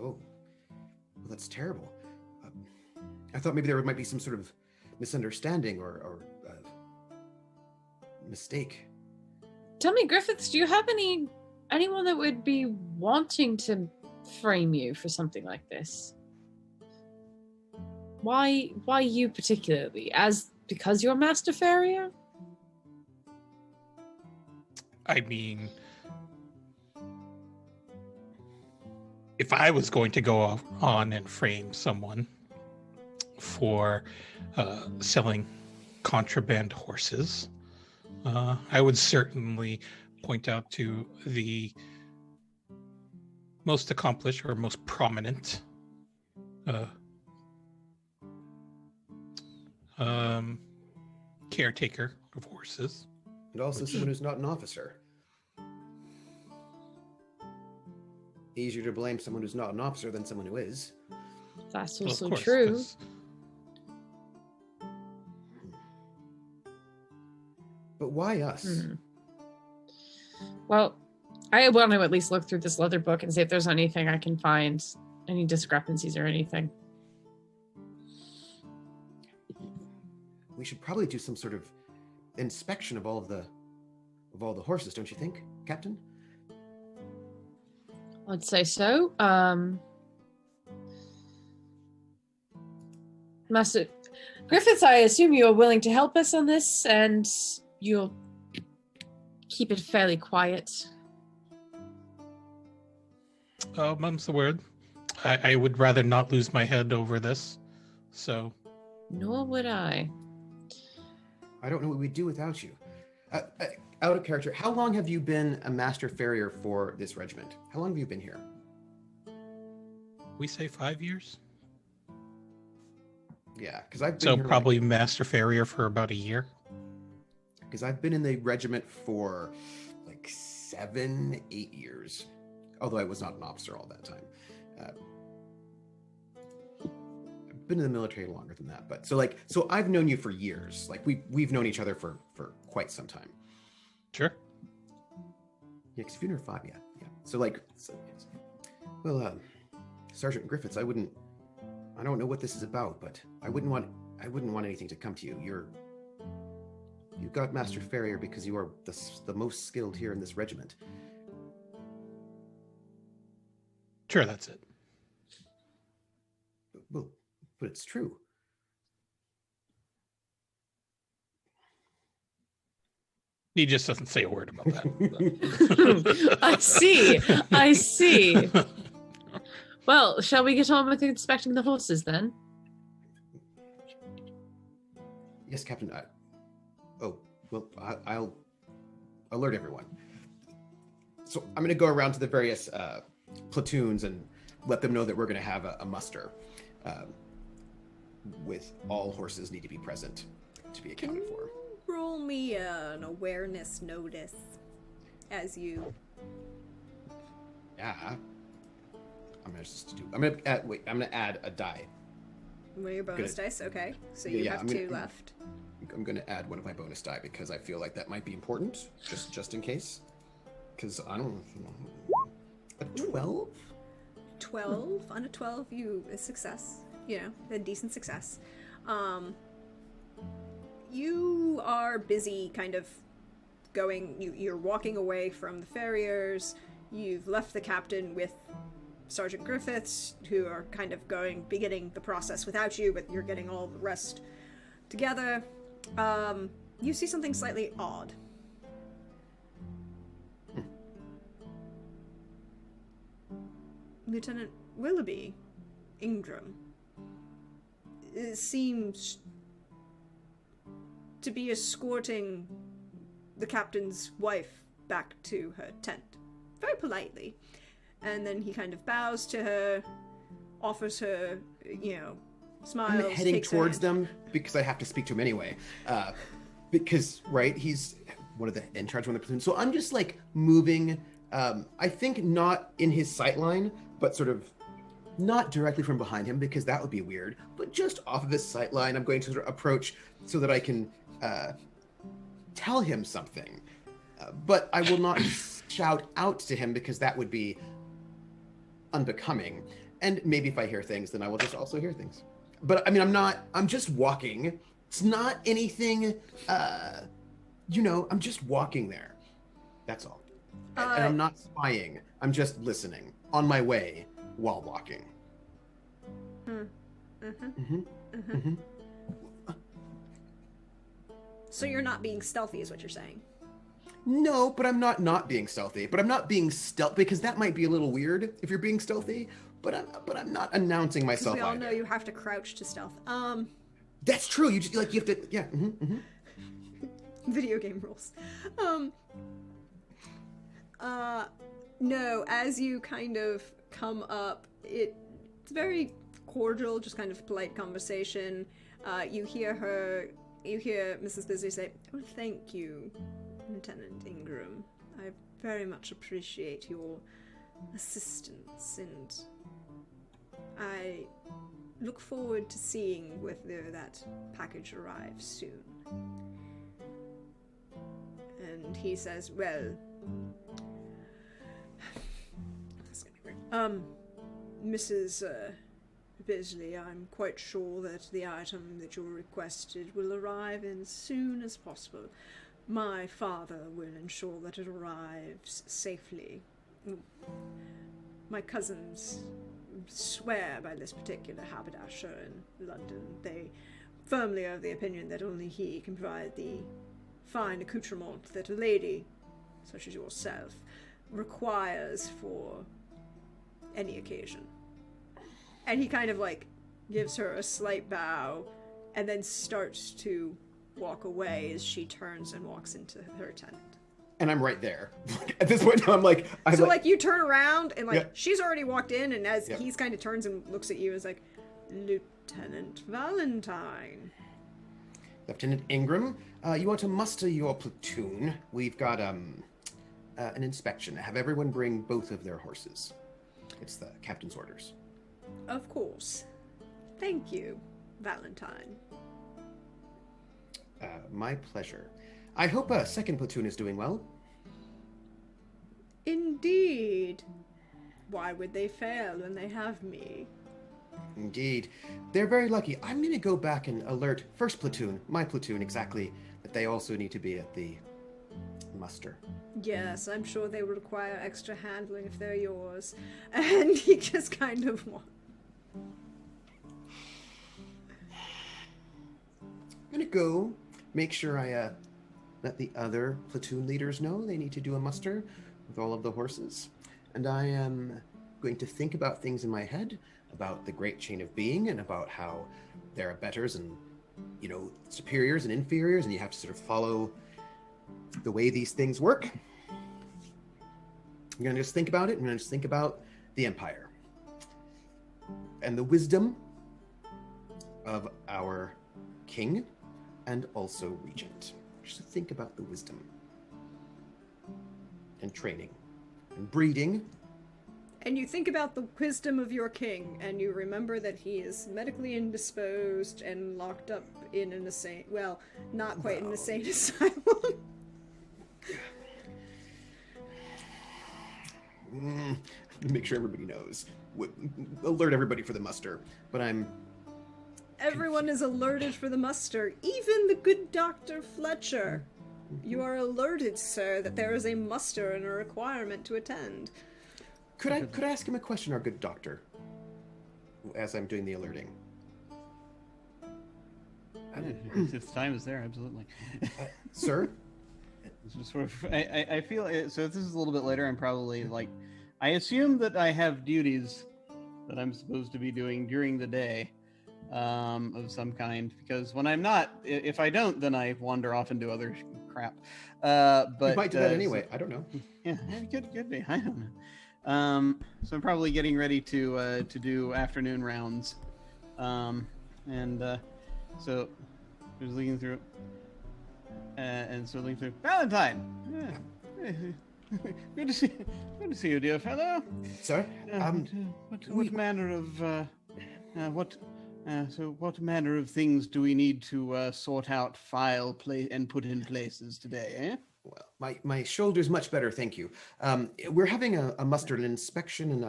Oh, well, that's terrible. I thought maybe there might be some sort of misunderstanding or mistake. Tell me, Griffiths, do you have anyone that would be wanting to frame you for something like this? Why you particularly? Because you're Master Farrier? I mean, if I was going to go on and frame someone for selling contraband horses, I would certainly point out to the most accomplished or most prominent caretaker of horses. And also someone who's not an officer. Easier to blame someone who's not an officer than someone who is. That's Well, of also course, true. 'cause But why us? Well, I want to at least look through this leather book and see if there's anything I can find, any discrepancies or anything. We should probably do some sort of inspection of all the horses, don't you think, Captain? I'd say so. Master Griffiths, I assume you are willing to help us on this, and you'll keep it fairly quiet. Oh, mum's the word. I would rather not lose my head over this. So, Nor would I. I don't know what we'd do without you. Out of character, how long have you been a master farrier for this regiment? How long have you been here? we say 5 years? Yeah, because I've been So here probably master farrier for about a year. because I've been in the regiment for like 7, 8 years. Although I was not an officer all that time. I've been in the military longer than that, but so I've known you for years. Like we've known each other for quite some time. Sure. Yeah, because you've been here 5, yeah. Well, Sergeant Griffiths, I don't know what this is about, but I wouldn't want anything to come to you. You got Master Farrier because you are the most skilled here in this regiment. Sure, that's it. Well, but it's true. He just doesn't say a word about that. I see. Well, shall we get on with inspecting the horses then? Yes, Captain. I'll alert everyone. So I'm going to go around to the various platoons and let them know that we're going to have a muster with all horses need to be present to be accounted for. Roll me an awareness notice as you. Yeah. I'm going to add a die. One of your bonus dice, okay. So Yeah, you yeah, have I'm 2 gonna- left. I'm going to add one of my bonus die because I feel like that might be important, just in case. Because I don't. A 12? 12 on a 12, a success. A decent success. You are busy, kind of going. You're walking away from the farriers. You've left the captain with Sergeant Griffiths, who are kind of beginning the process without you, but you're getting all the rest together. You see something slightly odd. Lieutenant Willoughby Ingram seems to be escorting the captain's wife back to her tent, very politely. And then he kind of bows to her, offers her, smiles. I'm heading takes her towards hand. them because I have to speak to him anyway. Because, right, he's one of the in charge of the platoon. So I'm just like moving, I think not in his sight line, but sort of not directly from behind him because that would be weird, but just off of his sight line. I'm going to sort of approach so that I can tell him something. But I will not shout out to him because that would be unbecoming. And maybe if I hear things, then I will just also hear things. But I mean, I'm just walking. It's not anything, I'm just walking there. That's all. And I'm not spying. I'm just listening on my way while walking. Mhm. So you're not being stealthy, is what you're saying? No, but I'm not being stealthy. But I'm not being stealth because that might be a little weird if you're being stealthy. But I'm not announcing Because myself we all either. know you have to crouch to stealth. That's true. You just like you have to. Yeah. Video game rules. No, as you kind of come up, it's very cordial, just kind of polite conversation. You hear Mrs. Busy say, "Oh, thank you, Lieutenant Ingram. I very much appreciate your assistance, and I look forward to seeing whether that package arrives soon." And he says, "Well, that's gonna be weird. Mrs. Bisley, I'm quite sure that the item that you requested will arrive as soon as possible. My father will ensure that it arrives safely. My cousins swear by this particular haberdasher in London. They firmly are of the opinion that only he can provide the fine accoutrement that a lady, such as yourself, requires for any occasion." And he kind of like gives her a slight bow and then starts to walk away as she turns and walks into her tent. And I'm right there. At this point, I'm like, you turn around and like Yeah. she's already walked in, and as Yeah. he's kind of turns and looks at you, is like, "Lieutenant Valentine." Lieutenant Ingram, you want to muster your platoon. We've got an inspection. Have everyone bring both of their horses. It's the captain's orders. Of course. Thank you, Valentine. My pleasure. I hope a second platoon is doing well. Indeed. Why would they fail when they have me? Indeed. They're very lucky. I'm going to go back and alert first platoon, my platoon exactly, that they also need to be at the muster. Yes, I'm sure they will require extra handling if they're yours. And he just kind of I'm going to go make sure I let the other platoon leaders know they need to do a muster with all of the horses. And I am going to think about things in my head, about the great chain of being and about how there are betters and, superiors and inferiors, and you have to sort of follow the way these things work. I'm going to just think about it. I'm going to just think about the Empire and the wisdom of our king and also regent. Just to think about the wisdom and training and breeding. And you think about the wisdom of your king, and you remember that he is medically indisposed and locked up in an insane, well, not quite an insane asylum. Make sure everybody knows. Alert everybody for the muster. But Everyone is alerted for the muster, even the good Dr. Fletcher. You are alerted, sir, that there is a muster and a requirement to attend. Could I ask him a question, our good doctor, as I'm doing the alerting? If time is there, absolutely. Sir? Sort of, I feel so. If this is a little bit later, I'm probably like, I assume that I have duties that I'm supposed to be doing during the day, of some kind. Because when I'm not, if I don't, then I wander off and do other crap. But You might do that anyway. I don't know. Yeah, could be. I don't know. So I'm probably getting ready to do afternoon rounds, so just looking through, Valentine. Yeah. Good to see you, dear fellow. Sir? What manner of what manner of things do we need to sort out, file, and put in places today? Eh? Well, my shoulder's much better, thank you. We're having a muster and inspection, and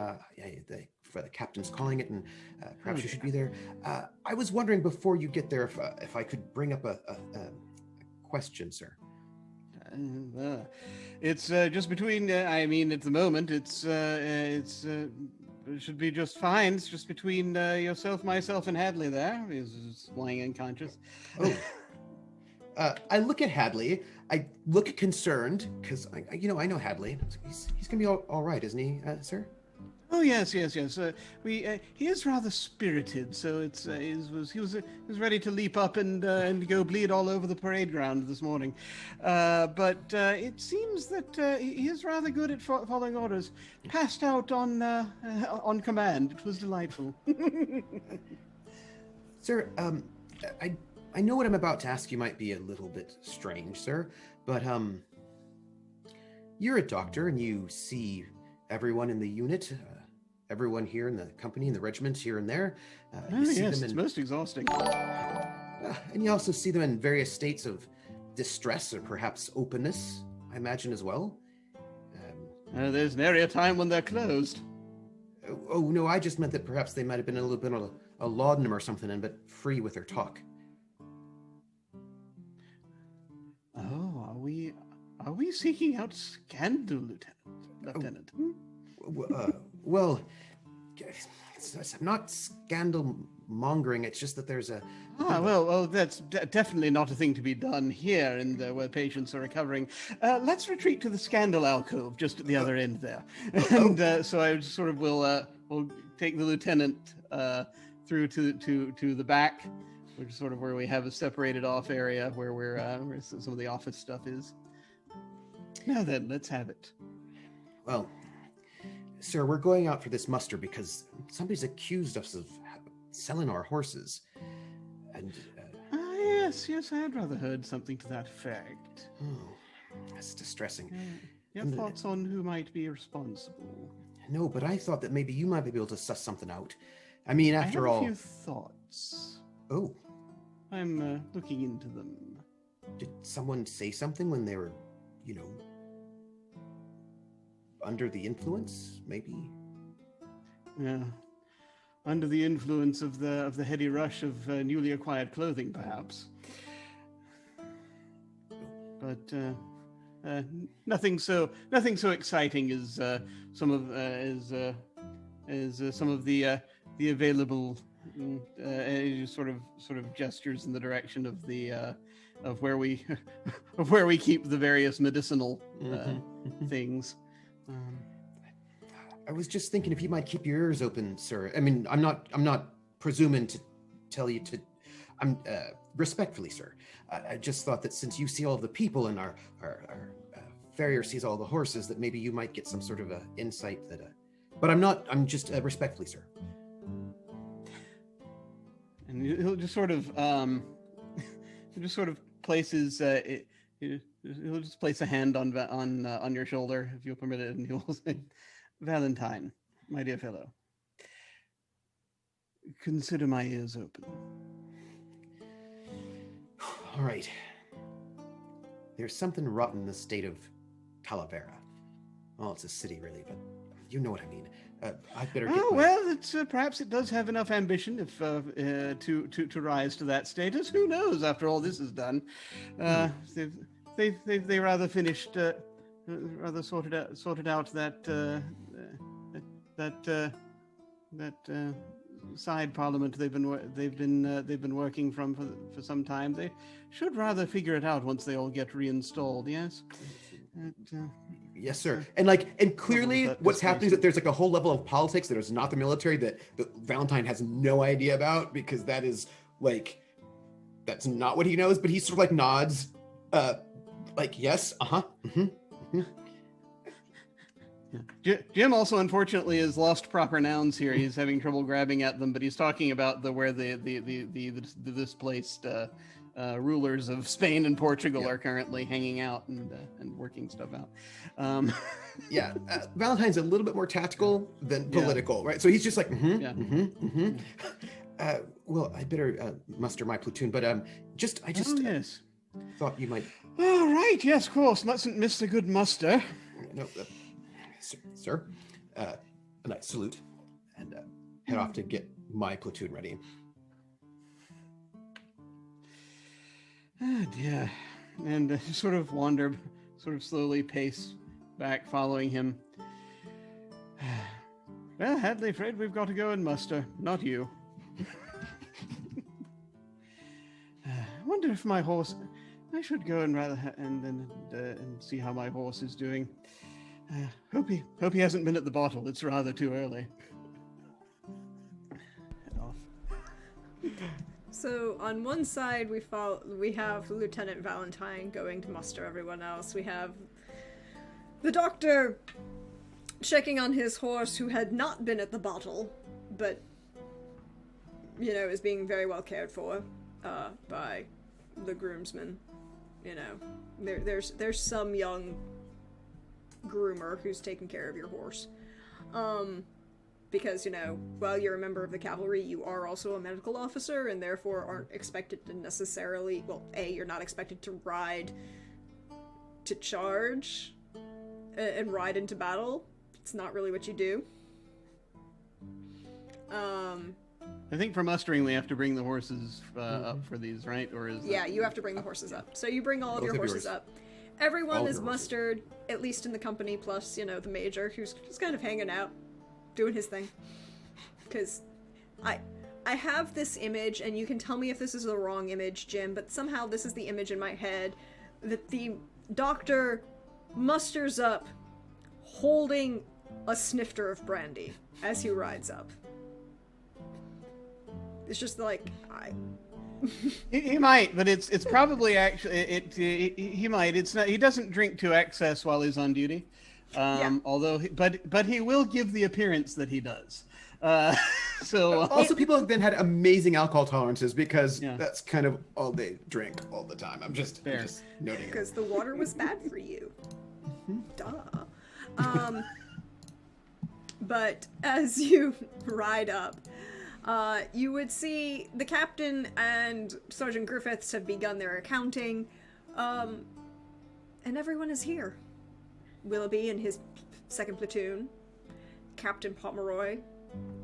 for the captain's calling it, and perhaps you should be there. I was wondering before you get there if I could bring up a question, sir. It's just between. I mean, at the moment, it's it should be just fine. It's just between yourself, myself, and Hadley there. He's lying unconscious. Oh. I look at Hadley. I look concerned because I know Hadley. He's gonna be all right, isn't he, sir? Oh yes. He is rather spirited, so he was ready to leap up and go bleed all over the parade ground this morning, but it seems that he is rather good at following orders. Passed out on command. It was delightful. Sir, I know what I'm about to ask you might be a little bit strange, sir, but you're a doctor and you see everyone in the unit. Everyone here in the company, in the regiment, here and there. It's most exhausting. And you also see them in various states of distress or perhaps openness, I imagine, as well. There's nary a time when they're closed. Oh, no, I just meant that perhaps they might have been a little bit of a laudanum or something, but free with their talk. Oh, are we seeking out scandal, Lieutenant? Well, I'm not scandal mongering. It's just that there's a. Well, that's definitely not a thing to be done here, where patients are recovering. Let's retreat to the scandal alcove just at the other end there, and so I sort of will take the lieutenant through to the back, which is sort of where we have a separated off area where where some of the office stuff is. Now then, let's have it. Well, sir, we're going out for this muster because somebody's accused us of selling our horses. And yes, I had rather heard something to that effect. Oh, that's distressing. Your thoughts on who might be responsible? No, but I thought that maybe you might be able to suss something out. I mean, after all, I have a few thoughts. Oh, I'm looking into them. Did someone say something when they were, under the influence, maybe? Yeah, under the influence of the heady rush of newly acquired clothing, perhaps. But nothing so exciting as some of the available sort of gestures in the direction of the of where we keep the various medicinal things. I was just thinking if you might keep your ears open, sir. I mean, I'm not presuming to tell you to. I'm respectfully, sir. I just thought that since you see all of the people and our farrier sees all the horses, that maybe you might get some sort of insight that. But I'm not. I'm just respectfully, sir. And he'll just sort of places. He'll just place a hand on your shoulder, if you'll permit it, and he'll say, "Valentine, my dear fellow, consider my ears open." All right. There's something rotten in the state of Talavera. Well, it's a city, really, but you know what I mean. I better get well, perhaps it does have enough ambition if to rise to that status. Who knows? After all this is done, they rather finished, rather sorted out that side parliament they've been working from for some time. They should rather figure it out once they all get reinstalled. Yes. Yes, sir. And clearly what's happening is that there's a whole level of politics that is not the military that Valentine has no idea about, because that is that's not what he knows, but he sort of nods, yes, Jim also unfortunately has lost proper nouns here. He's having trouble grabbing at them, but he's talking about where the displaced rulers of Spain and Portugal are currently hanging out and working stuff out. Valentine's a little bit more tactical than political, right? So he's just well, I better muster my platoon, but I just thought you might. All right, yes, of course. Mustn't miss the good muster. No, sir. And I salute and head off to get my platoon ready. Oh dear. And sort of slowly pace back, following him. Well, Hadley, afraid we've got to go and muster. Not you. I wonder if my horse... I should go and and see how my horse is doing. Hope he hasn't been at the bottle. It's rather too early. Head off. So on one side we have Lieutenant Valentine going to muster everyone else. We have the doctor checking on his horse who had not been at the bottle, but you know, is being very well cared for by the groomsman. You know, there's some young groomer who's taking care of your horse. Because, you know, while you're a member of the cavalry, you are also a medical officer, and therefore aren't expected to necessarily, well, A, you're not expected to ride to charge and ride into battle. It's not really what you do. I think for mustering, we have to bring the horses up for these, right? Or is Yeah, you have to bring the horses up. So you bring all of your horses up. Everyone is mustered, at least in the company, plus, you know, the major, who's just kind of hanging out, doing his thing. Because I have this image, and you can tell me if this is the wrong image, Jim, but somehow this is the image in my head, that the doctor musters up holding a snifter of brandy as he rides up. It's just like, He might, but it's probably actually he might. It's not. He doesn't drink to excess while he's on duty. Although, but he will give the appearance that he does. So also, people have then had amazing alcohol tolerances because that's kind of all they drink all the time. I'm just noting it. Because the water was bad for you. Duh. But as you ride up, you would see the captain and Sergeant Griffiths have begun their accounting, and everyone is here. Willoughby and his second platoon, Captain Pomeroy,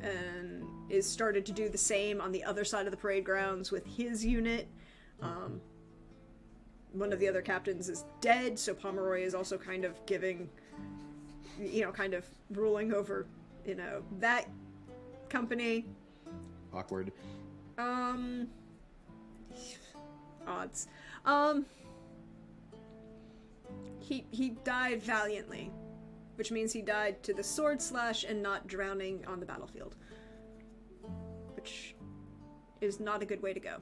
and is started to do the same on the other side of the parade grounds with his unit. One of the other captains is dead, so Pomeroy is also kind of giving, you know, kind of ruling over, you know, that company. Awkward. Odds. He died valiantly, which means he died to the sword slash and not drowning on the battlefield, which is not a good way to go.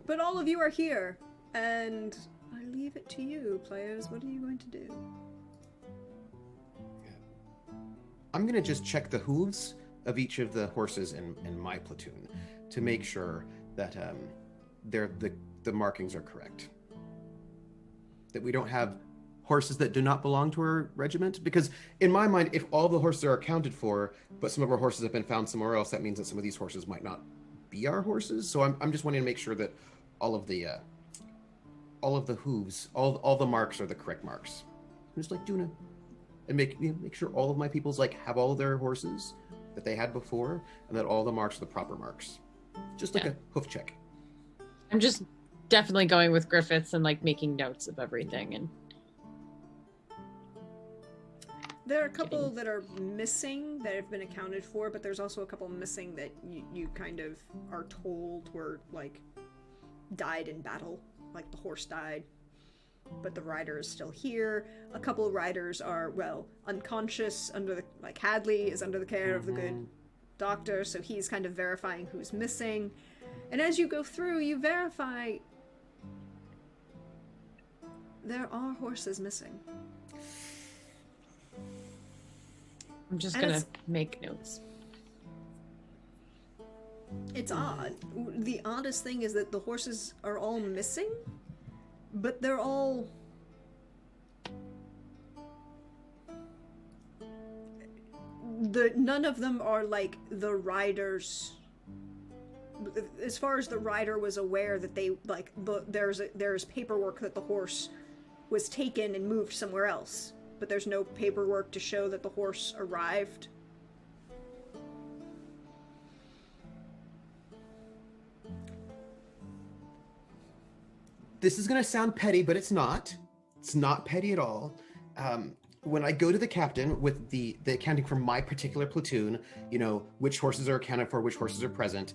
But all of you are here, and I leave it to you, players. What are you going to do? I'm gonna just check the hooves of each of the horses in my platoon to make sure that the markings are correct. That we don't have horses that do not belong to our regiment. Because in my mind, if all the horses are accounted for, but some of our horses have been found somewhere else, that means that some of these horses might not be our horses. So I'm just wanting to make sure that all of the hooves, all the marks are the correct marks. I'm just like doing it, and make sure all of my people's have all of their horses that they had before, and that all the marks are the proper marks. Just like a hoof check. I'm just definitely going with Griffiths and making notes of everything. And there are a couple that are missing that have been accounted for, but there's also a couple missing that you kind of are told were died in battle, like the horse died, but the rider is still here. A couple riders are unconscious under the Hadley is under the care of the good doctor, so he's kind of verifying who's missing. And as you go through, you verify there are horses missing. I'm just gonna make notes. It's odd. The oddest thing is that the horses are all missing, but they're all none of them are the riders. As far as the rider was aware that they there's paperwork that the horse was taken and moved somewhere else, but there's no paperwork to show that the horse arrived. This is going to sound petty, but it's not. It's not petty at all. when I go to the captain with the accounting for my particular platoon, which horses are accounted for, which horses are present,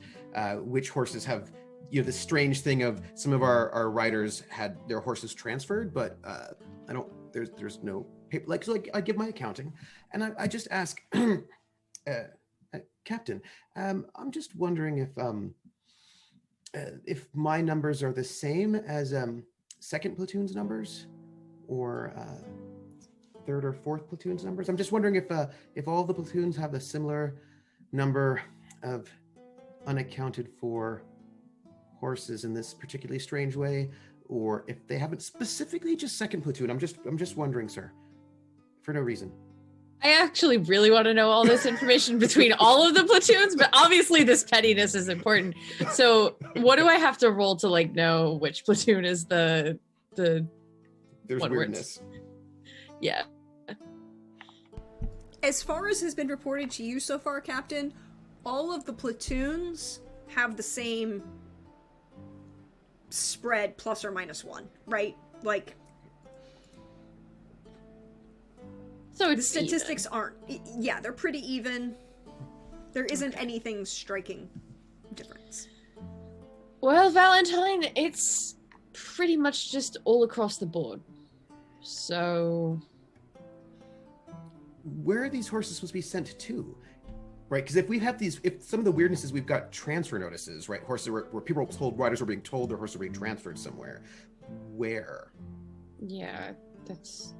which horses have, the strange thing of some of our riders had their horses transferred, but I don't. There's no paper. So I give my accounting, and I just ask, Captain, I'm just wondering if my numbers are the same as second platoon's numbers, or third or fourth platoon's numbers. I'm just wondering if all the platoons have a similar number of unaccounted for horses in this particularly strange way, or if they haven't specifically just second platoon. I'm just wondering, sir, for no reason. I actually really want to know all this information between all of the platoons, but obviously this pettiness is important. So what do I have to roll to know which platoon is the There's weirdness. Yeah. As far as has been reported to you so far, Captain, all of the platoons have the same spread plus or minus 1, right? So the statistics aren't, they're pretty even. There isn't anything striking difference. Well, Valentine, it's pretty much just all across the board. So where are these horses supposed to be sent to? Right, because if some of the weirdnesses, we've got transfer notices, right? Horses where people were told, riders were being told their horses were being transferred somewhere. Where? Yeah, that's.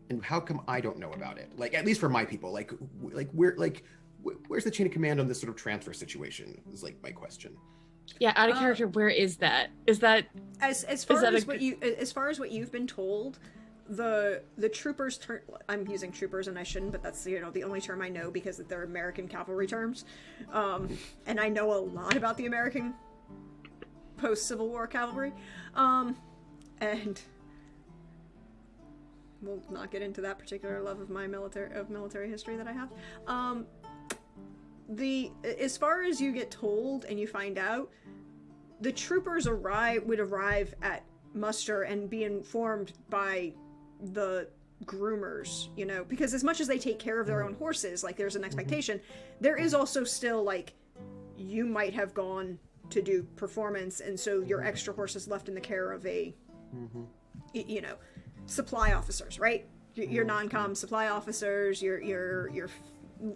And how come I don't know about it? At least for my people, where's the chain of command on this sort of transfer situation? Is my question. Yeah, out of character. Where is that? Is that as far as what you've been told? The troopers I'm using troopers and I shouldn't, but that's the only term I know because they're American cavalry terms, and I know a lot about the American post-Civil War cavalry, and we'll not get into that particular love of my military history that I have. As far as you get told and you find out, the troopers would arrive at muster and be informed by the groomers, because as much as they take care of their own horses, there's an expectation, there is also still you might have gone to do performance, and so your extra horse is left in the care of a supply officers, right? Your non-com supply officers, your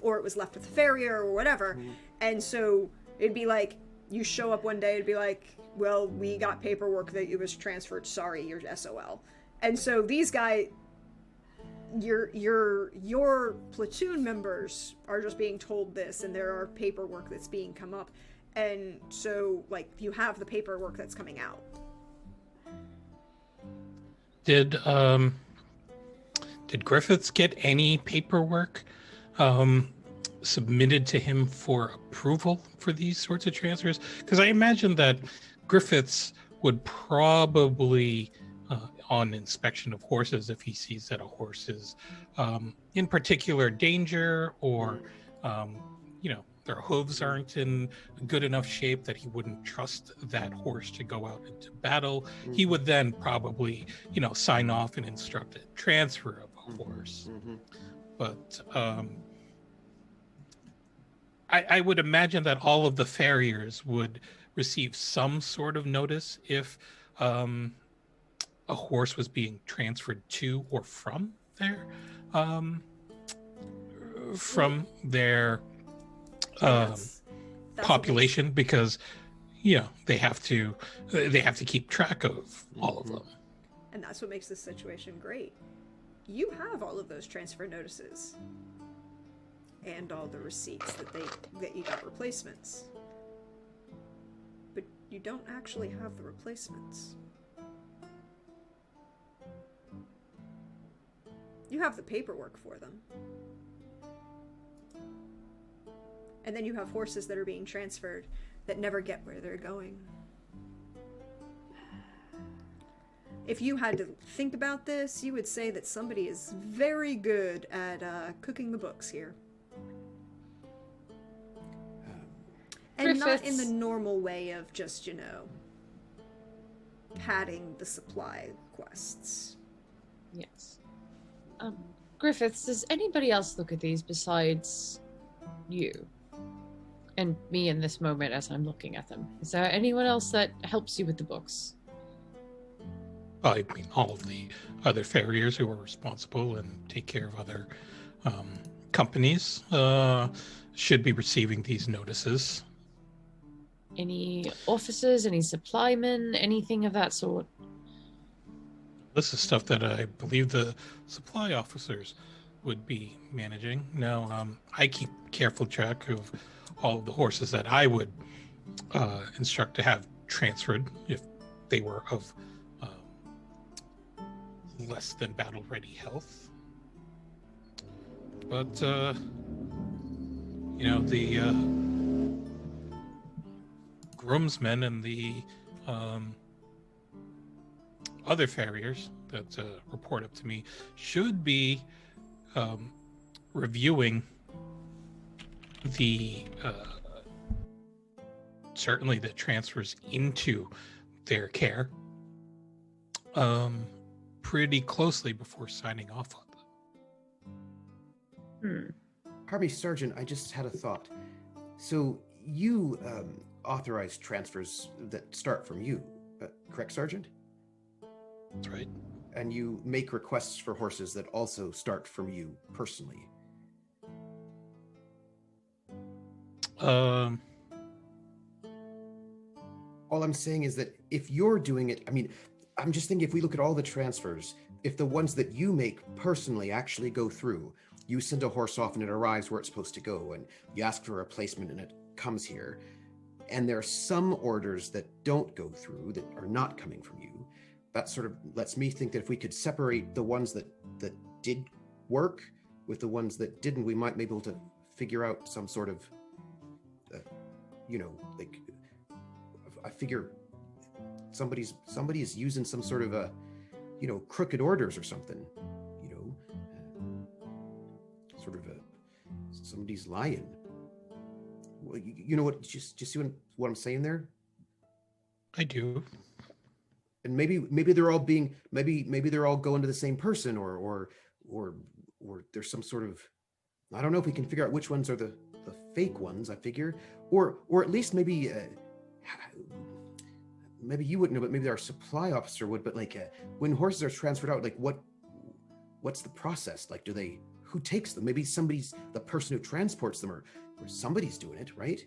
or it was left with the farrier or whatever, and so it'd be you show up one day, it'd be well, we got paperwork that it was transferred, sorry, you're SOL. And so these guys, your platoon members are just being told this, and there are paperwork that's being come up, and so you have the paperwork that's coming out. Did Griffiths get any paperwork submitted to him for approval for these sorts of transfers? Because I imagine that Griffiths would probably, on inspection of horses, if he sees that a horse is in particular danger, or their hooves aren't in good enough shape that he wouldn't trust that horse to go out into battle, he would then probably sign off and instruct a transfer of a horse. But I would imagine that all of the farriers would receive some sort of notice if a horse was being transferred to or from their population, because they have to keep track of all of them. And that's what makes this situation great. You have all of those transfer notices and all the receipts that you got replacements, but you don't actually have the replacements. You have the paperwork for them. And then you have horses that are being transferred that never get where they're going. If you had to think about this, you would say that somebody is very good at cooking the books here. And not in the normal way of just, padding the supply quests. Yes. Griffiths, does anybody else look at these besides you? And me in this moment as I'm looking at them. Is there anyone else that helps you with the books? I mean, all of the other farriers who are responsible and take care of other companies should be receiving these notices. Any officers, any supply men, anything of that sort? This is stuff that I believe the supply officers would be managing. Now, I keep careful track of all of the horses that I would instruct to have transferred if they were of less than battle-ready health. But, you know, the groomsmen and the other farriers that report up to me should be reviewing the certainly the transfers into their care pretty closely before signing off on them. Pardon me, Sergeant, I just had a thought. So you authorize transfers that start from you, correct, Sergeant? That's right. And you make requests for horses that also start from you personally. All I'm saying is that if you're doing it, I mean, I'm just thinking if we look at all the transfers, if the ones that you make personally actually go through, you send a horse off and it arrives where it's supposed to go, and you ask for a replacement and it comes here, and there are some orders that don't go through that are not coming from you, that sort of lets me think that if we could separate the ones that did work with the ones that didn't, we might be able to figure out some sort of, like, I figure somebody is using some sort of a, crooked orders or something, sort of somebody's lying. Well, you know what? Just see what I'm saying there. I do. And maybe they're all being maybe they're all going to the same person, or there's some sort of, I don't know if we can figure out which ones are the fake ones. I figure, or at least maybe you wouldn't know, but maybe our supply officer would. But like when horses are transferred out, like what's the process? Like, who takes them? Maybe somebody's the person who transports them, or somebody's doing it, right?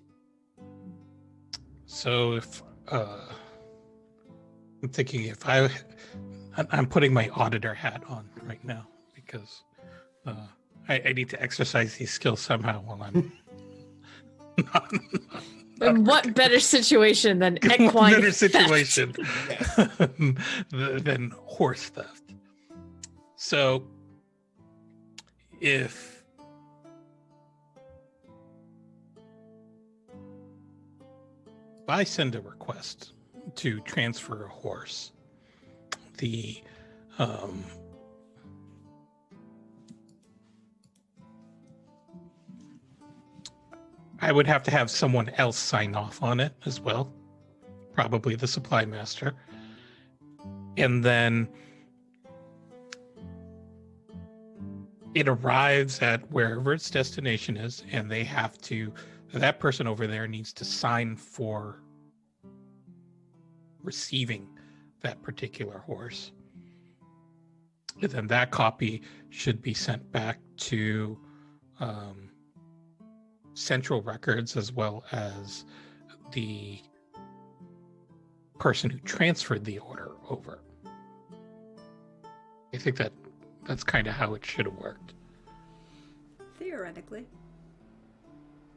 So if I'm thinking if I'm putting my auditor hat on right now because I need to exercise these skills somehow while I'm not in what better situation than equine better theft? situation than horse theft. So if I send a request to transfer a horse, the I would have to have someone else sign off on it as well, probably the supply master. And then it arrives at wherever its destination is, and that person over there needs to sign for receiving that particular horse. And then that copy should be sent back to central records, as well as the person who transferred the order over. I think that's kind of how it should have worked. Theoretically.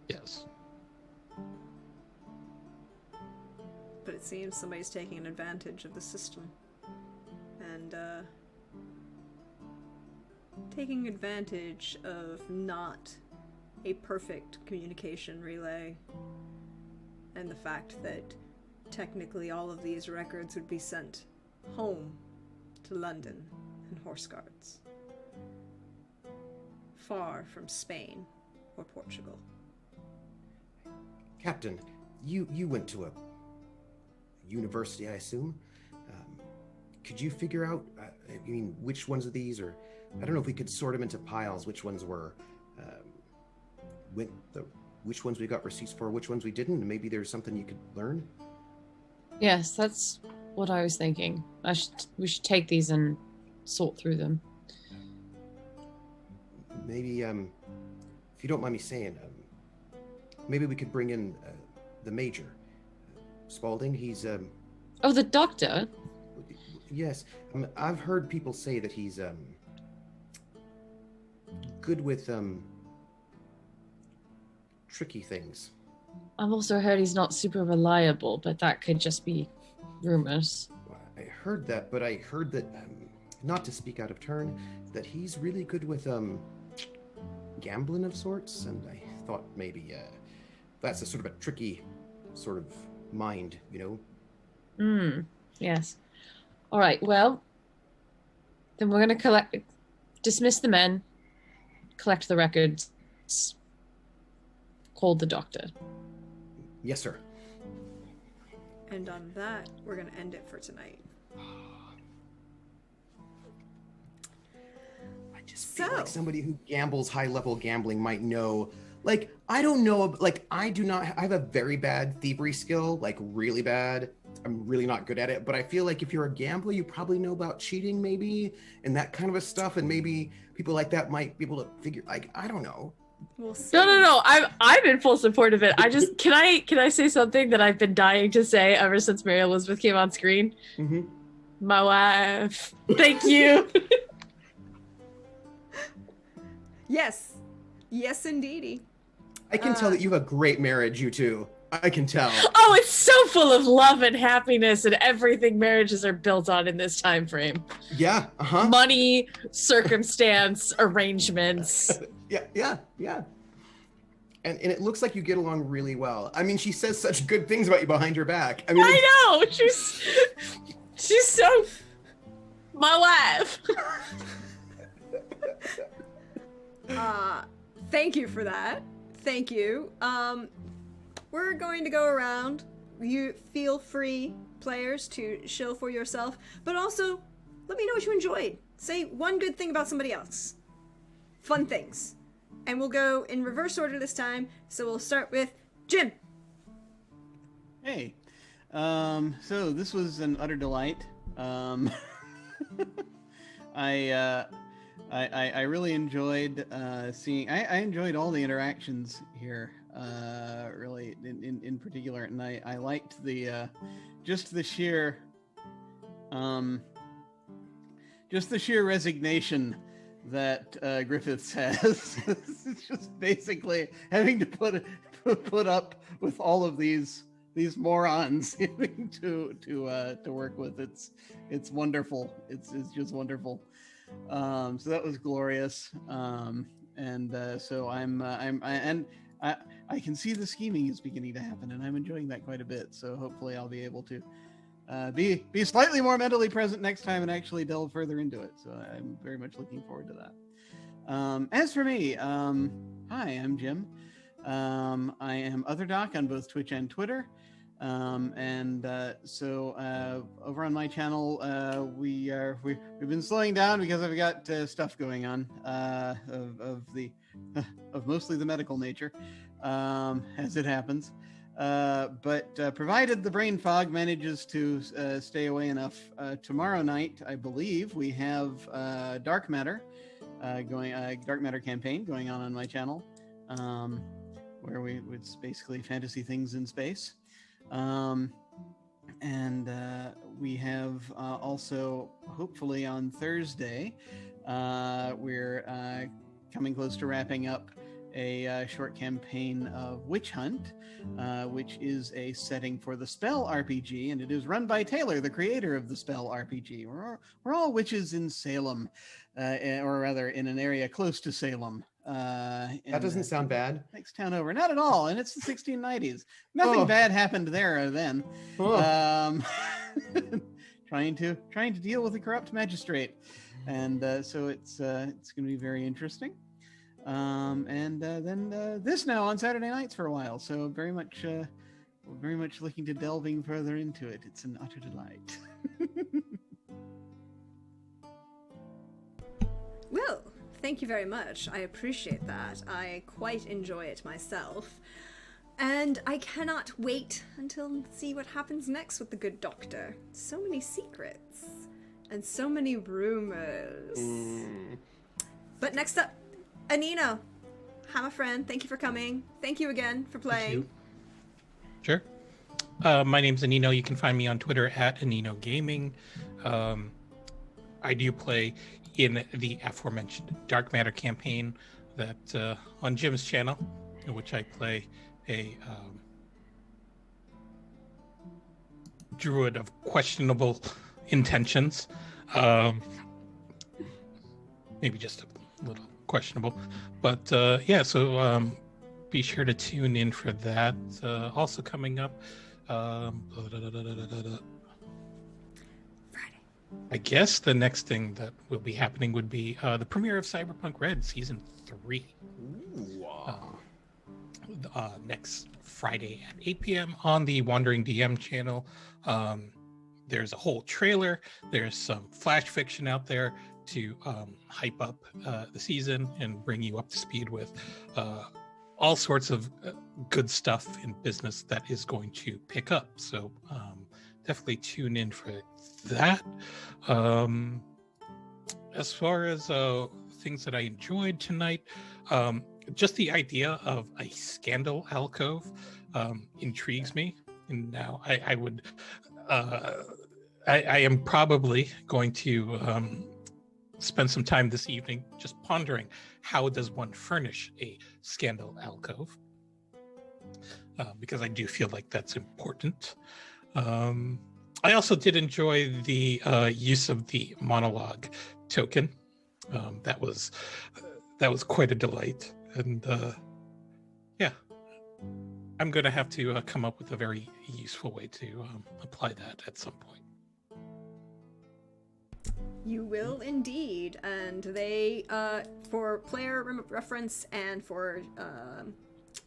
Yes. But it seems somebody's taking an advantage of the system. And, taking advantage of not a perfect communication relay. And the fact that technically all of these records would be sent home to London in horse guards. Far from Spain or Portugal. Captain, you went to a university, I assume. Could you figure out I mean, which ones of these, or I don't know if we could sort them into piles, which ones were, which ones we got receipts for, which ones we didn't, and maybe there's something you could learn. Yes, that's what I was thinking. We should take these and sort through them. Maybe, if you don't mind me saying, maybe we could bring in the Major. Spaulding, he's... Oh, the doctor? Yes. I've heard people say that he's good with tricky things. I've also heard he's not super reliable, but that could just be rumors. I heard that, but I heard that, not to speak out of turn, that he's really good with gambling of sorts, and I thought maybe that's a sort of a tricky sort of mind, you know? Yes. All right, well, then we're going to dismiss the men, collect the records, call the doctor. Yes, sir. And on that, we're going to end it for tonight. I just feel like somebody who gambles high-level gambling might know. Like, I don't know, like, I have a very bad thievery skill, like, really bad. I'm really not good at it, but I feel like if you're a gambler, you probably know about cheating, maybe, and that kind of a stuff, and maybe people like that might be able to figure, like, I don't know. We'll see. No. I'm in full support of it. I just can I say something that I've been dying to say ever since Mary Elizabeth came on screen? Mm-hmm. My wife. Thank you. Yes. Yes, indeedy. I can tell that you have a great marriage, you two. I can tell. Oh, it's so full of love and happiness and everything marriages are built on in this time frame. Yeah, uh-huh. Money, circumstance, arrangements. Yeah. And it looks like you get along really well. I mean, she says such good things about you behind your back. I mean, I know. She's so my wife. Thank you for that. Thank you. We're going to go around. You feel free, players, to shill for yourself, but also let me know what you enjoyed. Say one good thing about somebody else. Fun things. And we'll go in reverse order this time. So we'll start with Jim. Hey, so this was an utter delight. I really enjoyed seeing. I enjoyed all the interactions here. Really, in particular, and I liked the just the sheer resignation that Griffiths has. It's just basically having to put up with all of these morons having to work with. It's wonderful. It's just wonderful. So that was glorious. So I can see the scheming is beginning to happen, and I'm enjoying that quite a bit. So hopefully I'll be able to be slightly more mentally present next time and actually delve further into it. So I'm very much looking forward to that. As for me, hi, I'm Jim. I am OtherDoc on both Twitch and Twitter. So over on my channel, we've been slowing down because I've got stuff going on of mostly the medical nature, as it happens. But provided the brain fog manages to stay away enough, tomorrow night, I believe, we have Dark Matter Dark Matter campaign going on my channel, where it's basically fantasy things in space. We have also, hopefully on Thursday, we're coming close to wrapping up a short campaign of Witch Hunt, which is a setting for the Spell RPG, and it is run by Taylor, the creator of the Spell RPG. We're all witches in Salem, or rather in an area close to Salem. That doesn't sound bad. Next town over. Not at all. And it's the 1690s. Nothing bad happened there then. Trying to deal with a corrupt magistrate. And so it's going to be very interesting. Then this now on Saturday nights for a while. So very much looking to delving further into it. It's an utter delight. Well, thank you very much. I appreciate that. I quite enjoy it myself. And I cannot wait until see what happens next with the good doctor. So many secrets. And so many rumors. But next up, Anino. Hi, my friend. Thank you for coming. Thank you again for playing. Sure. My name's Anino. You can find me on Twitter at Anino Gaming. I do play in the aforementioned Dark Matter campaign that on Jim's channel, in which I play a druid of questionable intentions. Maybe just a little questionable. But yeah, so be sure to tune in for that. Also coming up, I guess the next thing that will be happening would be the premiere of Cyberpunk Red Season 3. Next Friday at 8 p.m. on the Wandering DM channel. There's a whole trailer. There's some flash fiction out there to hype up the season and bring you up to speed with all sorts of good stuff in business that is going to pick up. So definitely tune in for that. As far as things that I enjoyed tonight, just the idea of a scandal alcove intrigues me. And now I would, I am probably going to spend some time this evening just pondering how does one furnish a scandal alcove, because I do feel like that's important. I also did enjoy the use of the monologue token. That was quite a delight, and yeah, I'm going to have to come up with a very useful way to apply that at some point. You will indeed, and they, for player reference and for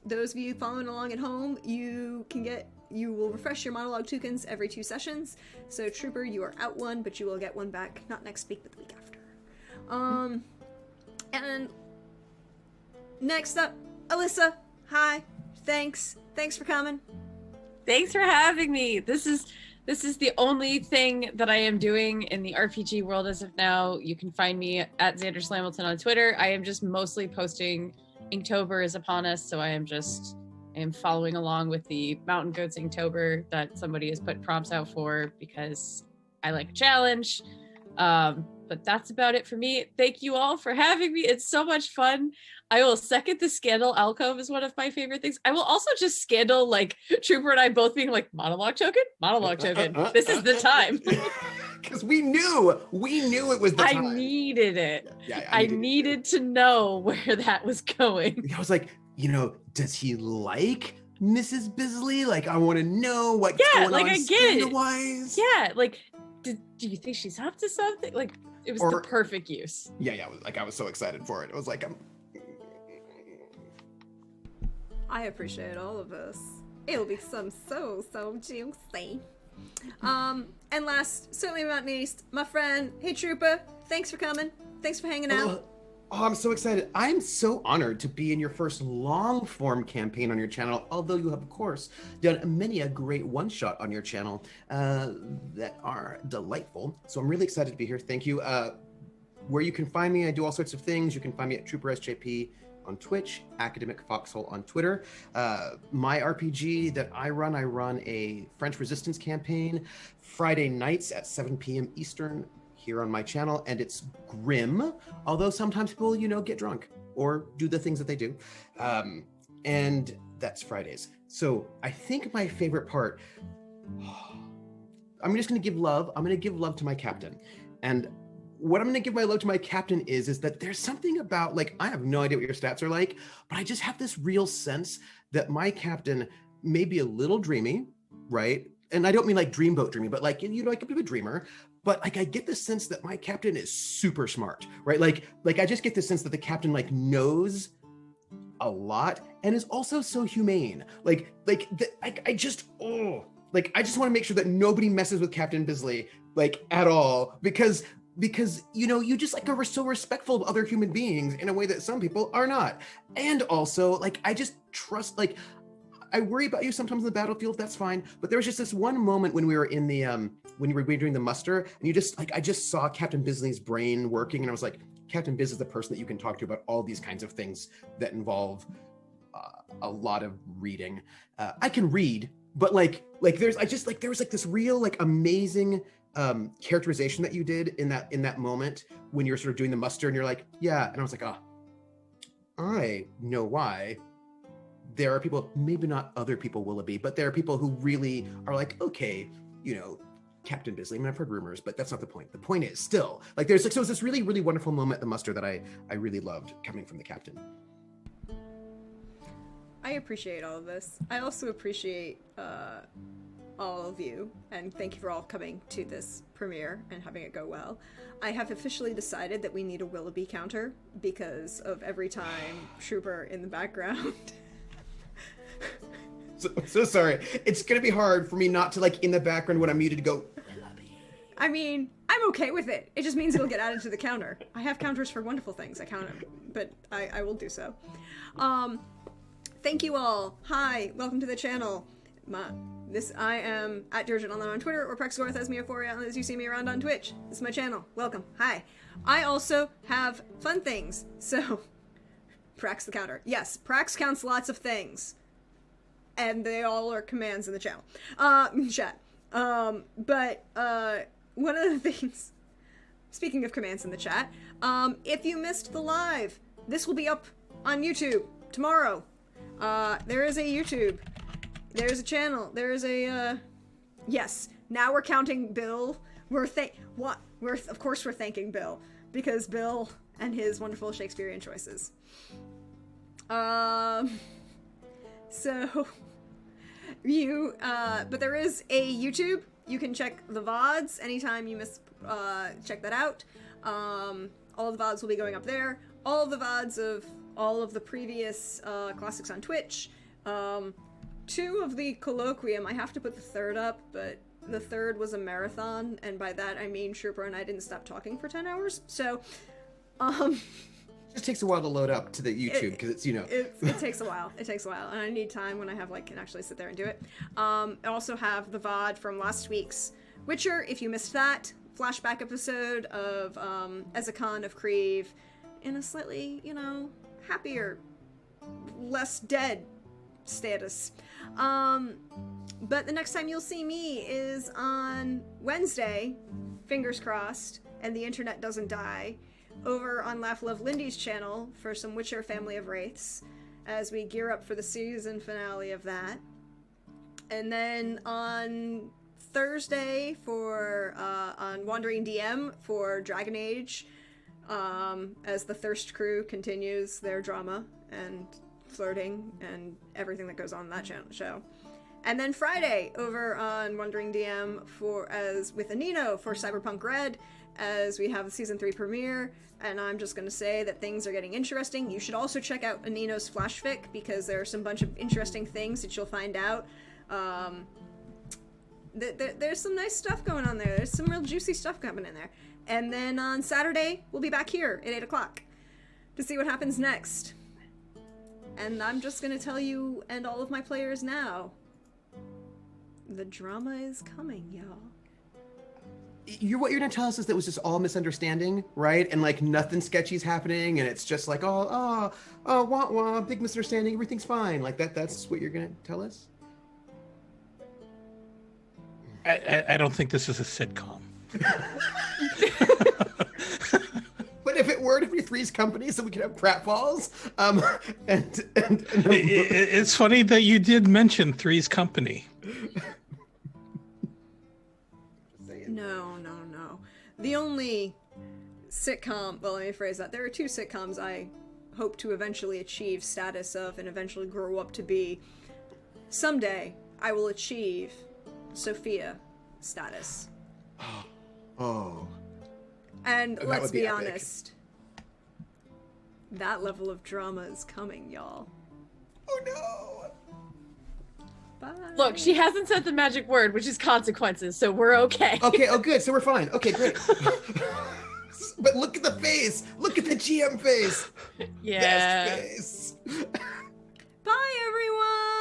those of you following along at home, you will refresh your monologue tokens every 2 sessions. So Trooper, you are out one, but you will get one back, not next week, but the week after. And next up, Alyssa. Hi. Thanks for coming. Thanks for having me. This is the only thing that I am doing in the RPG world as of now. You can find me at Xander Slamilton on Twitter. I am just mostly posting Inktober is upon us, so I am following along with the Mountain Goats Inktober that somebody has put prompts out for because I like a challenge. But that's about it for me. Thank you all for having me. It's so much fun. I will second the scandal alcove is one of my favorite things. I will also just scandal like Trooper and I both being like monologue token. This is the time. Because we knew it was the time. I needed it. Yeah, I needed to know where that was going. I was like, does he like Mrs. Bisley? Like, I want to know what's going on I get it. Wise. Yeah, like, do you think she's up to something? Like, it was the perfect use. Yeah. I was so excited for it. It was like, I appreciate all of this. It'll be so juicy. And last, certainly not least, my friend, hey Trooper, thanks for coming. Thanks for hanging out. Oh, I'm so excited. I'm so honored to be in your first long-form campaign on your channel, although you have, of course, done many a great one-shot on your channel that are delightful. So I'm really excited to be here. Thank you. Where you can find me, I do all sorts of things. You can find me at Trooper SJP on Twitch, Academic Foxhole on Twitter. My RPG that I run a French Resistance campaign Friday nights at 7 p.m. Eastern here on my channel, and it's grim, although sometimes people, get drunk or do the things that they do. And that's Fridays. So I think my favorite part, I'm just going to give love. I'm going to give love to my captain. And what I'm going to give my love to my captain is that there's something about, like, I have no idea what your stats are like, but I just have this real sense that my captain may be a little dreamy, right? And I don't mean like dreamboat dreamy, but like, like a bit of a dreamer. But like, I get the sense that my captain is super smart, right? Like I just get the sense that the captain like knows a lot and is also so humane. I just want to make sure that nobody messes with Captain Bisley like at all, because because you just like are so respectful of other human beings in a way that some people are not. And also, like, I just trust, like, I worry about you sometimes on the battlefield, that's fine, but there was just this one moment when we were in the when you were doing the muster, and you just like, I just saw Captain Bisley's brain working, and I was like, Captain Biz is the person that you can talk to about all these kinds of things that involve a lot of reading. I can read, but like there was like this real like amazing characterization that you did in that moment when you're sort of doing the muster, and you're like, yeah, and I was like, oh, I know why. There are people, maybe not other people Willoughby, but there are people who really are like, okay, Captain Bisley. I mean, I've heard rumors, but that's not the point. The point is still, like, there's like, so it's this really, really wonderful moment at the muster that I really loved coming from the captain. I appreciate all of this. I also appreciate all of you, and thank you for all coming to this premiere and having it go well. I have officially decided that we need a Willoughby counter because of every time Trooper in the background. So sorry. It's gonna be hard for me not to, like, in the background when I'm muted, to go, I mean, I'm okay with it. It just means it'll get added to the counter. I have counters for wonderful things. I count them, but I will do so. Thank you all. Hi, welcome to the channel. I am at Durgent Online on Twitter, or Prexgorth as Miaphoria as you see me around on Twitch. This is my channel. Welcome. Hi. I also have fun things. So, Prax the counter. Yes, Prax counts lots of things. And they all are commands in the channel. Chat. But one of the things, speaking of commands in the chat, if you missed the live, this will be up on YouTube tomorrow. There is a YouTube. There's a channel. There is a, yes. Now we're counting Bill. Of course we're thanking Bill, because Bill and his wonderful Shakespearean choices. So, but there is a YouTube. You can check the VODs anytime you check that out. All of the VODs will be going up there. All of the VODs of all of the previous classics on Twitch. 2 of the Colloquium, I have to put the 3rd up, but the 3rd was a marathon, and by that I mean Trooper and I didn't stop talking for 10 hours, so, It just takes a while to load up to the YouTube, because it's, It takes a while. It takes a while, and I need time when I have, like, can actually sit there and do it. I also have the VOD from last week's Witcher, if you missed that, flashback episode of Ezekon of Krieve, in a slightly, happier, less dead status. But the next time you'll see me is on Wednesday, fingers crossed, and the internet doesn't die, over on Laugh Love Lindy's channel for some Witcher Family of Wraiths, as we gear up for the season finale of that. And then on Thursday on Wandering DM for Dragon Age, as the Thirst crew continues their drama and flirting and everything that goes on in that show. And then Friday over on Wandering DM with Anino for Cyberpunk Red, as we have the season 3 premiere. And I'm just going to say that things are getting interesting. You should also check out Anino's Flash Fic, because there are some bunch of interesting things that you'll find out. There's some nice stuff going on there. There's some real juicy stuff coming in there. And then on Saturday, we'll be back here at 8 o'clock to see what happens next. And I'm just going to tell you and all of my players now, the drama is coming, y'all. What you're gonna tell us is that it was just all misunderstanding, right? And like nothing sketchy's happening, and it's just like, wah wah, big misunderstanding, everything's fine. Like that's what you're gonna tell us? I don't think this is a sitcom. But if it were to be Three's Company, so we could have pratfalls, it's funny that you did mention Three's Company. No. The only sitcom, well, let me phrase that. There are 2 sitcoms I hope to eventually achieve status of and eventually grow up to be. Someday, I will achieve Sophia status. Oh. And That let's would be be epic. honest, that level of drama is coming, y'all. Oh no. Bye. Look, she hasn't said the magic word, which is consequences, so we're okay. Okay, oh good, so we're fine. Okay, great. But look at the face. Look at the GM face. Yeah. Best face. Bye, everyone.